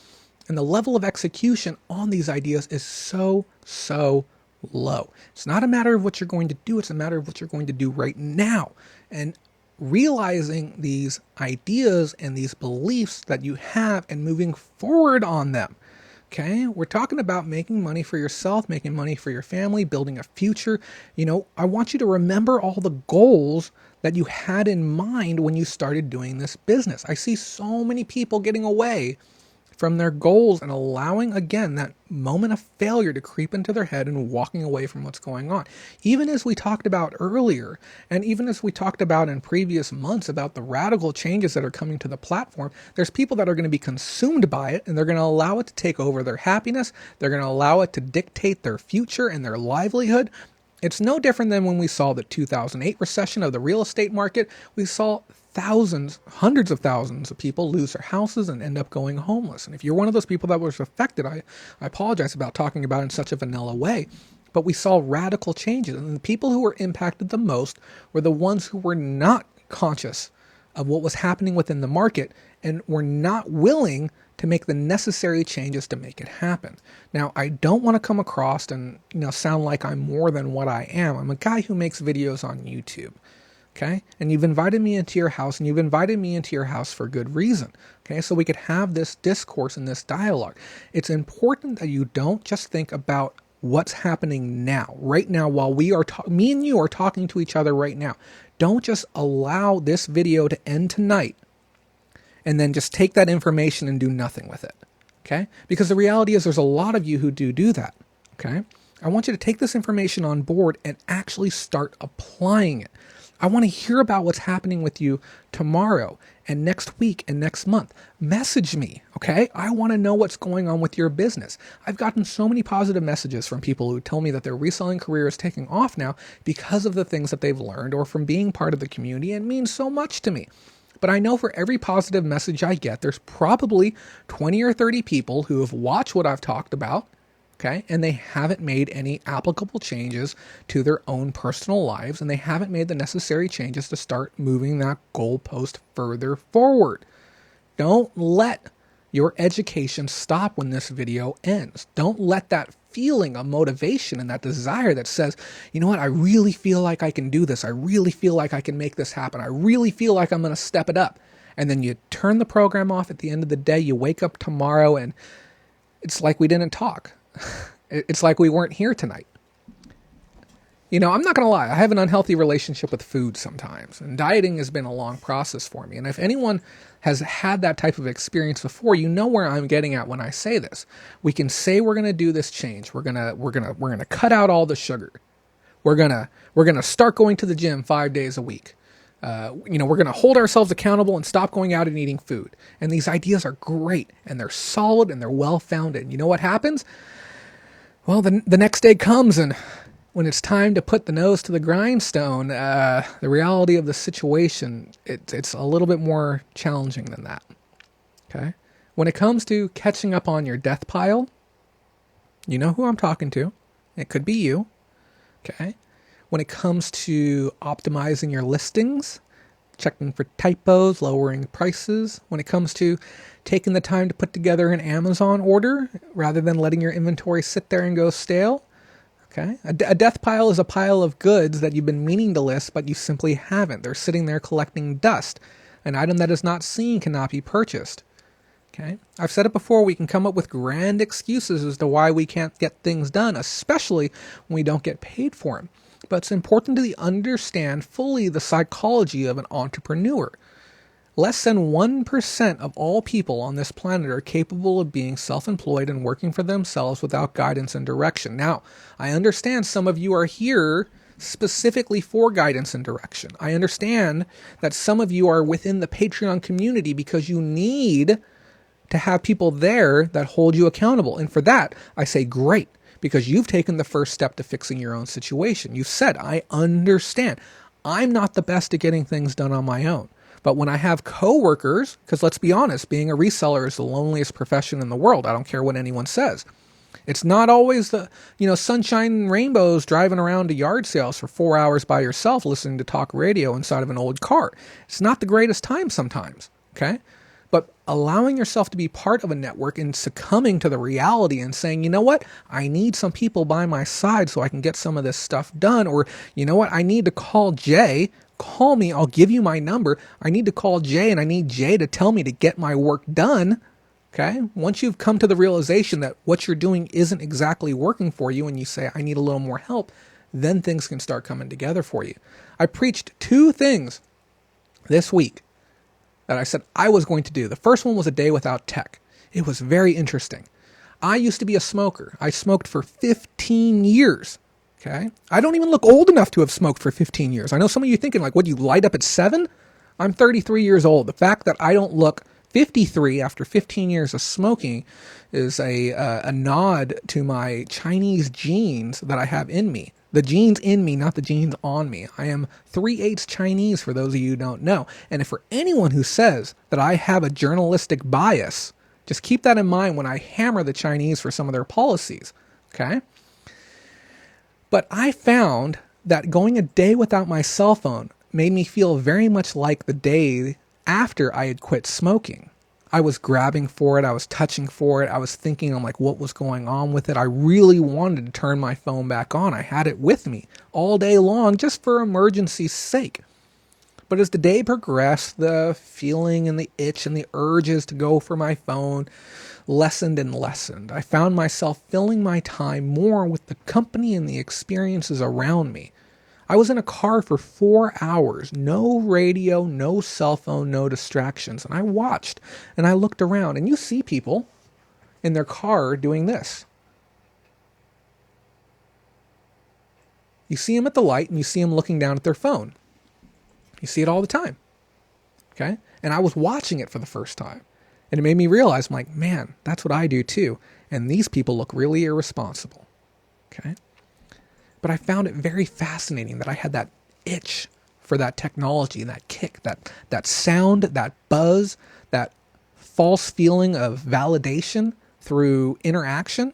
And the level of execution on these ideas is so, so low. It's not a matter of what you're going to do. It's a matter of what you're going to do right now. And realizing these ideas and these beliefs that you have and moving forward on them. Okay, we're talking about making money for yourself, making money for your family, building a future. I want you to remember all the goals that you had in mind when you started doing this business. I see so many people getting away from their goals and allowing, again, that moment of failure to creep into their head and walking away from what's going on. Even as we talked about earlier, and even as we talked about in previous months about the radical changes that are coming to the platform, there's people that are going to be consumed by it, and they're going to allow it to take over their happiness. They're going to allow it to dictate their future and their livelihood. It's no different than when we saw the 2008 recession of the real estate market. We saw thousands, hundreds of thousands of people lose their houses and end up going homeless. And if you're one of those people that was affected, I apologize about talking about it in such a vanilla way, but we saw radical changes. And the people who were impacted the most were the ones who were not conscious of what was happening within the market and were not willing to make the necessary changes to make it happen. Now, I don't want to come across and sound like I'm more than what I am. I'm a guy who makes videos on YouTube. Okay. And you've invited me into your house, and you've invited me into your house for good reason. Okay. So we could have this discourse and this dialogue. It's important that you don't just think about what's happening now, right now, while me and you are talking to each other right now. Don't just allow this video to end tonight and then just take that information and do nothing with it. Okay. Because the reality is there's a lot of you who do that. Okay. I want you to take this information on board and actually start applying it. I want to hear about what's happening with you tomorrow and next week and next month. Message me, okay? I want to know what's going on with your business. I've gotten so many positive messages from people who tell me that their reselling career is taking off now because of the things that they've learned or from being part of the community, and it means so much to me. But I know for every positive message I get, there's probably 20 or 30 people who have watched what I've talked about, okay, and they haven't made any applicable changes to their own personal lives, and they haven't made the necessary changes to start moving that goalpost further forward. Don't let your education stop when this video ends. Don't let that feeling of motivation and that desire that says, you know what, I really feel like I can do this. I really feel like I can make this happen. I really feel like I'm going to step it up. And then you turn the program off at the end of the day. You wake up tomorrow and it's like we didn't talk. It's like we weren't here tonight. I'm not going to lie. I have an unhealthy relationship with food sometimes, and dieting has been a long process for me. And if anyone has had that type of experience before, you know where I'm getting at when I say this. We can say we're going to do this change. We're going to cut out all the sugar. We're going to start going to the gym 5 days a week. We're going to hold ourselves accountable and stop going out and eating food. And these ideas are great, and they're solid, and they're well-founded. And you know what happens? Well, the next day comes, and when it's time to put the nose to the grindstone, the reality of the situation, it's a little bit more challenging than that. Okay? When it comes to catching up on your death pile, you know who I'm talking to. It could be you. Okay? When it comes to optimizing your listings, checking for typos, lowering prices, when it comes to taking the time to put together an Amazon order rather than letting your inventory sit there and go stale. Okay. A death pile is a pile of goods that you've been meaning to list, but you simply haven't. They're sitting there collecting dust. An item that is not seen cannot be purchased. Okay. I've said it before, we can come up with grand excuses as to why we can't get things done, especially when we don't get paid for them. But it's important to understand fully the psychology of an entrepreneur. Less than 1% of all people on this planet are capable of being self-employed and working for themselves without guidance and direction. Now, I understand some of you are here specifically for guidance and direction. I understand that some of you are within the Patreon community because you need to have people there that hold you accountable. And for that, I say great, because you've taken the first step to fixing your own situation. You've said, I understand. I'm not the best at getting things done on my own. But when I have coworkers, because let's be honest, being a reseller is the loneliest profession in the world. I don't care what anyone says. It's not always the, sunshine and rainbows driving around to yard sales for 4 hours by yourself listening to talk radio inside of an old car. It's not the greatest time sometimes, okay? But allowing yourself to be part of a network and succumbing to the reality and saying, you know what, I need some people by my side so I can get some of this stuff done. Or, you know what, I need to call Jay. Call me, I'll give you my number. I need to call Jay, and I need Jay to tell me to get my work done. Okay. Once you've come to the realization that what you're doing isn't exactly working for you and you say, I need a little more help, then things can start coming together for you. I preached 2 things this week that I said I was going to do. The first one was a day without tech. It was very interesting. I used to be a smoker. I smoked for 15 years. Okay. I don't even look old enough to have smoked for 15 years. I know some of you thinking like, what, you light up at 7? I'm 33 years old. The fact that I don't look 53 after 15 years of smoking is a nod to my Chinese genes that I have in me. The genes in me, not the genes on me. I am 3/8 Chinese, for those of you who don't know. And if for anyone who says that I have a journalistic bias, just keep that in mind when I hammer the Chinese for some of their policies, okay? But I found that going a day without my cell phone made me feel very much like the day after I had quit smoking. I was grabbing for it. I was touching for it. I was thinking on like what was going on with it. I really wanted to turn my phone back on. I had it with me all day long just for emergency's sake. But as the day progressed, the feeling and the itch and the urges to go for my phone lessened and lessened. I found myself filling my time more with the company and the experiences around me. I was in a car for 4 hours, no radio, no cell phone, no distractions. And I watched and I looked around, and you see people in their car doing this. You see them at the light and you see them looking down at their phone. You see it all the time. Okay? And I was watching it for the first time. And it made me realize, I'm like, man, that's what I do too. And these people look really irresponsible. Okay? But I found it very fascinating that I had that itch for that technology, that kick, that sound, that buzz, that false feeling of validation through interaction.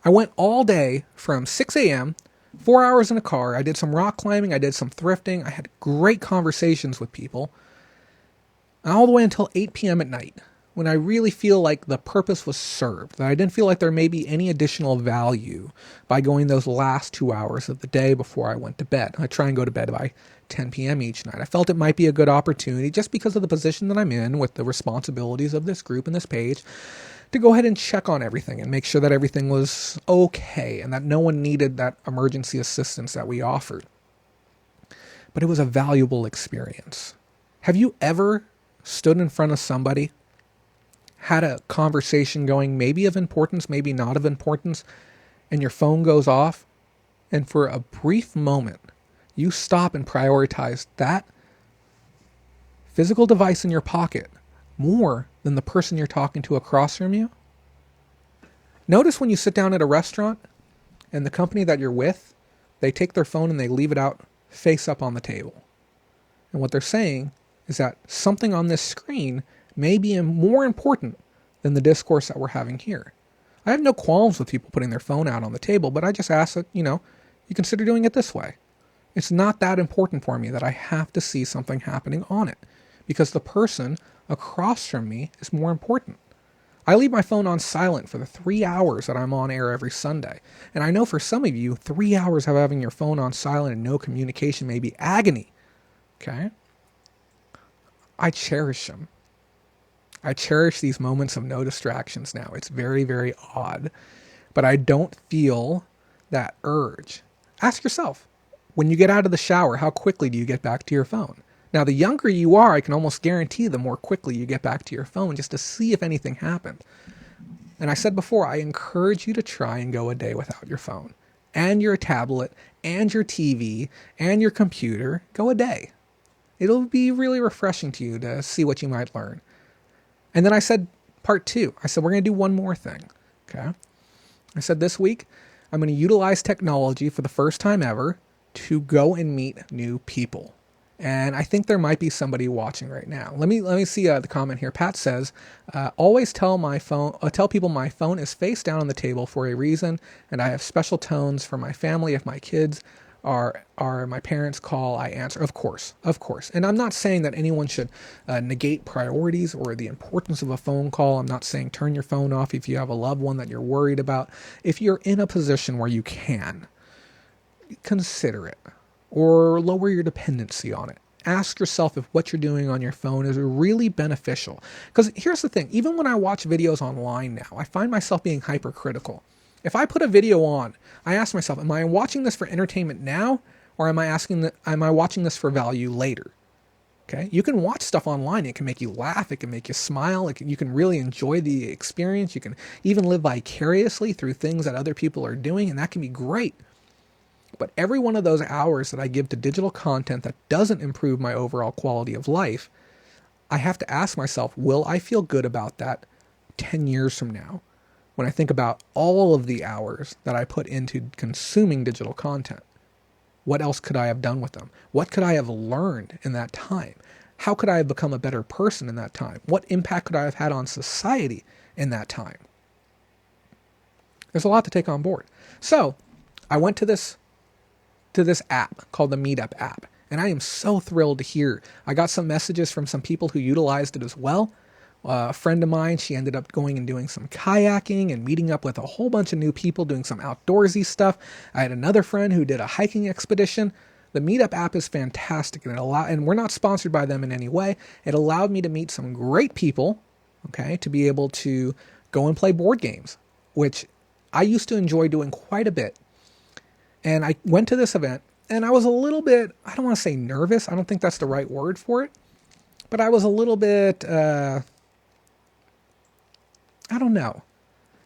I went all day from 6 a.m., 4 hours in a car. I did some rock climbing. I did some thrifting. I had great conversations with people. All the way until 8 p.m. at night, when I really feel like the purpose was served, that I didn't feel like there may be any additional value by going those last 2 hours of the day before I went to bed. I try and go to bed by 10 p.m. each night. I felt it might be a good opportunity, just because of the position that I'm in with the responsibilities of this group and this page, to go ahead and check on everything and make sure that everything was okay and that no one needed that emergency assistance that we offered. But it was a valuable experience. Have you ever stood in front of somebody, had a conversation going, maybe of importance, maybe not of importance, and your phone goes off, and for a brief moment, you stop and prioritize that physical device in your pocket more than the person you're talking to across from you? Notice when you sit down at a restaurant and the company that you're with, they take their phone and they leave it out face up on the table. And what they're saying is that something on this screen may be more important than the discourse that we're having here. I have no qualms with people putting their phone out on the table, but I just ask that, you consider doing it this way. It's not that important for me that I have to see something happening on it, because the person across from me is more important. I leave my phone on silent for the 3 hours that I'm on air every Sunday. And I know for some of you, 3 hours of having your phone on silent and no communication may be agony. Okay? I cherish them. I cherish these moments of no distractions now. It's very, very odd. But I don't feel that urge. Ask yourself, when you get out of the shower, how quickly do you get back to your phone? Now, the younger you are, I can almost guarantee the more quickly you get back to your phone just to see if anything happened. And I said before, I encourage you to try and go a day without your phone and your tablet and your TV and your computer. Go a day. It'll be really refreshing to you to see what you might learn. And then I said part 2. I said, we're going to do one more thing. Okay. I said this week, I'm going to utilize technology for the first time ever to go and meet new people. And I think there might be somebody watching right now. Let me see the comment here. Pat says, always tell people my phone is face down on the table for a reason, and I have special tones for my family. If my kids are my parents call, I answer. Of course. And I'm not saying that anyone should negate priorities or the importance of a phone call. I'm not saying turn your phone off if you have a loved one that you're worried about. If you're in a position where you can, consider it. Or lower your dependency on it. ask yourself if what you're doing on your phone is really beneficial. Because here's the thing, even when I watch videos online now, I find myself being hypercritical. If I put a video on, I ask myself, am I watching this for entertainment now, or am I watching this for value later? Okay, you can watch stuff online. It can make you laugh. It can make you smile. You can really enjoy the experience. You can even live vicariously through things that other people are doing, and that can be great. But every one of those hours that I give to digital content that doesn't improve my overall quality of life, I have to ask myself, will I feel good about that 10 years from now when I think about all of the hours that I put into consuming digital content? What else could I have done with them? What could I have learned in that time? How could I have become a better person in that time? What impact could I have had on society in that time? There's a lot to take on board. So I went to this app called the Meetup app, and I am so thrilled to hear. I got some messages from some people who utilized it as well. A friend of mine, she ended up going and doing some kayaking and meeting up with a whole bunch of new people doing some outdoorsy stuff. I had another friend who did a hiking expedition. The Meetup app is fantastic, and we're not sponsored by them in any way. It allowed me to meet some great people, okay, to be able to go and play board games, which I used to enjoy doing quite a bit. And I went to this event, and I was a little bit, I don't want to say nervous. I don't think that's the right word for it. But I was a little bit, I don't know.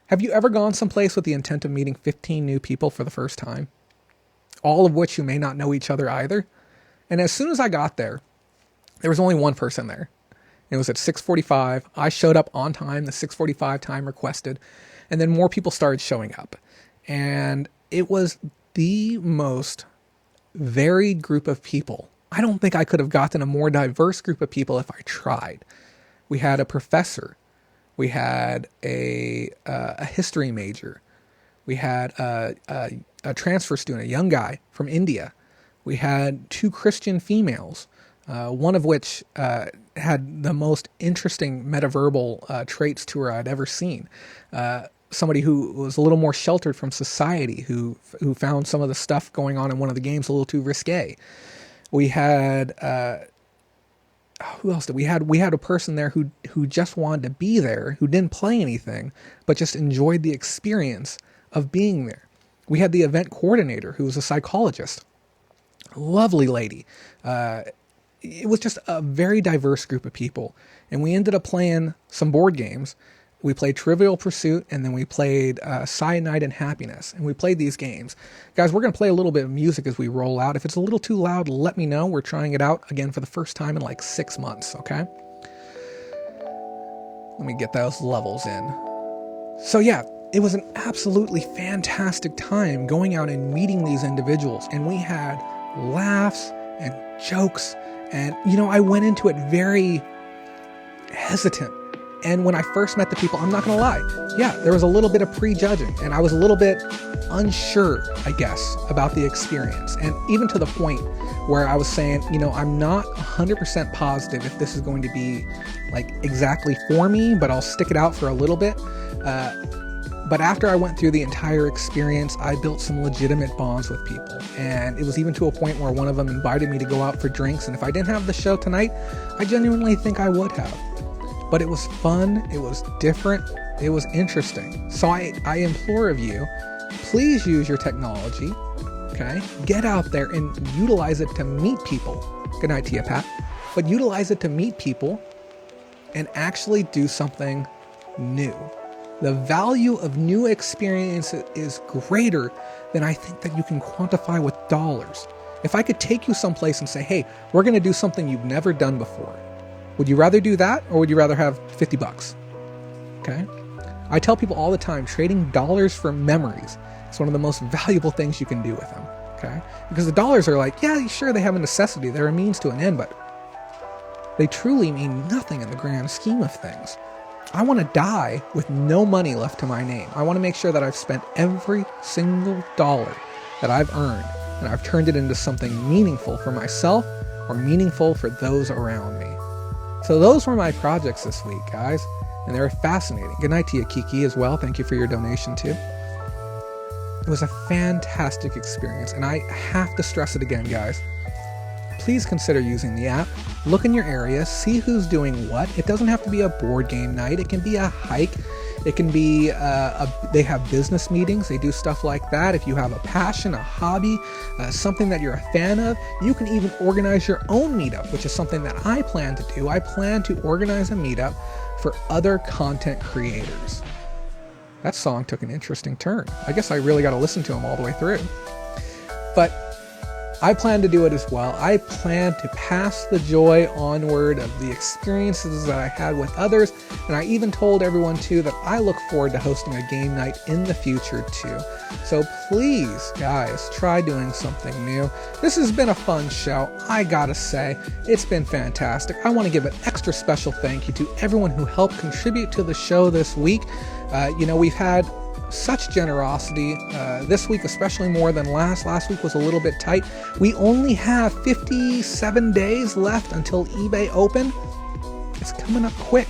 Have you ever gone someplace with the intent of meeting 15 new people for the first time? All of which you may not know each other either. And as soon as I got there, there was only one person there. It was at 6:45. I showed up on time, the 6:45 time requested. And then more people started showing up. And it was the most varied group of people. I don't think I could have gotten a more diverse group of people if I tried. We had a professor. We had a history major. We had a transfer student, a young guy from India. We had 2 Christian females, one of which had the most interesting metaverbal traits to her I'd ever seen. Somebody who was a little more sheltered from society, who found some of the stuff going on in one of the games a little too risque. We had who else did we had? We had a person there who just wanted to be there, who didn't play anything, but just enjoyed the experience of being there. We had the event coordinator, who was a psychologist, a lovely lady. It was just a very diverse group of people, and we ended up playing some board games. We played Trivial Pursuit, and then we played Cyanide and Happiness. And we played these games. Guys, we're going to play a little bit of music as we roll out. If it's a little too loud, let me know. We're trying it out again for the first time in like 6 months, okay? Let me get those levels in. So yeah, it was an absolutely fantastic time going out and meeting these individuals. And we had laughs and jokes. And, I went into it very hesitant. And when I first met the people, I'm not going to lie, yeah, there was a little bit of prejudging, and I was a little bit unsure, I guess, about the experience. And even to the point where I was saying, I'm not 100% positive if this is going to be like exactly for me, but I'll stick it out for a little bit. But after I went through the entire experience, I built some legitimate bonds with people. And it was even to a point where one of them invited me to go out for drinks. And if I didn't have the show tonight, I genuinely think I would have. But it was fun, it was different, it was interesting. So I implore of you, please use your technology, okay? Get out there and utilize it to meet people. Good night to you, Pat. But utilize it to meet people and actually do something new. The value of new experiences is greater than I think that you can quantify with dollars. If I could take you someplace and say, hey, we're going to do something you've never done before. Would you rather do that, or would you rather have $50? Okay? I tell people all the time, trading dollars for memories is one of the most valuable things you can do with them. Okay? Because the dollars are like, yeah, sure, they have a necessity. They're a means to an end, but they truly mean nothing in the grand scheme of things. I want to die with no money left to my name. I want to make sure that I've spent every single dollar that I've earned, and I've turned it into something meaningful for myself or meaningful for those around me. So those were my projects this week, guys, and they were fascinating. Good night to you, Kiki, as well. Thank you for your donation, too. It was a fantastic experience, and I have to stress it again, guys. please consider using the app. Look in your area, see who's doing what. It doesn't have to be a board game night. It can be a hike. It can be, they have business meetings. They do stuff like that. If you have a passion, a hobby, something that you're a fan of, you can even organize your own meetup, which is something that I plan to do. I plan to organize a meetup for other content creators. That song took an interesting turn. I guess I really got to listen to them all the way through. But I plan to do it as well. I plan to pass the joy onward of the experiences that I had with others. And I even told everyone too that I look forward to hosting a game night in the future too. So please, guys, try doing something new. This has been a fun show. I gotta say, it's been fantastic. I want to give an extra special thank you to everyone who helped contribute to the show this week. We've had such generosity this week, especially more than last. Last week was a little bit tight. We only have 57 days left until eBay Open. It's coming up quick.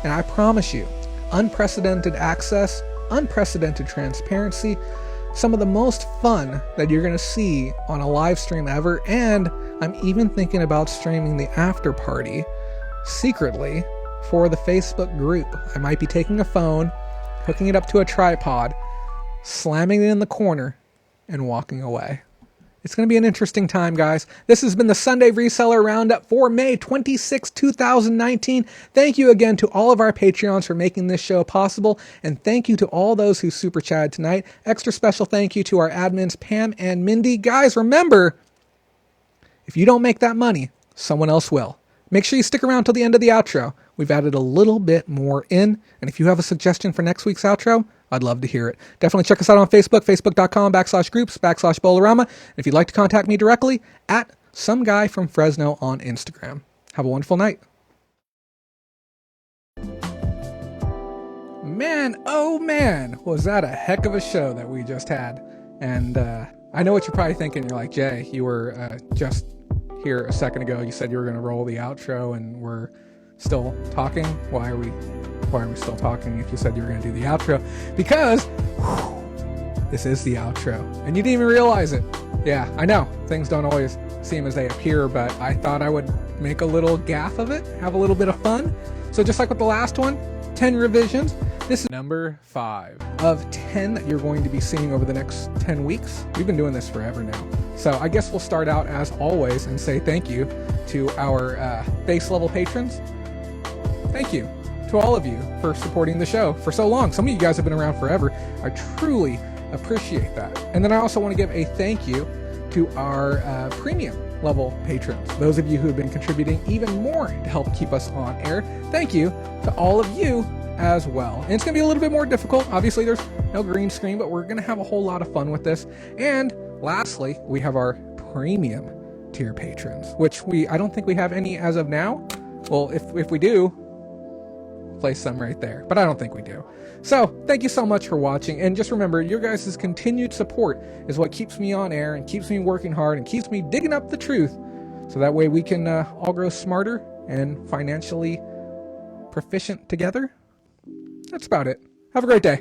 And I promise you, unprecedented access, unprecedented transparency, some of the most fun that you're going to see on a live stream ever. And I'm even thinking about streaming the after party secretly for the Facebook group. I might be taking a phone, hooking it up to a tripod, slamming it in the corner, and walking away. It's going to be an interesting time, guys. This has been the Sunday Reseller Roundup for May 26, 2019. Thank you again to all of our Patreons for making this show possible, and thank you to all those who super chatted tonight. Extra special thank you to our admins, Pam and Mindy. Guys, remember, if you don't make that money, someone else will. Make sure you stick around till the end of the outro. We've added a little bit more in, and if you have a suggestion for next week's outro, I'd love to hear it. Definitely check us out on Facebook, facebook.com/groups/Bolorama. And if you'd like to contact me directly, at some guy from Fresno on Instagram. Have a wonderful night. Man, oh man, was that a heck of a show that we just had. And I know what you're probably thinking. You're like, Jay, you were just here a second ago. You said you were going to roll the outro, and we're still talking. Why are we still talking if you said you were going to do the outro? Because this is the outro, and you didn't even realize it. Yeah, I know things don't always seem as they appear, but I thought I would make a little gaff of it, have a little bit of fun. So just like with the last one, 10 revisions. This is number 5 of 10 that you're going to be seeing over the next 10 weeks. We've been doing this forever now. So I guess we'll start out as always and say thank you to our base level patrons. Thank you to all of you for supporting the show for so long. Some of you guys have been around forever. I truly appreciate that. And then I also want to give a thank you to our premium level patrons. Those of you who have been contributing even more to help keep us on air. Thank you to all of you as well. And it's going to be a little bit more difficult. Obviously, there's no green screen, but we're going to have a whole lot of fun with this. And lastly, we have our premium tier patrons, which I don't think we have any as of now. Well, if we do, place some right there, but I don't think we do. So thank you so much for watching, and just remember, your guys' continued support is what keeps me on air and keeps me working hard and keeps me digging up the truth, so that way we can all grow smarter and financially proficient together. That's about it. Have a great day.